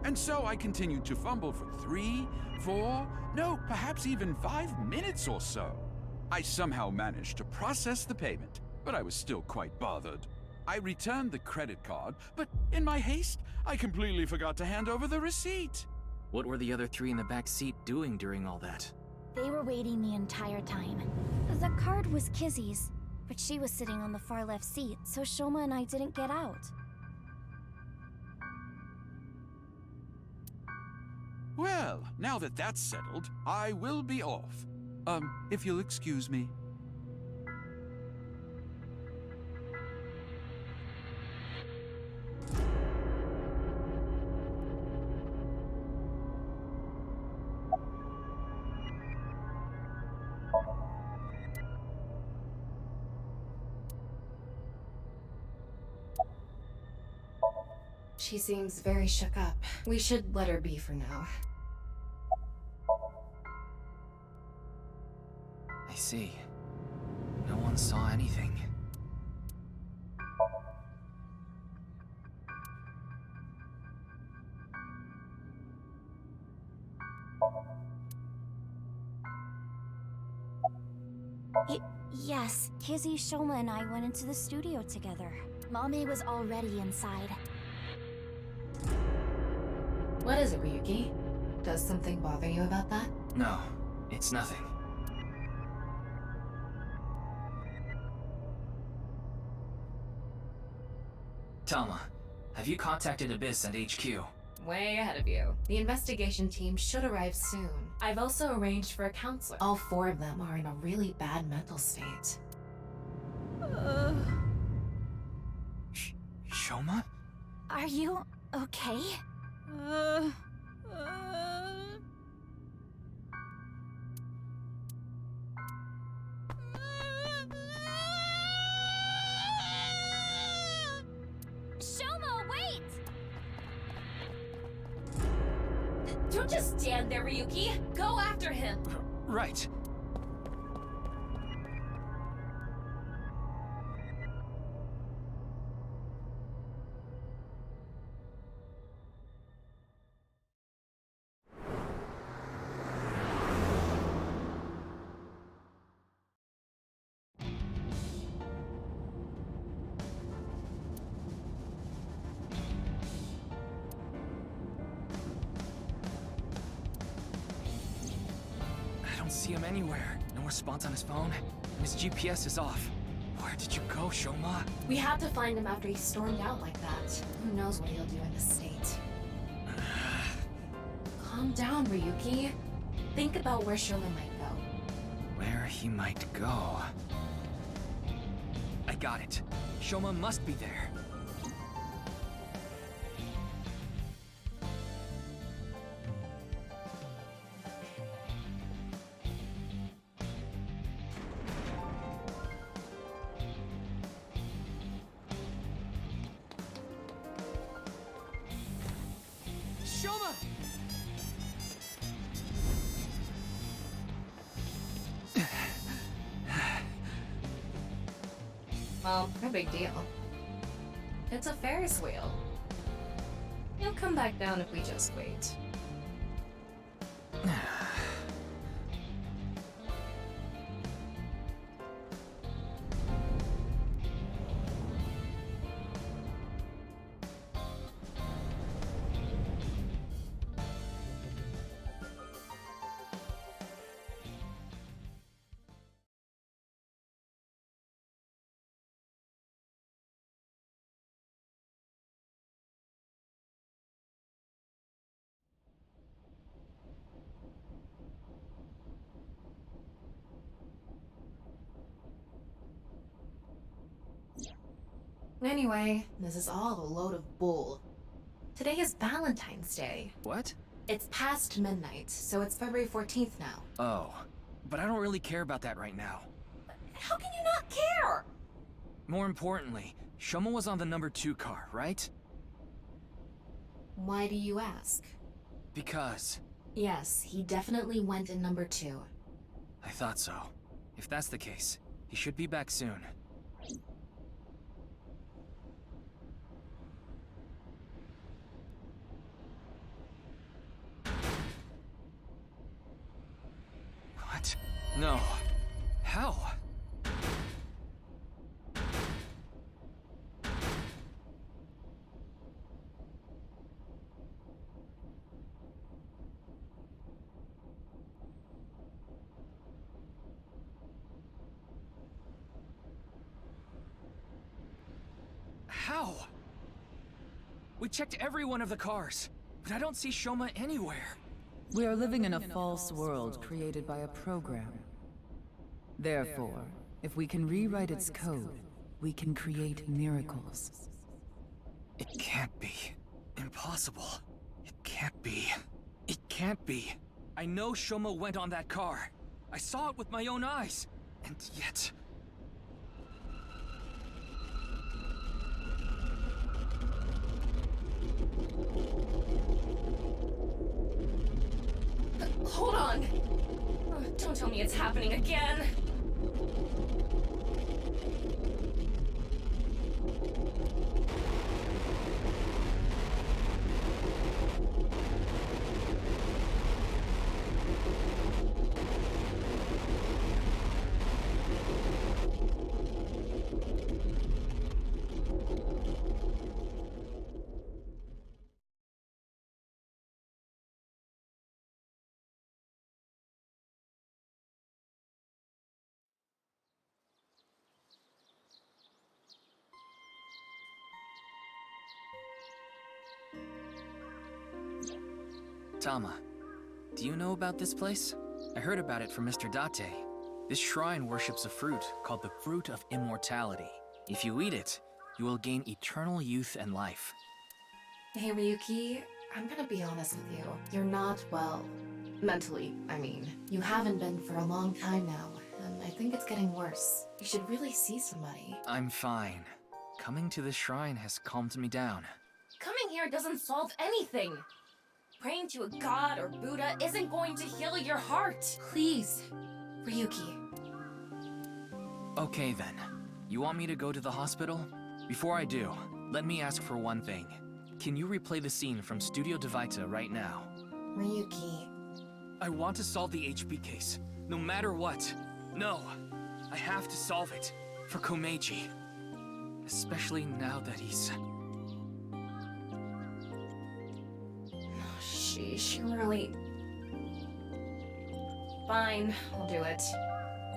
And so I continued to fumble for 3, 4, no, perhaps even 5 minutes or so. I somehow managed to process the payment, but I was still quite bothered. I returned the credit card, but in my haste, I completely forgot to hand over the receipt. What were the other 3 in the back seat doing during all that? They were waiting the entire time. The card was Kizzy's, but she was sitting on the far left seat, so Shoma and I didn't get out. Well, now that that's settled, I will be off. If you'll excuse me. She seems very shook up. We should let her be for now. I see. No one saw anything. Yes, Kizzy, Shoma, and I went into the studio together. Mame was already inside. What is it, Ryuki? Does something bother you about that? No, it's nothing. Tama, have you contacted Abyss and HQ? Way ahead of you. The investigation team should arrive soon. I've also arranged for a counselor. All 4 of them are in a really bad mental state. Shoma? Are you okay? Shoma, wait! Don't just stand there, Ryuki! Go after him! Right. I don't see him anywhere. No response on his phone, and his GPS is off. Where did you go, Shoma? We had to find him after he stormed out like that. Who knows what he'll do in this state. Calm down, Ryuki. Think about where Shoma might go. Where he might go. I got it. Shoma must be there. Shoma! Well, no big deal. It's a Ferris wheel. He'll come back down if we just wait. Anyway, this is all a load of bull. Today is Valentine's Day. What? It's past midnight, so it's February 14th now. Oh, but I don't really care about that right now. How can you not care? More importantly, Shoma was on the number 2 car, right? Why do you ask? Because Yes, he definitely went in number 2. I thought so. If that's the case, he should be back soon. What? No. How? How? We checked every one of the cars, but I don't see Shoma anywhere. We are living in a false world created by a program. Therefore, if we can rewrite its code, we can create miracles. It can't be. Impossible. It can't be. It can't be. I know Shoma went on that car. I saw it with my own eyes. And yet... Hold on! Oh, don't tell me it's happening again! Tama, do you know about this place? I heard about it from Mr. Date. This shrine worships a fruit called the Fruit of Immortality. If you eat it, you will gain eternal youth and life. Hey Ryuki, I'm gonna be honest with you. You're not well. Mentally, I mean. You haven't been for a long time now, and I think it's getting worse. You should really see somebody. I'm fine. Coming to this shrine has calmed me down. Coming here doesn't solve anything! Praying to a god or Buddha isn't going to heal your heart! Please, Ryuki. Okay then. You want me to go to the hospital? Before I do, let me ask for one thing. Can you replay the scene from Studio Devita right now? Ryuki. I want to solve the HB case, no matter what. No, I have to solve it. For Komeiji. Especially now that he's... Sheesh, really... Fine, I'll do it.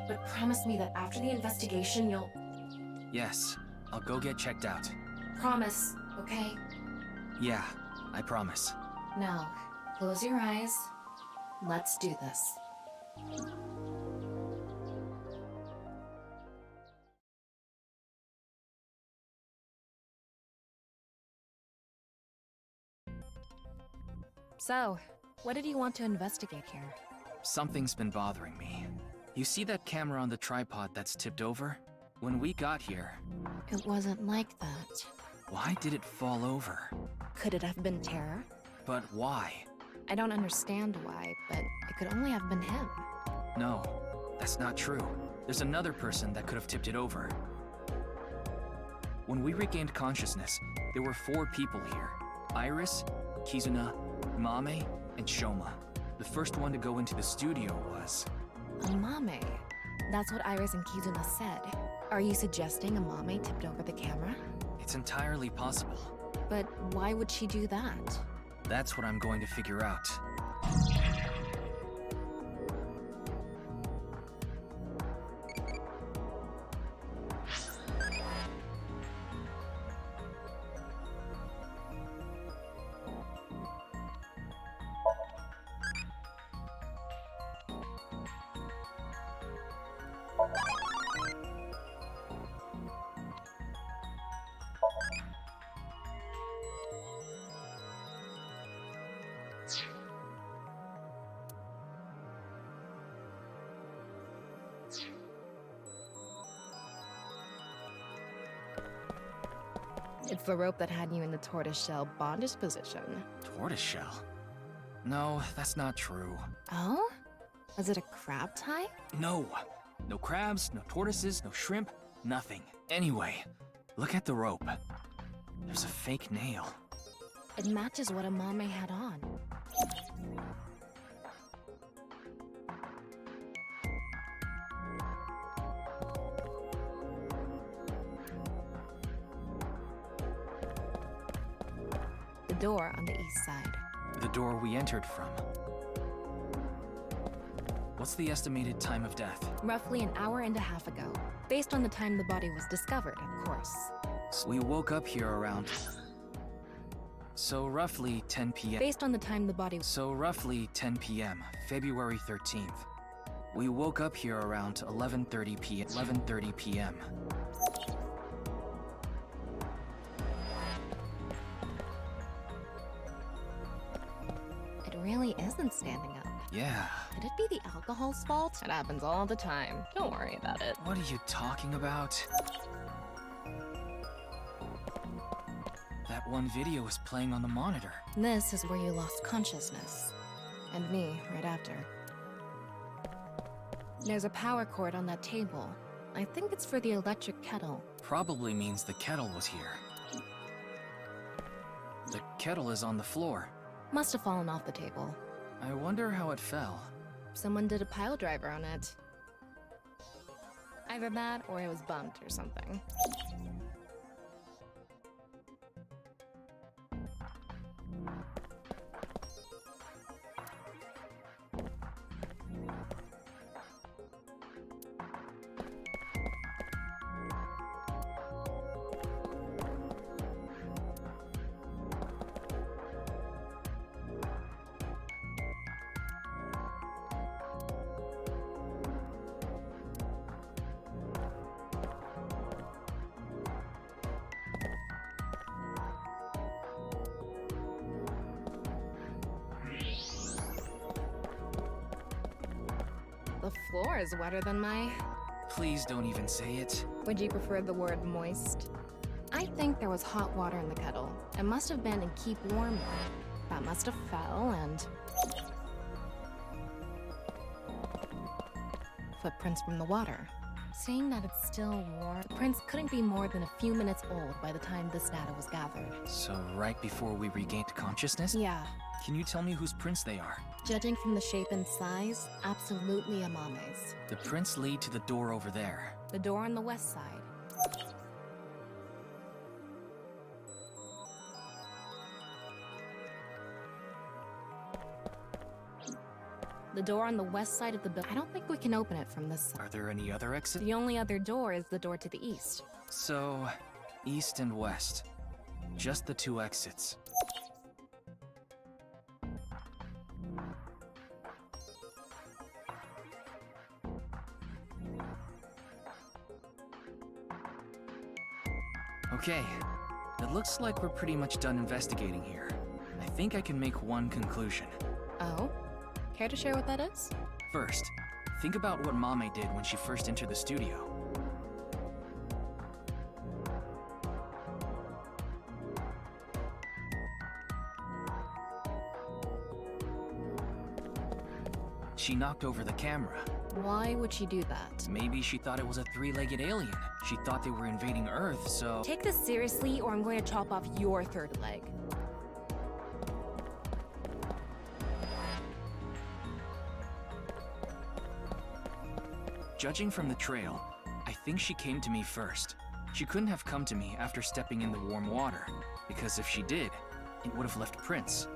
But promise me that after the investigation you'll... Yes, I'll go get checked out. Promise, okay? Yeah, I promise. Now, close your eyes. Let's do this. So, what did you want to investigate here? Something's been bothering me. You see that camera on the tripod that's tipped over? When we got here... It wasn't like that. Why did it fall over? Could it have been terror? But why? I don't understand why, but it could only have been him. No, that's not true. There's another person that could have tipped it over. When we regained consciousness, there were 4 people here. Iris, Kizuna, Mame, and Shoma. The first one to go into the studio was... Amame. That's what Iris and Kizuna said. Are you suggesting Amame tipped over the camera? It's entirely possible. But why would she do that? That's what I'm going to figure out. It's the rope that had you in the tortoiseshell bondage position. Tortoiseshell? No, that's not true. Oh? Was it a crab tie? No. No crabs, no tortoises, no shrimp, nothing. Anyway, look at the rope. There's a fake nail. It matches what Amame had on. The door on the east side. The door we entered from. What's the estimated time of death? Roughly an hour and a half ago. Based on the time the body was discovered, of course. We woke up here around... So roughly 10 p.m. Based on the time the body... So roughly 10 p.m., February 13th. We woke up here around 11:30 p.m. 11:30 p.m. It really isn't standing up. Yeah. Could it be the alcohol's fault? It happens all the time. Don't worry about it. What are you talking about? That one video was playing on the monitor. This is where you lost consciousness. And me, right after. There's a power cord on that table. I think it's for the electric kettle. Probably means the kettle was here. The kettle is on the floor. Must have fallen off the table. I wonder how it fell. Someone did a pile driver on it. Either that or it was bumped or something. The floor is wetter than my... Please don't even say it. Would you prefer the word moist? I think there was hot water in the kettle. It must have been in keep warm mode. That must have fell and... Footprints from the water. Saying that it's still warm, the prints couldn't be more than a few minutes old by the time this data was gathered. So right before we regained consciousness? Yeah. Can you tell me whose prints they are? Judging from the shape and size, absolutely Amame's. The prints lead to the door over there. The door on the west side. The door on the west side of the building. I don't think we can open it from this side. Are there any other exits? The only other door is the door to the east. So, east and west. Just the two exits. Okay, it looks like we're pretty much done investigating here. I think I can make one conclusion. Oh? Care to share what that is? First, think about what Mame did when she first entered the studio. She knocked over the camera. Why would she do that? Maybe she thought it was a three-legged alien. She thought they were invading Earth, so... Take this seriously or I'm going to chop off your third leg. Judging from the trail, I think she came to me first. She couldn't have come to me after stepping in the warm water, because if she did, it would have left prints.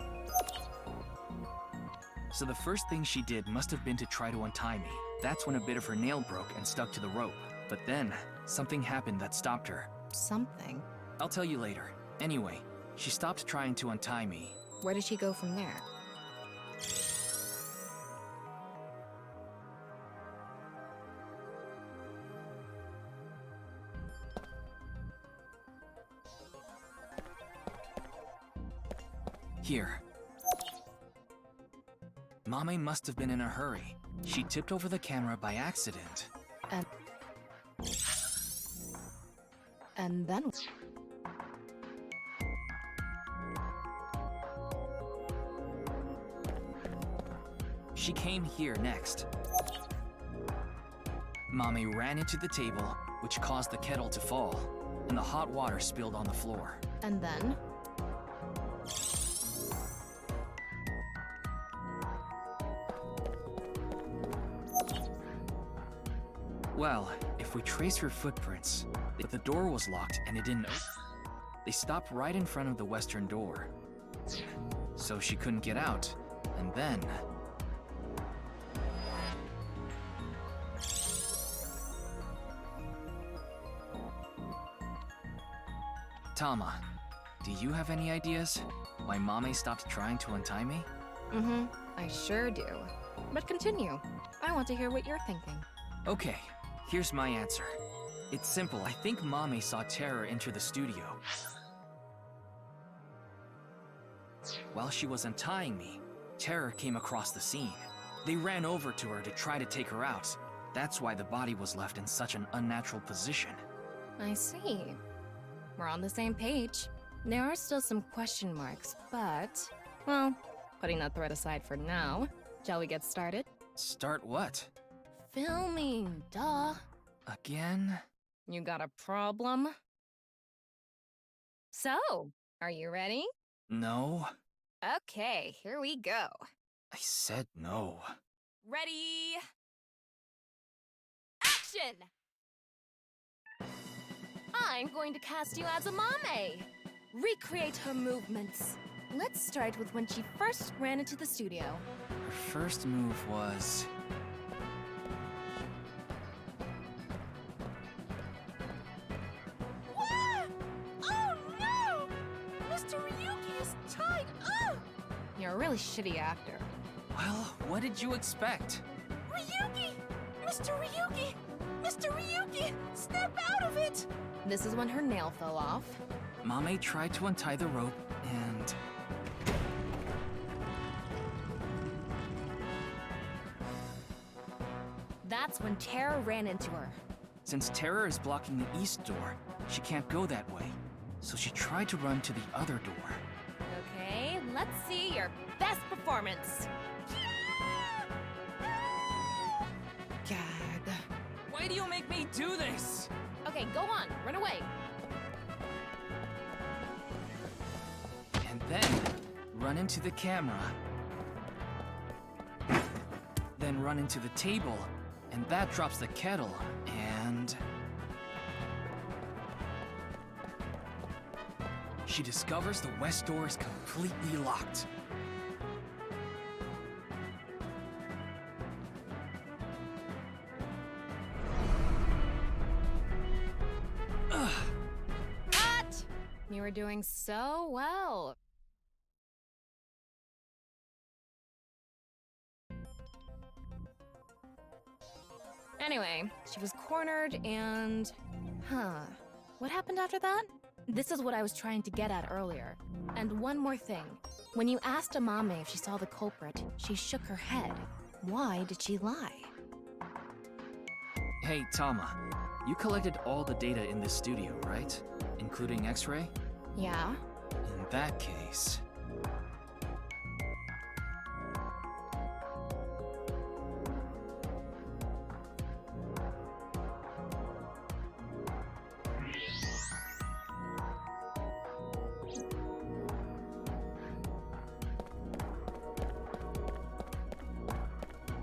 So the first thing she did must have been to try to untie me. That's when a bit of her nail broke and stuck to the rope. But then, something happened that stopped her. Something? I'll tell you later. Anyway, she stopped trying to untie me. Where did she go from there? Here. Mame must have been in a hurry. She tipped over the camera by accident. And then? She came here next. Mommy ran into the table, which caused the kettle to fall, and the hot water spilled on the floor. And then? Well, if we trace her footprints, the door was locked and it didn't open. They stopped right in front of the western door. So she couldn't get out, and then... Tama, do you have any ideas why Mame stopped trying to untie me? Mm-hmm, I sure do. But continue. I want to hear what you're thinking. Okay, here's my answer. It's simple. I think Mame saw Terror enter the studio. While she was untying me, Terror came across the scene. They ran over to her to try to take her out. That's why the body was left in such an unnatural position. I see. We're on the same page. There are still some question marks, but... Well, putting that thread aside for now, shall we get started? Start what? Filming, duh. Again? You got a problem? So, are you ready? No. Okay, here we go. I said no. Ready? Action! I'm going to cast you as a Mame. Recreate her movements. Let's start with when she first ran into the studio. Her first move was... What? Oh no! Mr. Ryuki is tied up! You're a really shitty actor. Well, what did you expect? Ryuki! Mr. Ryuki! Mr. Ryuki! Snap out of it! This is when her nail fell off. Mame tried to untie the rope, and... That's when Terror ran into her. Since Terror is blocking the east door, she can't go that way. So she tried to run to the other door. Okay, let's see your best performance. God. Why do you make me do this? Okay, go on, run away. And then, run into the camera. Then run into the table, and that drops the kettle, and... She discovers the west door is completely locked. Cut! You were doing so well. Anyway, she was cornered and... What happened after that? This is what I was trying to get at earlier. And one more thing. When you asked Amame if she saw the culprit, she shook her head. Why did she lie? Hey, Tama. You collected all the data in this studio, right? Including X-ray? Yeah? In that case...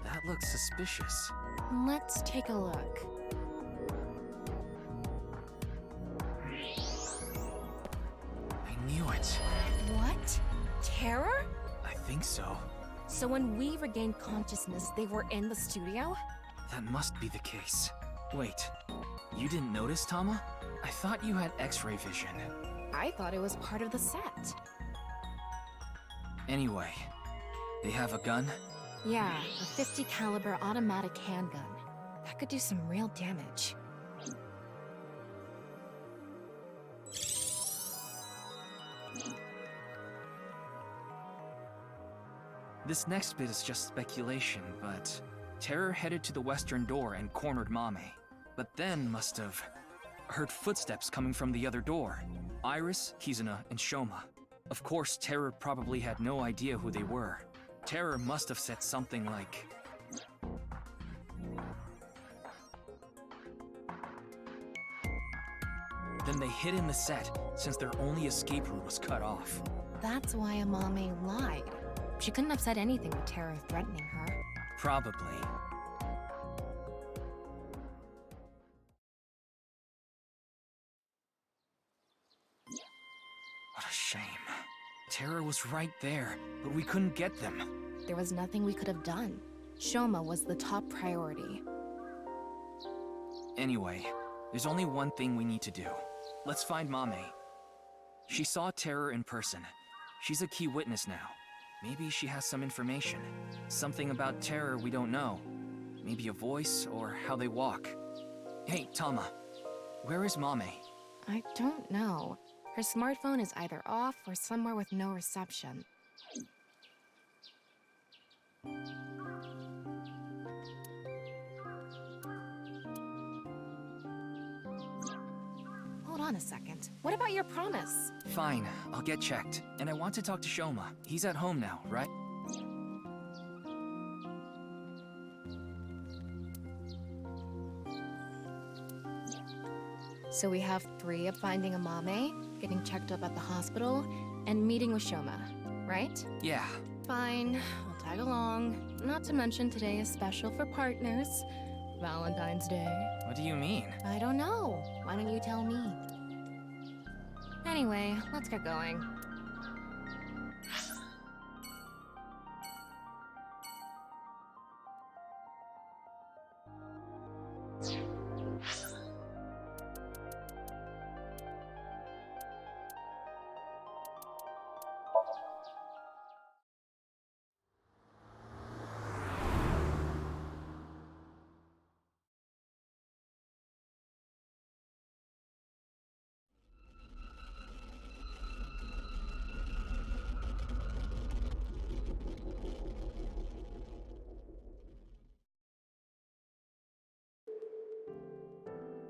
That looks suspicious. Let's take a look. I knew it. What? Terror? I think so. So when we regained consciousness, they were in the studio? That must be the case. Wait, you didn't notice, Tama? I thought you had X-ray vision. I thought it was part of the set. Anyway, they have a gun? Yeah, a 50 caliber automatic handgun. That could do some real damage. This next bit is just speculation, but Terror headed to the western door and cornered Mame, but then must have heard footsteps coming from the other door. Iris, Kizuna, and Shoma. Of course, Terror probably had no idea who they were. Terror must have said something like... Then they hid in the set, since their only escape route was cut off. That's why Amame lied. She couldn't have said anything with Terror threatening her. Probably. What a shame. Terror was right there, but we couldn't get them. There was nothing we could have done. Shoma was the top priority. Anyway, there's only one thing we need to do. Let's find Mame. She saw Terror in person. She's a key witness now. Maybe she has some information. Something about Terror we don't know. Maybe a voice or how they walk. Hey, Tama. Where is Mame? I don't know. Her smartphone is either off or somewhere with no reception. Hold on a second. What about your promise? Fine, I'll get checked. And I want to talk to Shoma. He's at home now, right? So we have 3 of finding Amame, getting checked up at the hospital, and meeting with Shoma, right? Yeah. Fine, I'll tag along. Not to mention today is special for partners. Valentine's Day. What do you mean? I don't know. Why don't you tell me? Anyway, let's get going.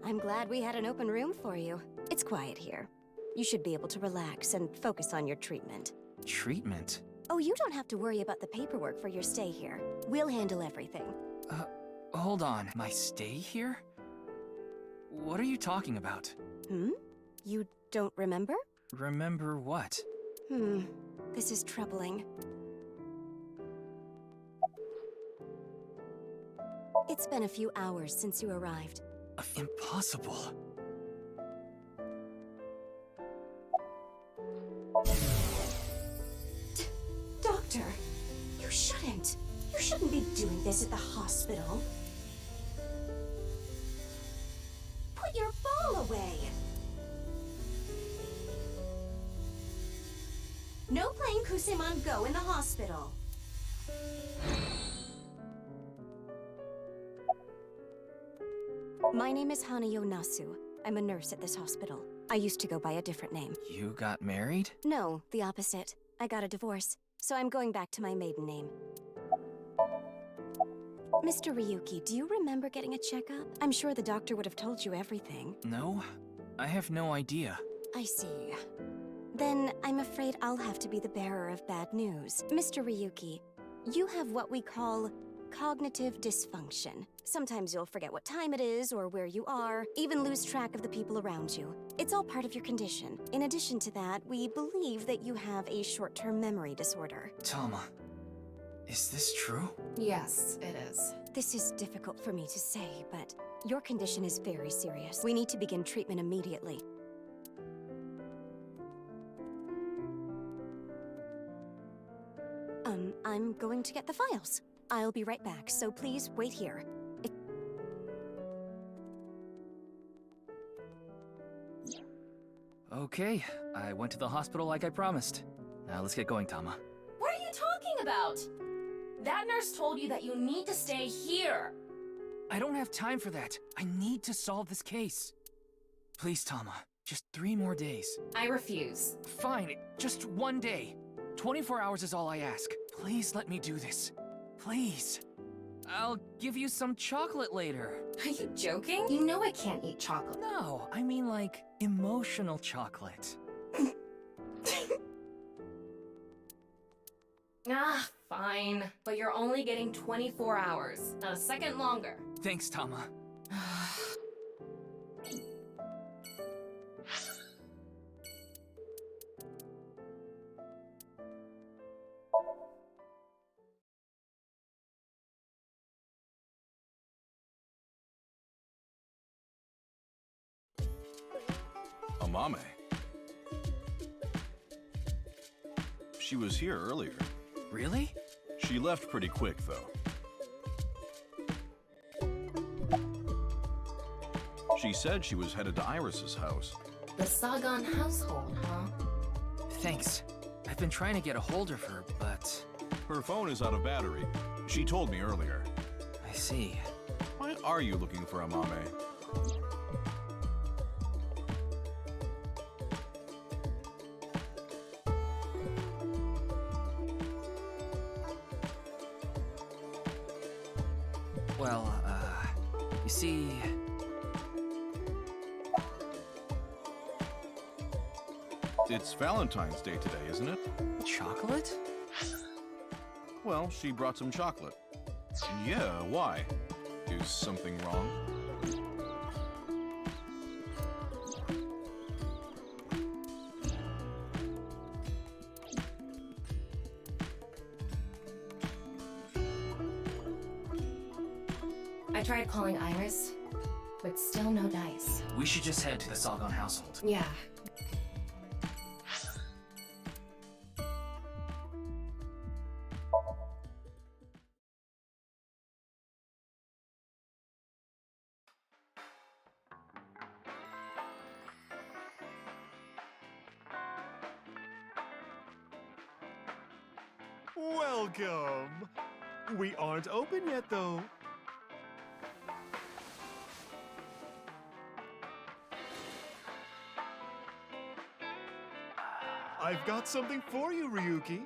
I'm glad we had an open room for you. It's quiet here. You should be able to relax and focus on your treatment. Treatment? Oh, you don't have to worry about the paperwork for your stay here. We'll handle everything. Hold on. My stay here? What are you talking about? You don't remember? Remember what? This is troubling. It's been a few hours since you arrived. Impossible. Doctor, you shouldn't. You shouldn't be doing this at the hospital. Put your ball away. No playing Kuseman Go in the hospital. My name is Hanayo Nasu. I'm a nurse at this hospital. I used to go by a different name. You got married? No, the opposite. I got a divorce, so I'm going back to my maiden name. Mr. Ryuki, do you remember getting a checkup? I'm sure the doctor would have told you everything. No, I have no idea. I see. Then I'm afraid I'll have to be the bearer of bad news. Mr. Ryuki, you have what we call cognitive dysfunction. Sometimes you'll forget what time it is or where you are, even lose track of the people around you. It's all part of your condition. In addition to that, we believe that you have a short-term memory disorder. Tama, is this true? Yes, it is. This is difficult for me to say, but your condition is very serious. We need to begin treatment immediately. I'm going to get the files. I'll be right back, so please wait here. Okay, I went to the hospital like I promised. Now let's get going, Tama. What are you talking about? That nurse told you that you need to stay here. I don't have time for that. I need to solve this case. Please, Tama, just 3 more days. I refuse. Fine, just 1 day. 24 hours is all I ask. Please let me do this. Please. I'll give you some chocolate later. Are you joking? You know I can't eat chocolate. No, I mean like emotional chocolate. Ah, fine. But you're only getting 24 hours, not a second longer. Thanks, Tama. Amame. She was here earlier. Really? She left pretty quick, though. She said she was headed to Iris's house. The Sagan household, huh? Thanks. I've been trying to get a hold of her, but... Her phone is out of battery. She told me earlier. I see. Why are you looking for Amame? Well, you see... It's Valentine's Day today, isn't it? Chocolate? Well, she brought some chocolate. Yeah, why? Is something wrong? I tried calling Iris, but still no dice. We should just head to the Sagan household. Yeah. Welcome! We aren't open yet, though. I've got something for you, Ryuki.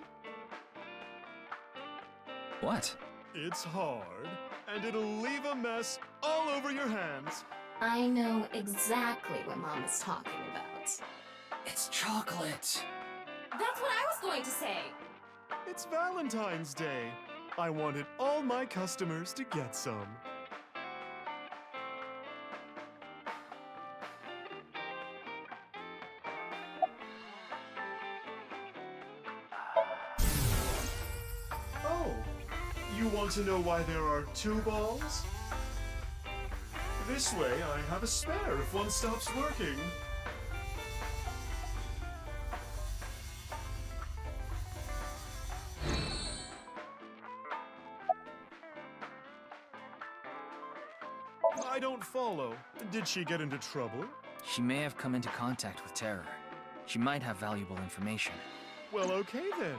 What? It's hard, and it'll leave a mess all over your hands. I know exactly what Mom is talking about. It's chocolate. That's what I was going to say! It's Valentine's Day. I wanted all my customers to get some. Oh, you want to know why there are 2 balls? This way, I have a spare if one stops working. I don't follow. Did she get into trouble? She may have come into contact with terror. She might have valuable information. Well, okay then.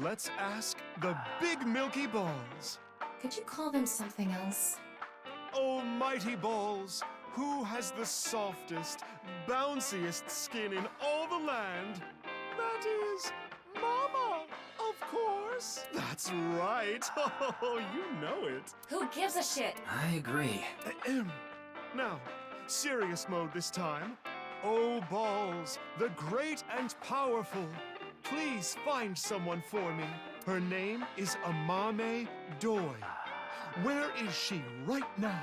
Let's ask the big milky balls. Could you call them something else? Oh, mighty balls, who has the softest, bounciest skin in all the land? That is Mama, of course. That's right. Oh, you know it. Who gives a shit? I agree. Now, serious mode this time. Oh, balls, the great and powerful. Please find someone for me. Her name is Amame Doi. Where is she right now?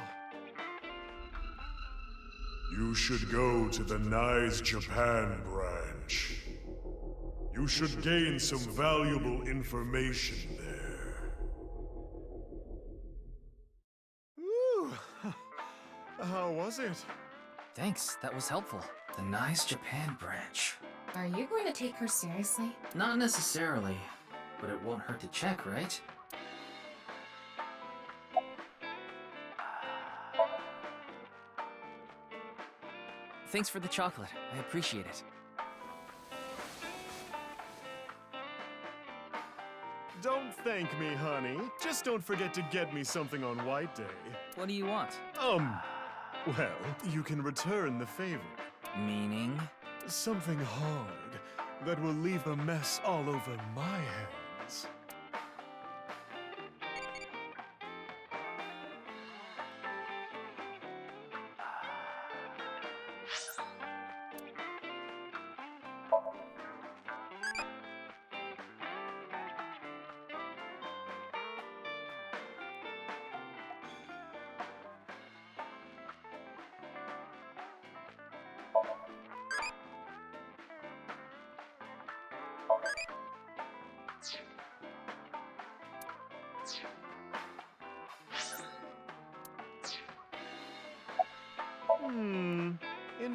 You should go to the Nice Japan branch. You should gain some valuable information there. Ooh, how was it? Thanks, that was helpful. The Nice Japan branch. Are you going to take her seriously? Not necessarily, but it won't hurt to check, right? Thanks for the chocolate. I appreciate it. Don't thank me, honey. Just don't forget to get me something on White Day. What do you want? Well, you can return the favor. Meaning? Something hard that will leave a mess all over my hands.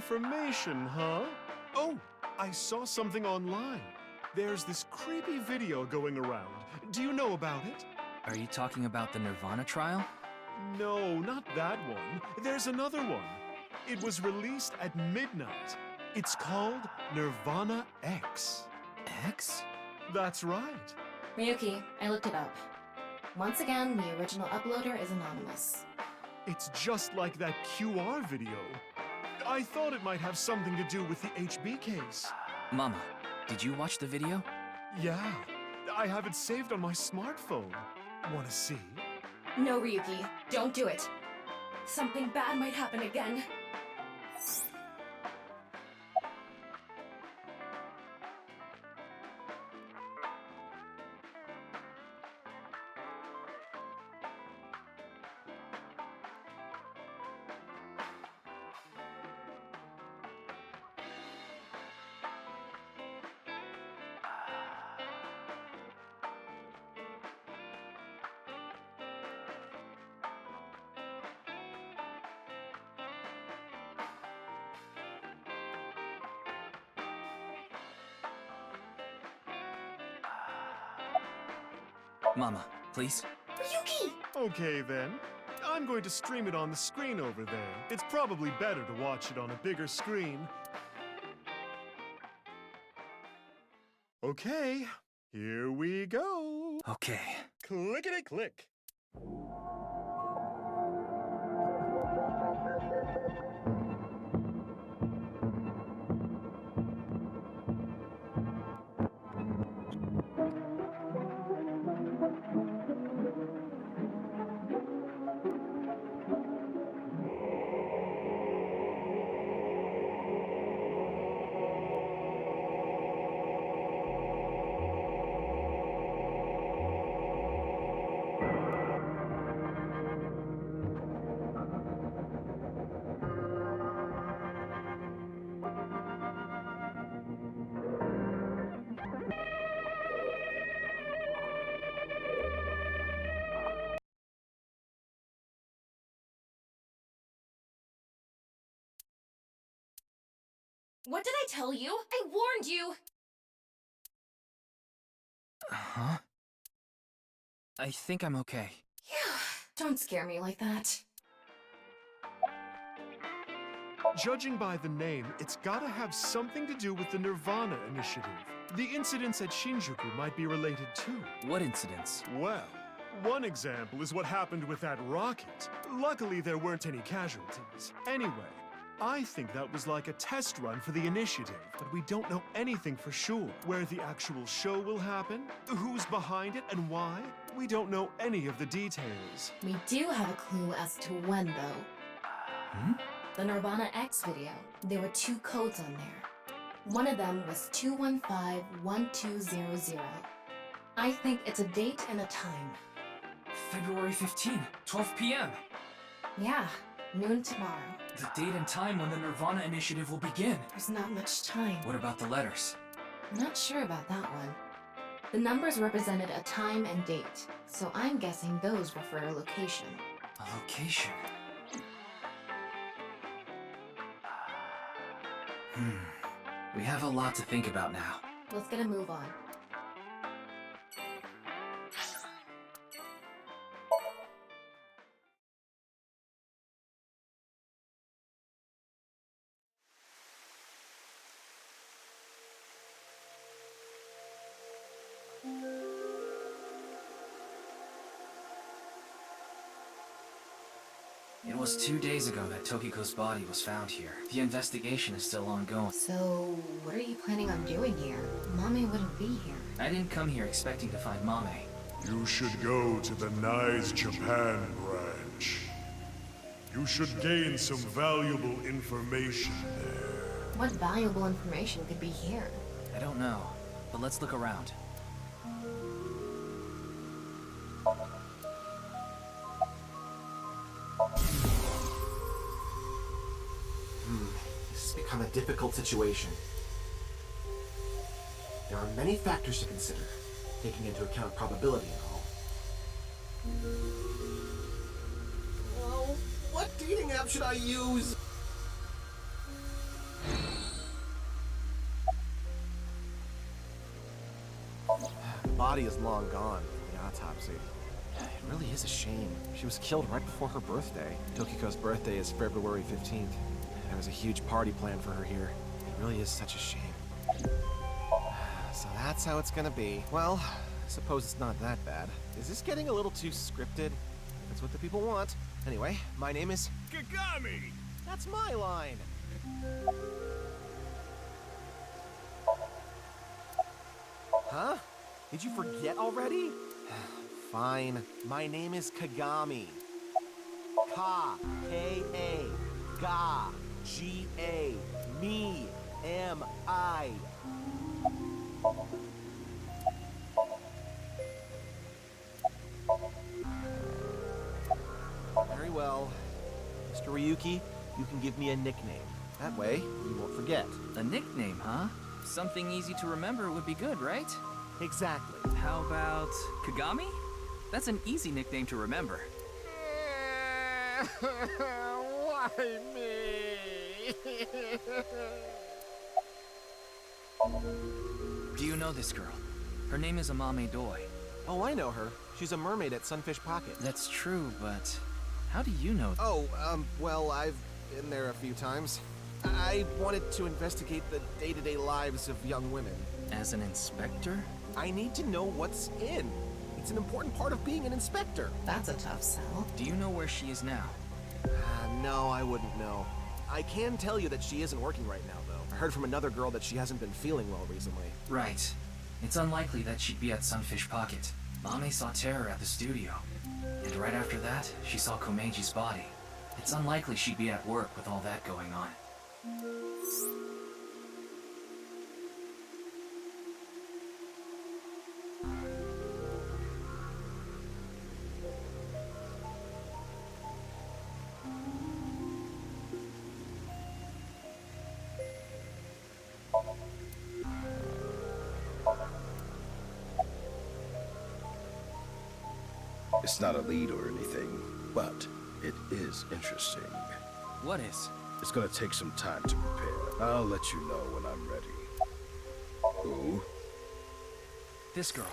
information, huh? Oh, I saw something online. There's this creepy video going around. Do you know about it? Are you talking about the Nirvana trial? No, not that one. There's another one. It was released at midnight. It's called Nirvana X. X? That's right. Ryuki, I looked it up. Once again, the original uploader is anonymous. It's just like that QR video. I thought it might have something to do with the HB case. Mama, did you watch the video? Yeah, I have it saved on my smartphone. Want to see? No, Ryuki, don't do it. Something bad might happen again. Mama, please? Ryuki! Okay then. I'm going to stream it on the screen over there. It's probably better to watch it on a bigger screen. Okay, here we go. Okay. Clickety-click. What did I tell you? I warned you! Huh? I think I'm okay. Yeah, don't scare me like that. Judging by the name, it's gotta have something to do with the Nirvana initiative. The incidents at Shinjuku might be related too. What incidents? Well, one example is what happened with that rocket. Luckily, there weren't any casualties. Anyway, I think that was like a test run for the initiative, but we don't know anything for sure. Where the actual show will happen, who's behind it, and why, we don't know any of the details. We do have a clue as to when, though. The Nirvana X video. There were 2 codes on there. One of them was 215-1200. I think it's a date and a time. February 15, 12 p.m. Yeah, noon tomorrow. The date and time when the Nirvana initiative will begin. There's not much time. What about the letters? I'm not sure about that one. The numbers represented a time and date, so I'm guessing those refer a location. A location? We have a lot to think about now. Let's get a move on. It was 2 days ago that Tokiko's body was found here. The investigation is still ongoing. So, what are you planning on doing here? Mame wouldn't be here. I didn't come here expecting to find Mame. You should go to the Nice Japan branch. You should gain some valuable information there. What valuable information could be here? I don't know, but let's look around. This has become a difficult situation. There are many factors to consider, taking into account probability and all. Oh, what dating app should I use? body is long gone from the autopsy. It really is a shame. She was killed right before her birthday. Tokiko's birthday is February 15th. There was a huge party planned for her here. It really is such a shame. So that's how it's gonna be. Well, I suppose it's not that bad. Is this getting a little too scripted? That's what the people want. Anyway, my name is... Kagami! That's my line! Huh? Did you forget already? Fine. My name is Kagami. Ka. K-A. Ga. G-A. Me. M-I. Very well. Mr. Ryuki, you can give me a nickname. That way, you won't forget. A nickname, huh? Something easy to remember would be good, right? Exactly. How about Kagami? That's an easy nickname to remember. Why me? Do you know this girl? Her name is Amame Doi. Oh, I know her. She's a mermaid at Sunfish Pocket. That's true, but how do you know? Oh, well, I've been there a few times. I wanted to investigate the day-to-day lives of young women. As an inspector? I need to know what's in. It's an important part of being an inspector. That's a tough sell. Do you know where she is now? No, I wouldn't know. I can tell you that she isn't working right now, though. I heard from another girl that she hasn't been feeling well recently. Right. It's unlikely that she'd be at Sunfish Pocket. Mame saw Terror at the studio. And right after that, she saw Komeji's body. It's unlikely she'd be at work with all that going on. It's not a lead or anything, but it is interesting. What is? It's gonna take some time to prepare. I'll let you know when I'm ready. Who? This girl.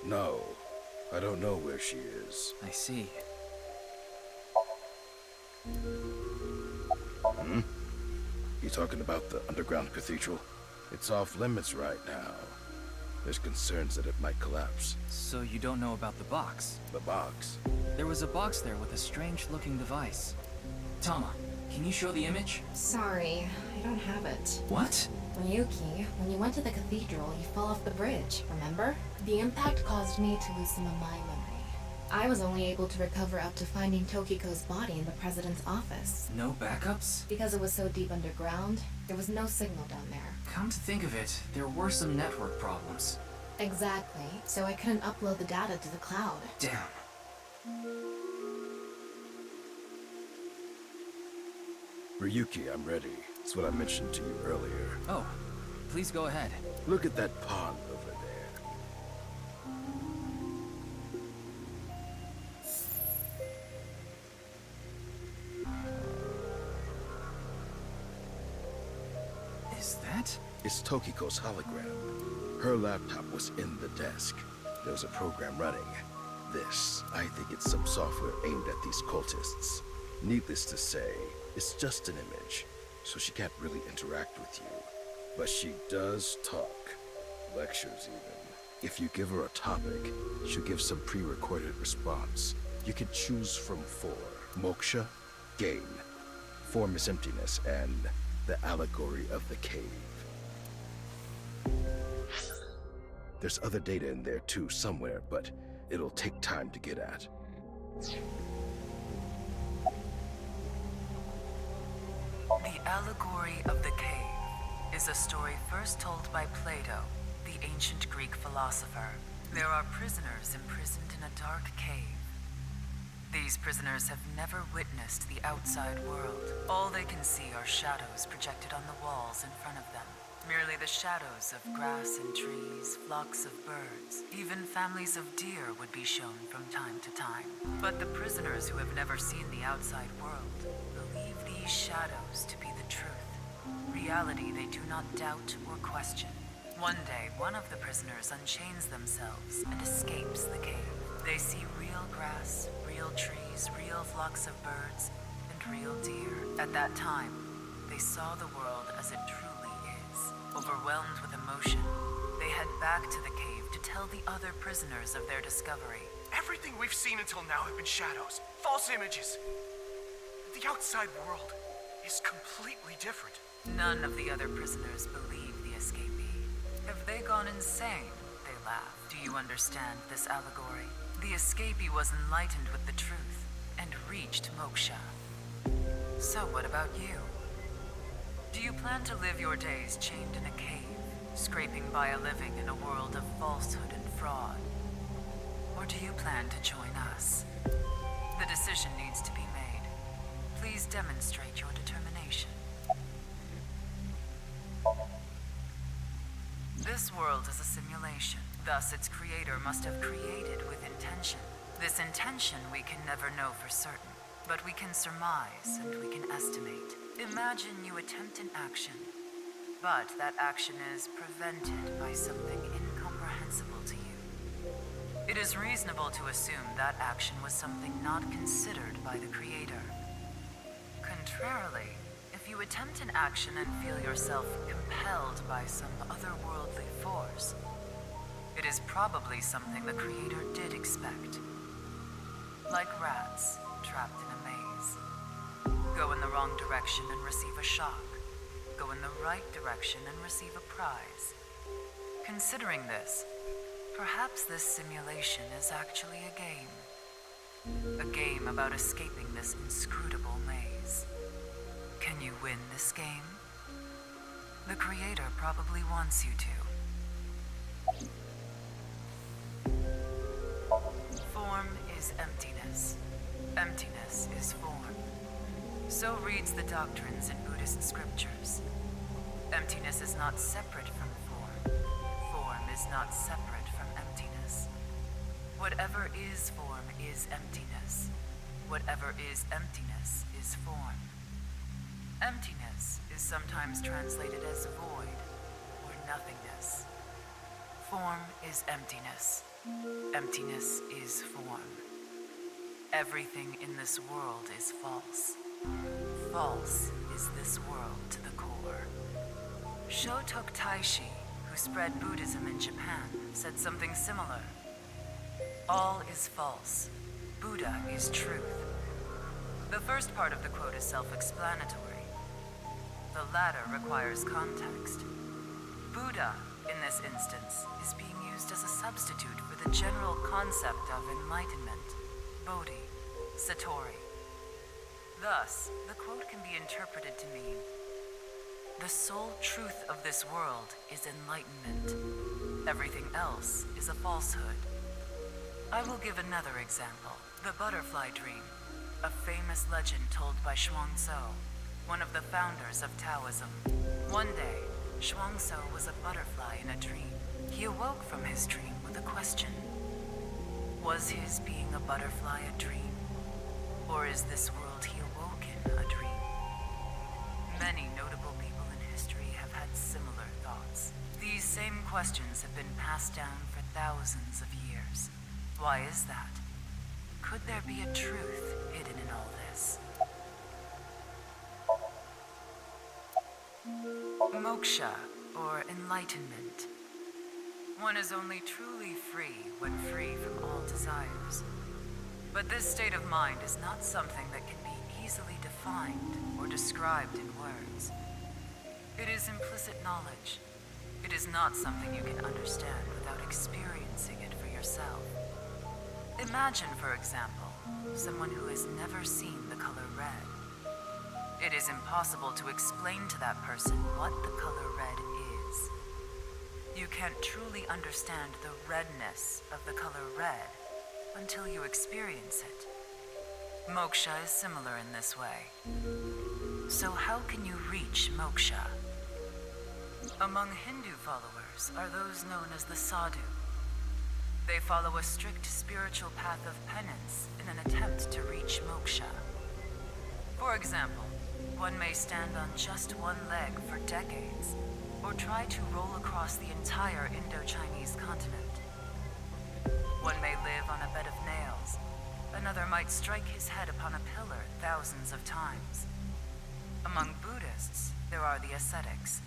No, I don't know where she is. I see. Hmm? You talking about the underground cathedral? It's off limits right now. There's concerns that it might collapse. So you don't know about the box? The box? There was a box there with a strange-looking device. Tama, can you show the image? Sorry, I don't have it. What? Ryuki, when you went to the cathedral, you fell off the bridge, remember? The impact caused me to lose some of my memory. I was only able to recover up to finding Tokiko's body in the president's office. No backups? Because it was so deep underground, there was no signal down there. Come to think of it, there were some network problems. Exactly, so I couldn't upload the data to the cloud. Damn. Ryuki, I'm ready. It's what I mentioned to you earlier. Oh, please go ahead. Look at that pond over there. Is that? It's Tokiko's hologram. Her laptop was in the desk. There was a program running. This, I think it's some software aimed at these cultists. Needless to say, it's just an image, so she can't really interact with you. But she does talk. Lectures even. If you give her a topic, she'll give some pre-recorded response. You can choose from 4. Moksha, gain. Form is emptiness, and the allegory of the cave. There's other data in there too somewhere, but it'll take time to get at. The Allegory of the Cave is a story first told by Plato, the ancient Greek philosopher. There are prisoners imprisoned in a dark cave. These prisoners have never witnessed the outside world. All they can see are shadows projected on the walls in front of them. Merely the shadows of grass and trees, flocks of birds, even families of deer would be shown from time to time. But the prisoners who have never seen the outside world believe these shadows to be the truth. Reality they do not doubt or question. One day, one of the prisoners unchains themselves and escapes the cave. They see real grass, real trees, real flocks of birds, and real deer. At that time, they saw the world as it truly is. Overwhelmed with emotion, they head back to the cave to tell the other prisoners of their discovery. Everything we've seen until now have been shadows, false images. The outside world is completely different. None of the other prisoners believe the escapee. Have they gone insane? They laugh. Do you understand this allegory? The escapee was enlightened with the truth and reached moksha. So what about you? Do you plan to live your days chained in a cave, scraping by a living in a world of falsehood and fraud? Or do you plan to join us? The decision needs to be made. Please demonstrate your determination. This world is a simulation. Thus, its creator must have created with intention. This intention we can never know for certain, but we can surmise and we can estimate. Imagine you attempt an action, but that action is prevented by something incomprehensible to you. It is reasonable to assume that action was something not considered by the creator. Contrarily, if you attempt an action and feel yourself compelled by some otherworldly force, it is probably something the creator did expect. Like rats trapped in a maze. Go in the wrong direction and receive a shock. Go in the right direction and receive a prize. Considering this, perhaps this simulation is actually a game. A game about escaping this inscrutable maze. Can you win this game? The creator probably wants you to. Form is emptiness. Emptiness is form. So reads the doctrines in Buddhist scriptures. Emptiness is not separate from form. Form is not separate from emptiness. Whatever is form is emptiness. Whatever is emptiness is form. Emptiness is sometimes translated as void or nothingness. Form is emptiness. Emptiness is form. Everything in this world is false. False is this world to the core. Shotok Taishi, who spread Buddhism in Japan, said something similar. All is false. Buddha is truth. The first part of the quote is self-explanatory. The latter requires context. Buddha, in this instance, is being used as a substitute for the general concept of enlightenment, Bodhi, Satori. Thus, the quote can be interpreted to mean, the sole truth of this world is enlightenment. Everything else is a falsehood. I will give another example. The butterfly dream, a famous legend told by Xuangtzu, one of the founders of Taoism. One day, Xuangtzu was a butterfly in a dream. He awoke from his dream with a question. Was his being a butterfly a dream? Or is this world he awoke in a dream? Many notable people in history have had similar thoughts. These same questions have been passed down for thousands of years. Why is that? Could there be a truth hidden in all this? Moksha, or enlightenment. One is only truly free when free from all desires. But this state of mind is not something that can be easily defined or described in words. It is implicit knowledge. It is not something you can understand without experiencing it for yourself. Imagine, for example, someone who has never seen the color red. It is impossible to explain to that person what the color red is. You can't truly understand the redness of the color red until you experience it. Moksha is similar in this way. So how can you reach moksha? Among Hindu followers are those known as the sadhu. They follow a strict spiritual path of penance in an attempt to reach moksha. For example, one may stand on just one leg for decades, or try to roll across the entire Indo-Chinese continent. One may live on a bed of nails. Another might strike his head upon a pillar thousands of times. Among Buddhists, there are the ascetics.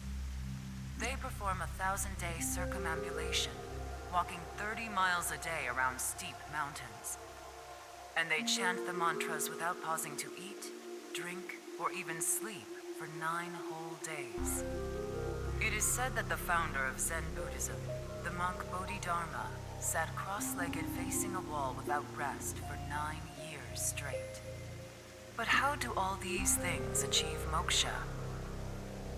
They perform a 1,000-day circumambulation, walking 30 miles a day around steep mountains. And they chant the mantras without pausing to eat, drink, or even sleep for 9 whole days. It is said that the founder of Zen Buddhism, the monk Bodhidharma, sat cross-legged facing a wall without rest for 9 years straight. But how do all these things achieve moksha?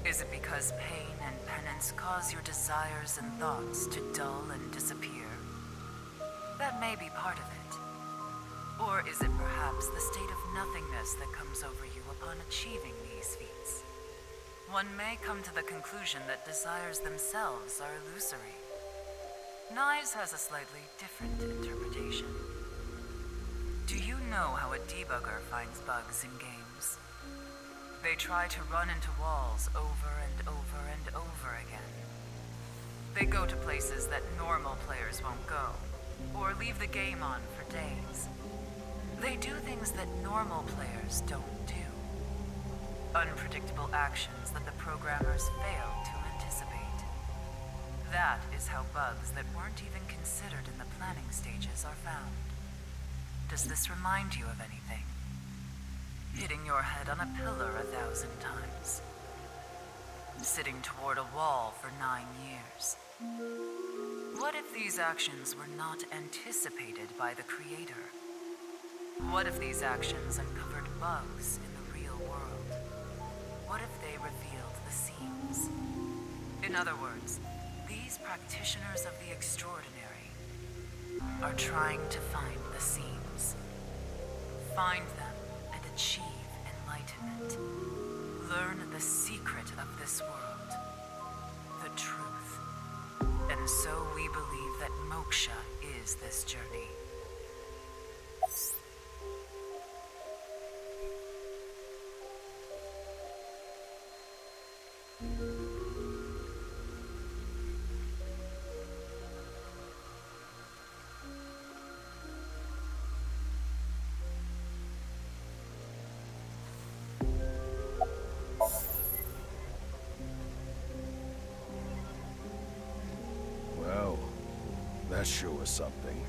Is it because pain and penance cause your desires and thoughts to dull and disappear? That may be part of it. Or is it perhaps the state of nothingness that comes over you upon achieving these feats? One may come to the conclusion that desires themselves are illusory. Nyes has a slightly different interpretation. Do you know how a debugger finds bugs in games? They try to run into walls over and over and over again. They go to places that normal players won't go, or leave the game on for days. They do things that normal players don't do. Unpredictable actions that the programmers failed to anticipate. That is how bugs that weren't even considered in the planning stages are found. Does this remind you of anything? Hitting your head on a pillar 1,000 times. Sitting toward a wall for 9 years. What if these actions were not anticipated by the creator? What if these actions uncovered bugs in the real world? What if they revealed the seams? In other words, these practitioners of the extraordinary are trying to find the seams. Find them and achieve enlightenment. Learn the secret of this world, the truth. And so we believe that moksha is this journey. Well, that sure was something.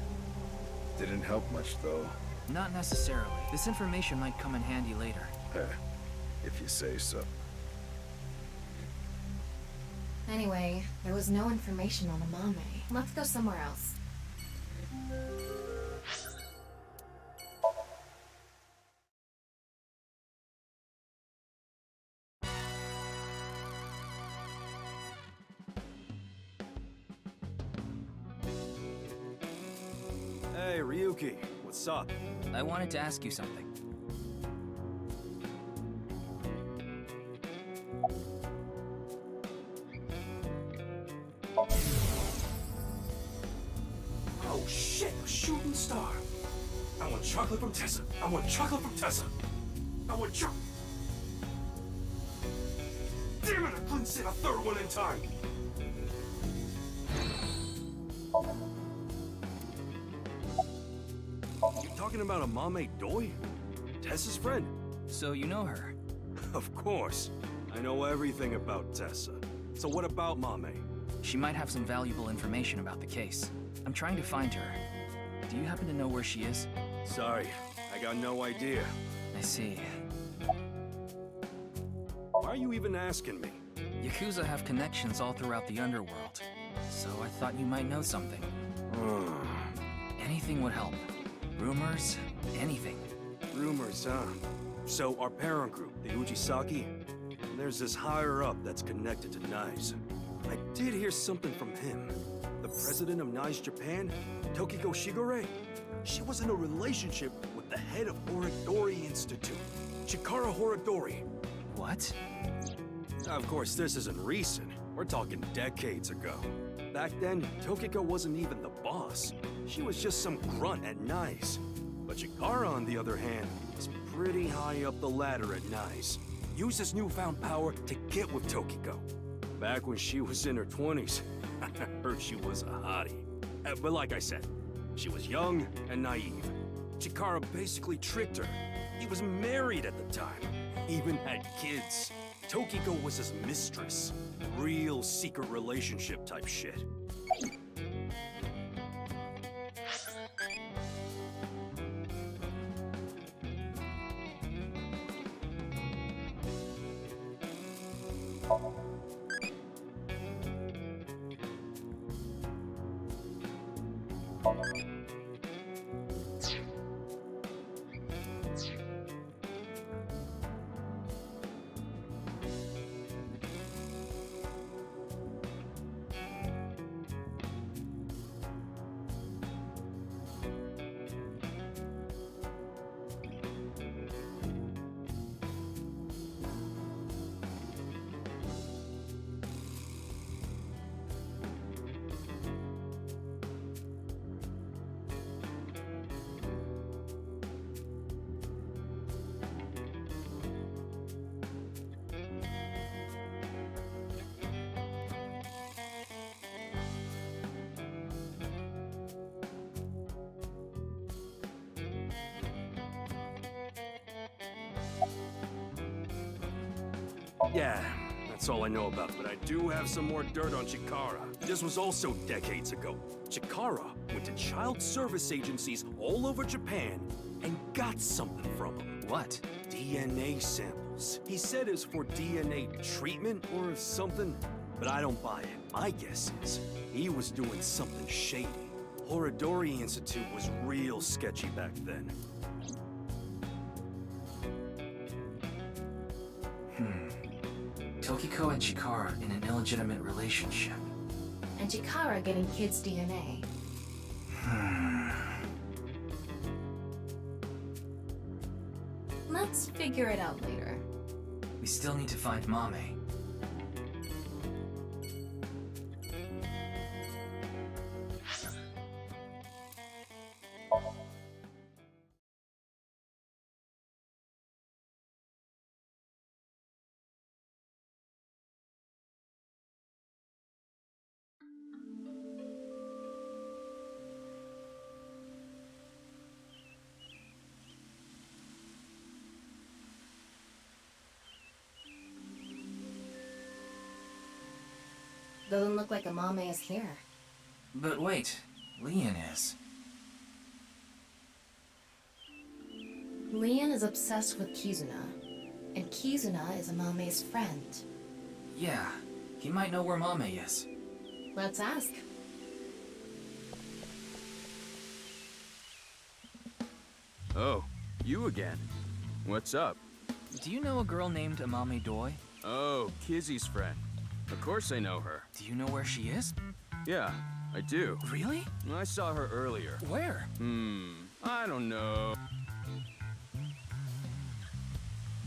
Didn't help much, though. Not necessarily. This information might come in handy later. If you say so. Anyway, there was no information on Amame. Let's go somewhere else. Hey, Ryuki, what's up? I wanted to ask you something. Oh shit, a shooting star. I want chocolate from Tessa. I want chocolate from Tessa. I want chocolate. Damn it, I couldn't say a third one in time. You're talking about Amame Doi? Tessa's friend? So you know her? Of course. I know everything about Tessa. So what about Mame? She might have some valuable information about the case. I'm trying to find her. Do you happen to know where she is? Sorry, I got no idea. I see. Why are you even asking me? Yakuza have connections all throughout the underworld, so I thought you might know something. Anything would help. Rumors, anything. Rumors, huh? So our parent group, the Ujisaki, there's this higher up that's connected to Nyes. I did hear something from him. The president of Nyes Japan, Tokiko Shigure. She was in a relationship with the head of Horodori Institute, Chikara Horodori. What? Of course, this isn't recent. We're talking decades ago. Back then, Tokiko wasn't even the boss. She was just some grunt at Nyes. But Chikara, on the other hand, was pretty high up the ladder at Nyes. Used his newfound power to get with Tokiko. back when she was in her 20s. I heard she was a hottie. But like I said, she was young and naive. Chikara basically tricked her. He was married at the time, even had kids. Tokiko was his mistress. Real secret relationship type shit. Yeah, that's all I know about, but I do have some more dirt on Chikara. This was also decades ago. Chikara went to child service agencies all over Japan and got something from them. What? DNA samples. He said it was for DNA treatment or something, but I don't buy it. My guess is he was doing something shady. Horodori Institute was real sketchy back then. Tokiko and Chikara in an illegitimate relationship. And Chikara getting kids' DNA. Let's figure it out later. We still need to find Mame. Doesn't look like Amame is here. But wait, Leon is. Leon is obsessed with Kizuna, and Kizuna is Amame's friend. Yeah, he might know where Mame is. Let's ask. Oh, you again. What's up? Do you know a girl named Amame Doi? Oh, Kizzy's friend. Of course I know her. Do you know where she is? Yeah, I do. Really? I saw her earlier. Where? I don't know.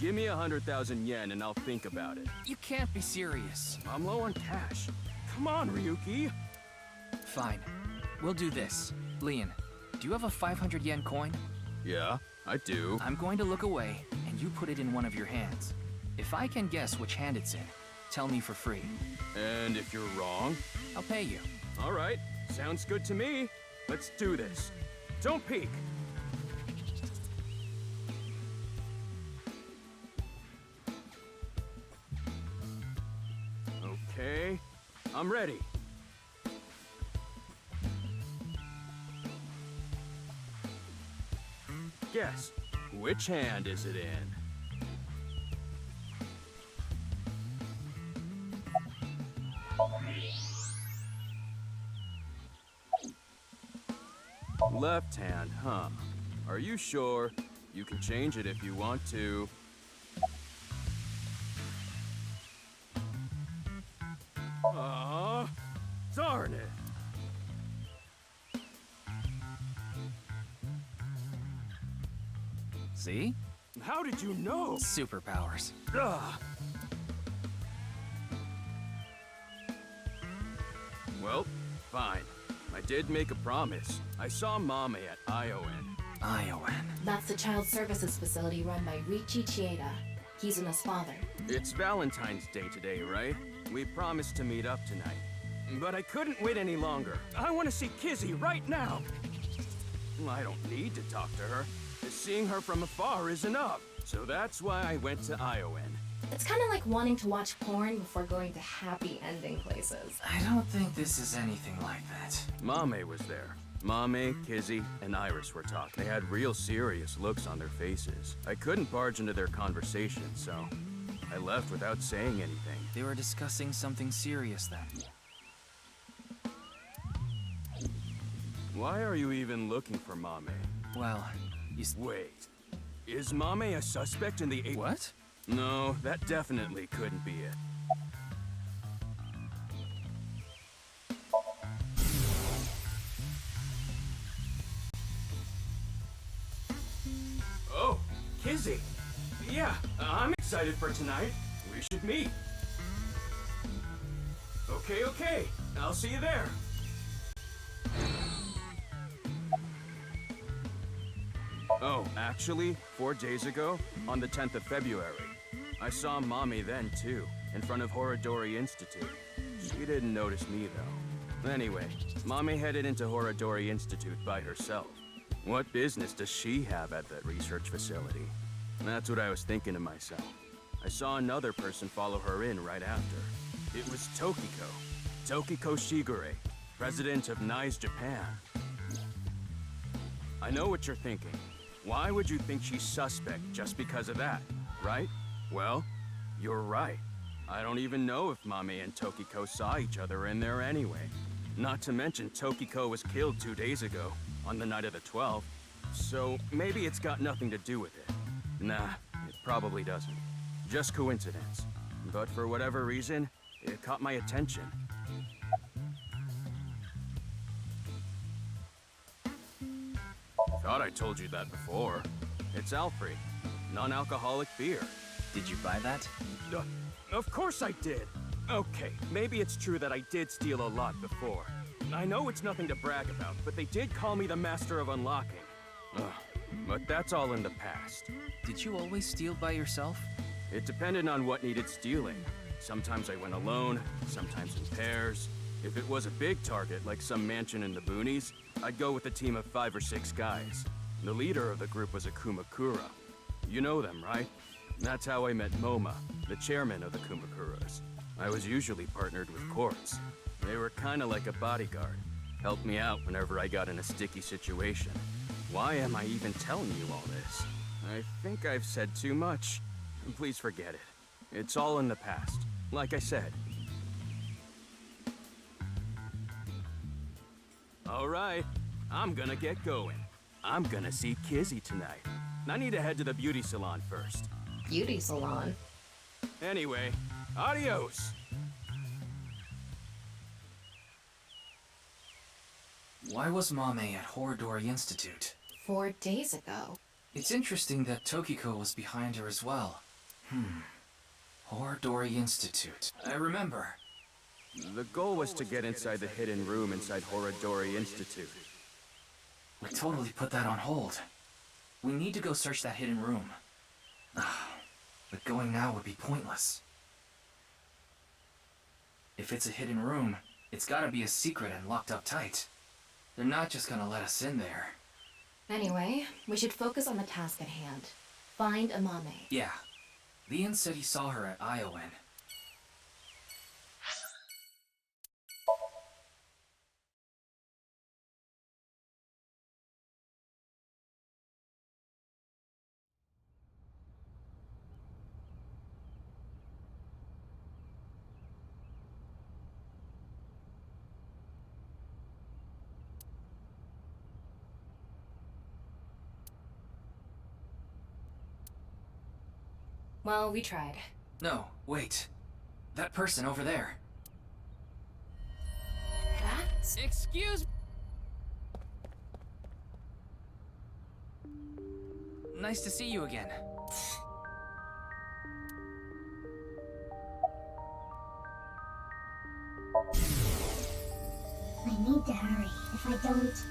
Give me 100,000 yen and I'll think about it. You can't be serious. I'm low on cash. Come on, Ryuki. Fine. We'll do this. Leon, do you have a 500 yen coin? Yeah, I do. I'm going to look away, and you put it in one of your hands. If I can guess which hand it's in, tell me for free. And if you're wrong? I'll pay you. All right, sounds good to me. Let's do this. Don't peek. Okay, I'm ready. Guess, which hand is it in? Left hand, huh? Are you sure? You can change it if you want to. Aw, darn it. See? How did you know? Superpowers. Ugh. Well, fine. I did make a promise. I saw Mame at Iowan. Iowan. That's the child services facility run by Riichi Chieda, Kizuna's father. It's Valentine's Day today, right? We promised to meet up tonight. But I couldn't wait any longer. I want to see Kizzy right now. I don't need to talk to her. Seeing her from afar is enough. So that's why I went to Iowan. It's kind of like wanting to watch porn before going to happy ending places. I don't think this is anything like that. Mame was there. Mame, Kizzy, and Iris were talking. They had real serious looks on their faces. I couldn't barge into their conversation, so I left without saying anything. They were discussing something serious then. Why are you even looking for Mame? Well, Wait. Is Mame a suspect in the What? No, that definitely couldn't be it. Oh, Kizzy. Yeah, I'm excited for tonight. We should meet. Okay. I'll see you there. Oh, actually, 4 days ago, on the 10th of February, I saw Mommy then, too, in front of Horadori Institute. She didn't notice me, though. Anyway, Mommy headed into Horadori Institute by herself. What business does she have at that research facility? That's what I was thinking to myself. I saw another person follow her in right after. It was Tokiko. Tokiko Shigure, president of NICE Japan. I know what you're thinking. Why would you think she's suspect just because of that, right? Well, you're right. I don't even know if Mame and Tokiko saw each other in there anyway. Not to mention Tokiko was killed 2 days ago, on the night of the 12th. So maybe it's got nothing to do with it. Nah, it probably doesn't. Just coincidence. But for whatever reason, it caught my attention. Thought I told you that before. It's Alfred, non-alcoholic beer. Did you buy that? Of course I did. Okay, maybe it's true that I did steal a lot before. I know it's nothing to brag about, but they did call me the master of unlocking. But that's all in the past. Did you always steal by yourself? It depended on what needed stealing. Sometimes I went alone, sometimes in pairs. If it was a big target, like some mansion in the boonies, I'd go with a team of 5 or 6 guys. The leader of the group was a Kumakura. You know them, right? That's how I met Moma, the chairman of the Kumakuras. I was usually partnered with Quartz. They were kinda like a bodyguard. Helped me out whenever I got in a sticky situation. Why am I even telling you all this? I think I've said too much. Please forget it. It's all in the past. Like I said. Alright, I'm gonna get going. I'm gonna see Kizzy tonight. I need to head to the beauty salon first. Beauty salon? Anyway, adios! Why was Mame at Horadori Institute? 4 days ago. It's interesting that Tokiko was behind her as well. Horadori Institute. I remember. The goal was to get inside the hidden room inside Horadori Institute. We totally put that on hold. We need to go search that hidden room. But going now would be pointless. If it's a hidden room, it's gotta be a secret and locked up tight. They're not just gonna let us in there. Anyway, we should focus on the task at hand. Find Amame. Yeah. Leon said he saw her at Iowan. Well, we tried. No, wait. That person over there. That? Excuse... Nice to see you again. I need to hurry. If I don't...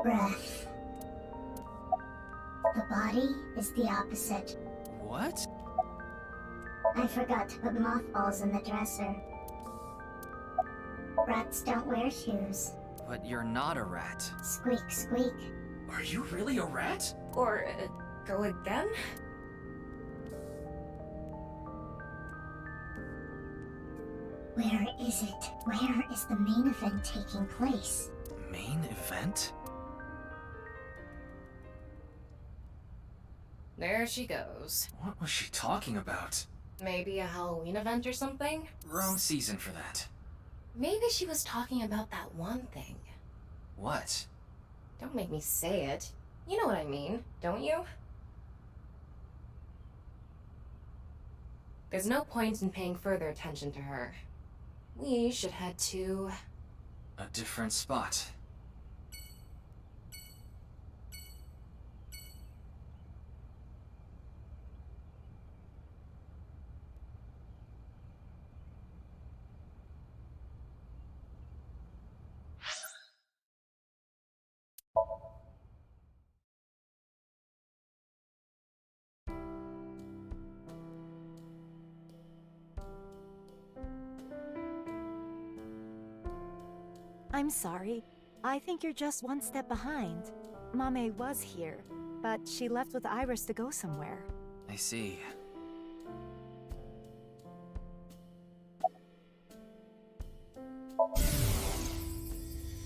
Breath. The body is the opposite. What? I forgot to put mothballs in the dresser. Rats don't wear shoes. But you're not a rat. Squeak, squeak. Are you really a rat? Or, go again? Where is it? Where is the main event taking place? Main event? There she goes. What was she talking about? Maybe a Halloween event or something? Wrong season for that. Maybe she was talking about that one thing. What? Don't make me say it. You know what I mean, don't you? There's no point in paying further attention to her. We should head to... a different spot. I'm sorry. I think you're just one step behind. Mame was here, but she left with Iris to go somewhere. I see.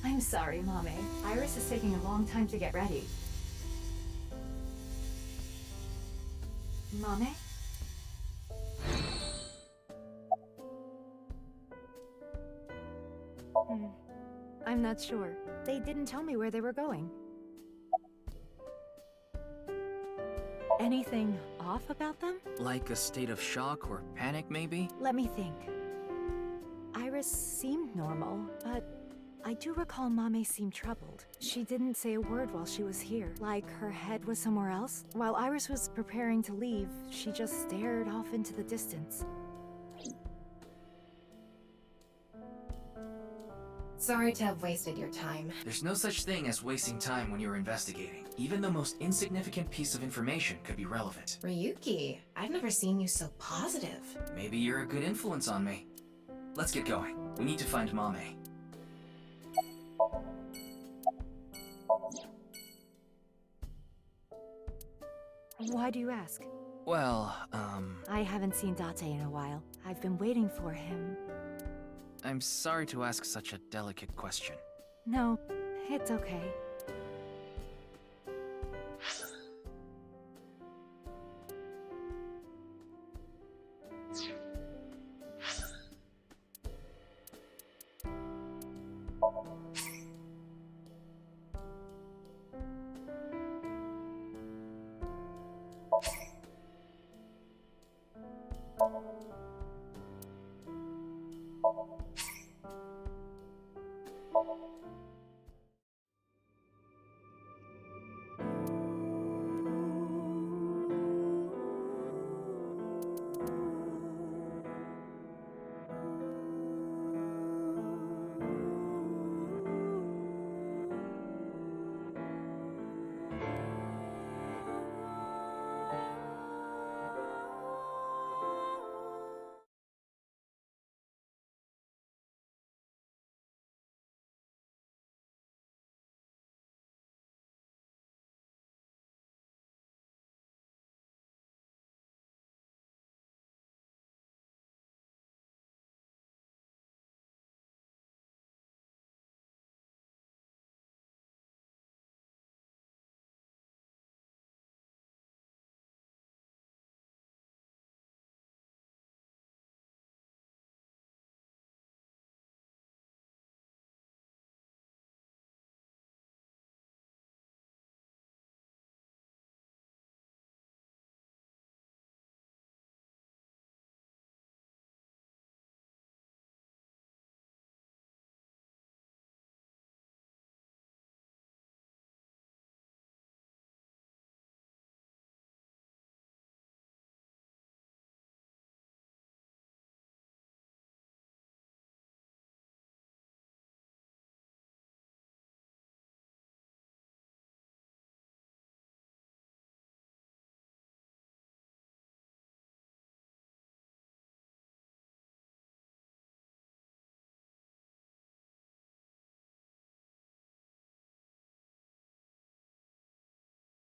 I'm sorry, Mame. Iris is taking a long time to get ready. Mame? I'm not sure. They didn't tell me where they were going. Anything off about them? Like a state of shock or panic, maybe? Let me think. Iris seemed normal, but I do recall Mame seemed troubled. She didn't say a word while she was here, like her head was somewhere else. While Iris was preparing to leave, she just stared off into the distance. Sorry to have wasted your time. There's no such thing as wasting time when you're investigating. Even the most insignificant piece of information could be relevant. Ryuki, I've never seen you so positive. Maybe you're a good influence on me. Let's get going. We need to find Mame. Why do you ask? Well, I haven't seen Date in a while. I've been waiting for him. I'm sorry to ask such a delicate question. No, it's okay.